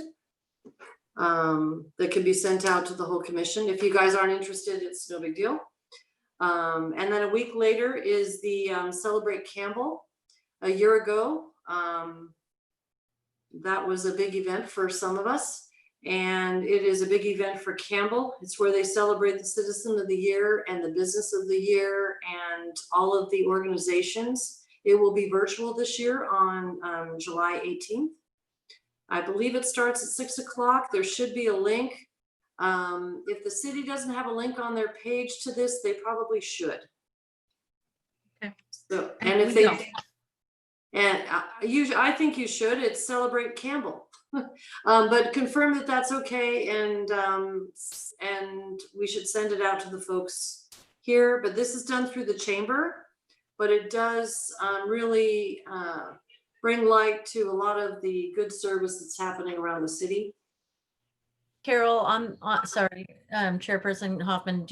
B: That can be sent out to the whole commission. If you guys aren't interested, it's no big deal. And then a week later is the Celebrate Campbell. A year ago, that was a big event for some of us, and it is a big event for Campbell. It's where they celebrate the Citizen of the Year and the Business of the Year and all of the organizations. It will be virtual this year on July 18th. I believe it starts at 6 o'clock. There should be a link If the city doesn't have a link on their page to this, they probably should.
A: Okay.
B: So,
A: And
B: and if
A: we
B: they,
A: don't.
B: and I think you should, it's Celebrate Campbell. But confirm that that's okay, and we should send it out to the folks here. But this is done through the chamber, but it does really bring light to a lot of the good service that's happening around the city.
H: Carol, sorry, Chairperson Hoffman,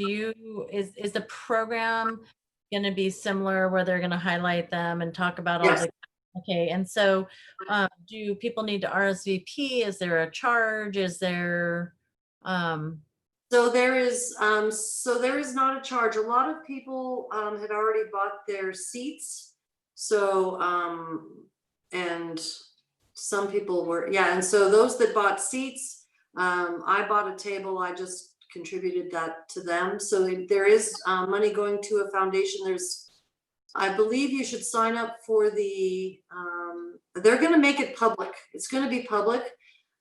H: is the program going to be similar where they're going to highlight them and talk about all
B: Yes.
H: the, okay, and so do people need to RSVP? Is there a charge? Is there,
B: So there is not a charge. A lot of people had already bought their seats. So and some people were, yeah, and so those that bought seats, I bought a table, I just contributed that to them. So there is money going to a foundation. I believe you should sign up for the, they're gonna make it public. It's gonna be public,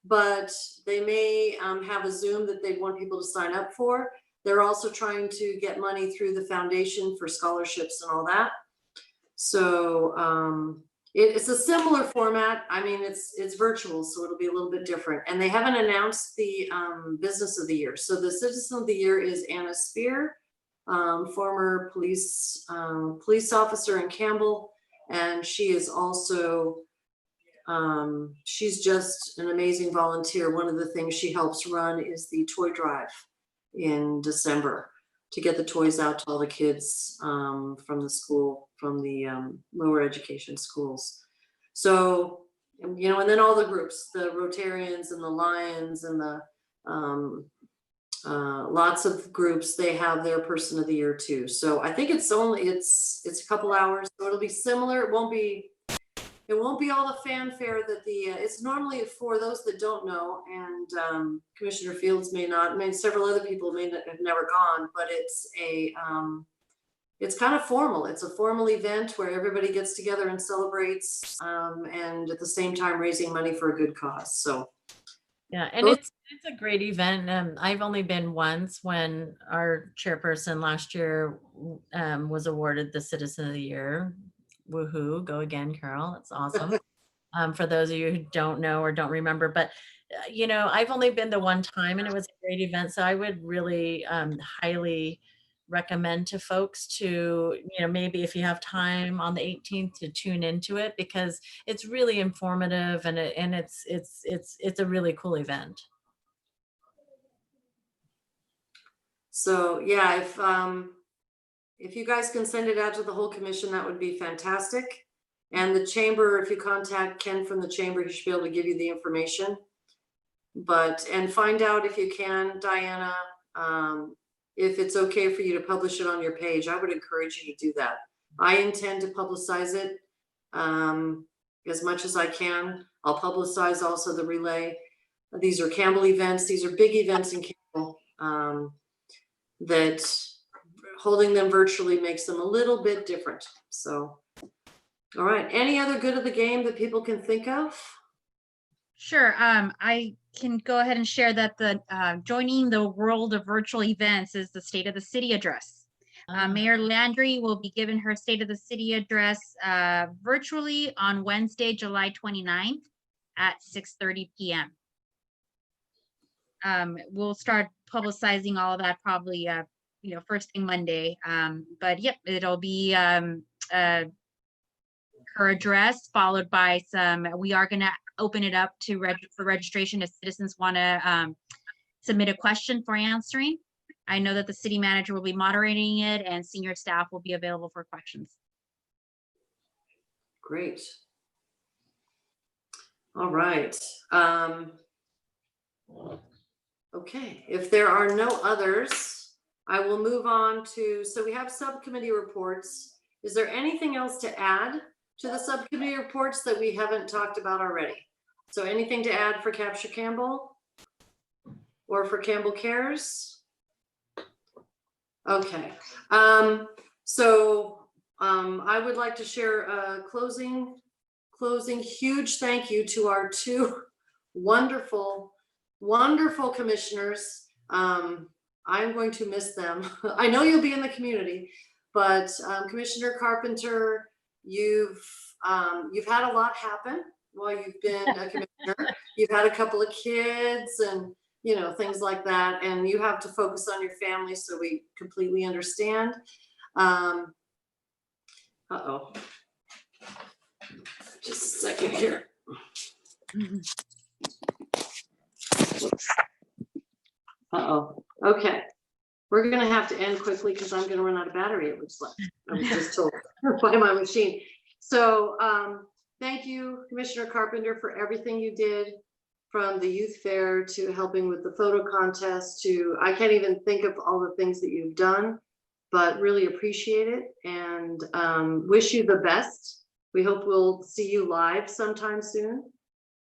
B: but they may have a Zoom that they want people to sign up for. They're also trying to get money through the foundation for scholarships and all that. So it's a similar format. I mean, it's virtual, so it'll be a little bit different. And they haven't announced the business of the year. So the citizen of the year is Anna Spear, former police officer in Campbell, and she is also she's just an amazing volunteer. One of the things she helps run is the toy drive in December to get the toys out to all the kids from the school, from the lower education schools. So, you know, and then all the groups, the Rotarians and the Lions and the lots of groups, they have their person of the year too. So I think it's a couple hours, so it'll be similar. It won't be all the fanfare that it's normally, for those that don't know, and Commissioner Fields may not, I mean, several other people may not have never gone, but it's kind of formal. It's a formal event where everybody gets together and celebrates, and at the same time raising money for a good cause. So
H: yeah, and it's a great event. I've only been once when our chairperson last year was awarded the Citizen of the Year. Woohoo, go again, Carol. It's awesome. For those of you who don't know or don't remember, but you know, I've only been the one time and it was a great event. So I would really highly recommend to folks to, you know, maybe if you have time on the 18th to tune into it, because it's really informative and it's a really cool event.
B: So yeah, if you guys can send it out to the whole commission, that would be fantastic. And the chamber, if you contact Ken from the chamber, he should be able to give you the information. And find out if you can, Diana, if it's okay for you to publish it on your page. I would encourage you to do that. I intend to publicize it as much as I can. I'll publicize also the relay. These are Campbell events. These are big events in Campbell. That holding them virtually makes them a little bit different. So, all right. Any other good of the game that people can think of?
A: Sure. I can go ahead and share that the joining the world of virtual events is the State of the City address. Mayor Landry will be giving her State of the City address virtually on Wednesday, July 29th at 6:30 p.m. We'll start publicizing all of that probably, you know, first thing Monday. But yep, it'll be her address followed by we are going to open it up to for registration if citizens want to submit a question for answering. I know that the city manager will be moderating it and senior staff will be available for questions.
B: Great. All right. Okay, if there are no others, I will move on to, so we have subcommittee reports. Is there anything else to add to the subcommittee reports that we haven't talked about already? So anything to add for Capture Campbell or for Campbell Cares? Okay, I would like to share a closing huge thank you to our two wonderful commissioners. I'm going to miss them. I know you'll be in the community, but Commissioner Carpenter, you've had a lot happen while you've been a commissioner. You've had a couple of kids and things like that, and you have to focus on your family, so we completely understand. Uh-oh. Just a second here. Uh-oh. Okay. We're gonna have to end quickly because I'm gonna run out of battery, it looks like. I was just told by my machine. So thank you, Commissioner Carpenter, for everything you did, from the youth fair to helping with the photo contest to, I can't even think of all the things that you've done, but really appreciate it and wish you the best. We hope we'll see you live sometime soon.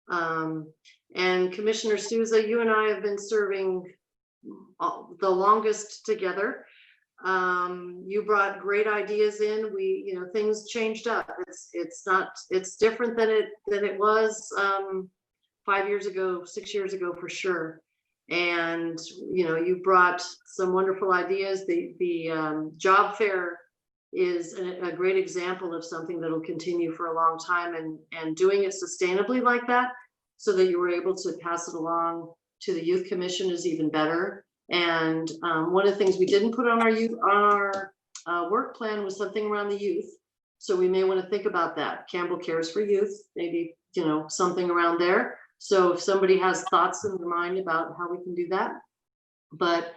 B: And Commissioner Souza, you and I have been serving the longest together. You brought great ideas in. We, things changed up. It's different than it was 5 years ago, 6 years ago for sure. And you brought some wonderful ideas. The job fair is a great example of something that'll continue for a long time, and doing it sustainably like that, so that you were able to pass it along to the youth commission is even better. And one of the things we didn't put on our work plan was something around the youth. So we may want to think about that. Campbell Cares for Youth, maybe, something around there. So if somebody has thoughts in their mind about how we can do that. But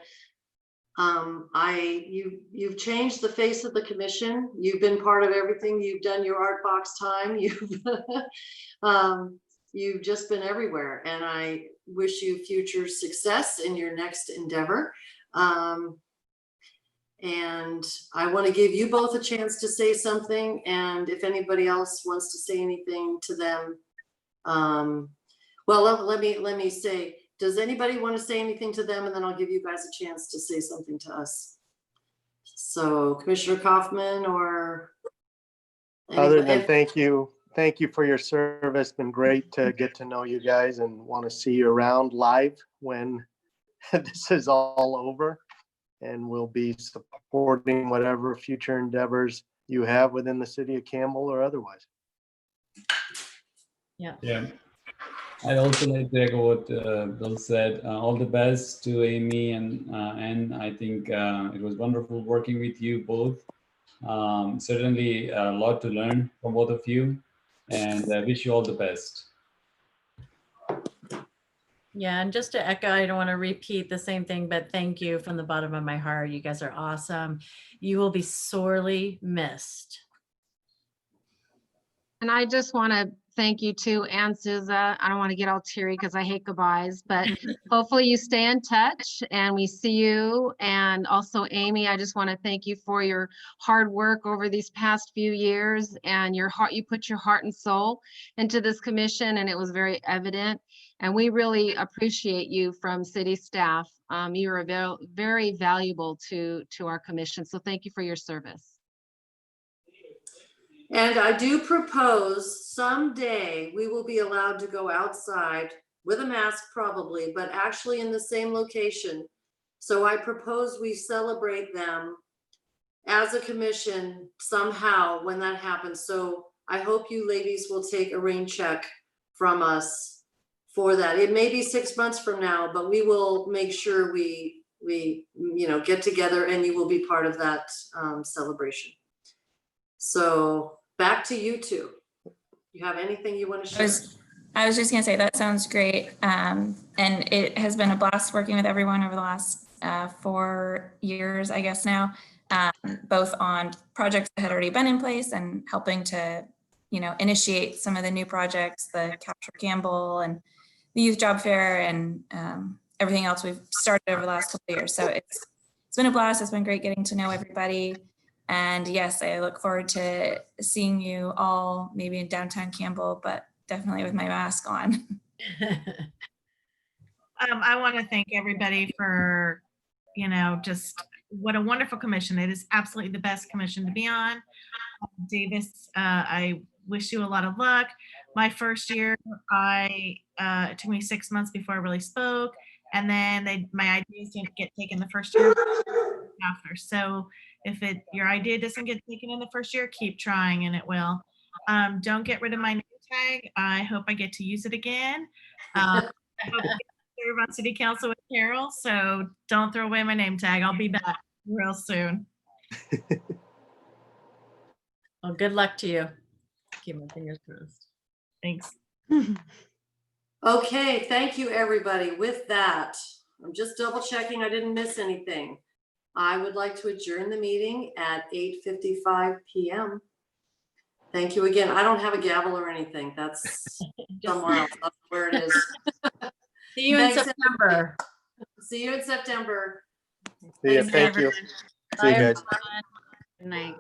B: you've changed the face of the commission. You've been part of everything. You've done your art box time. You've just been everywhere, and I wish you future success in your next endeavor. And I want to give you both a chance to say something, and if anybody else wants to say anything to them, well, let me say, does anybody want to say anything to them, and then I'll give you guys a chance to say something to us. So Commissioner Kaufman, or
D: other than thank you for your service. Been great to get to know you guys and want to see you around live when this is all over, and we'll be supporting whatever future endeavors you have within the city of Campbell or otherwise.
N: Yeah. I'd also like to echo what Bill said. All the best to Amy and Anne. I think it was wonderful working with you both. Certainly a lot to learn from both of you, and I wish you all the best.
H: Yeah, and just to echo, I don't want to repeat the same thing, but thank you from the bottom of my heart. You guys are awesome. You will be sorely missed.
K: And I just want to thank you too, Ann Souza. I don't want to get all teary because I hate goodbyes, but hopefully you stay in touch and we see you. And also Amy, I just want to thank you for your hard work over these past few years, and your heart, you put your heart and soul into this commission, and it was very evident. And we really appreciate you from city staff. You are very valuable to our commission. So thank you for your service.
B: And I do propose someday we will be allowed to go outside with a mask probably, but actually in the same location. So I propose we celebrate them as a commission somehow when that happens. So I hope you ladies will take a rain check from us for that. It may be 6 months from now, but we will make sure we get together and you will be part of that celebration. So back to you two. You have anything you want to share?
M: I was just gonna say, that sounds great. And it has been a blast working with everyone over the last 4 years, I guess now, both on projects that had already been in place and helping to, initiate some of the new projects, the Capture Campbell and the Youth Job Fair and everything else we've started over the last couple of years. So it's been a blast. It's been great getting to know everybody. And yes, I look forward to seeing you all maybe in downtown Campbell, but definitely with my mask on.
C: I want to thank everybody for, just what a wonderful commission. It is absolutely the best commission to be on. Davis, I wish you a lot of luck. My first year, it took me 6 months before I really spoke. And then my ideas didn't get taken the first year after. So if your idea doesn't get taken in the first year, keep trying and it will. Don't get rid of my name tag. I hope I get to use it again. I hope I get to serve on city council with Carol. So don't throw away my name tag. I'll be back real soon.
H: Well, good luck to you. Keep my fingers crossed.
C: Thanks.
B: Okay, thank you, everybody. With that, I'm just double checking I didn't miss anything. I would like to adjourn the meeting at 8:55 p.m. Thank you again. I don't have a gavel or anything. That's somewhere else. That's where it is.
H: See you in
B: Thanks,
H: September.
B: See you in September.
D: See ya.
B: Thanks,
D: Thank you.
H: everyone.
D: See you
H: Bye,
D: guys.
A: Good night.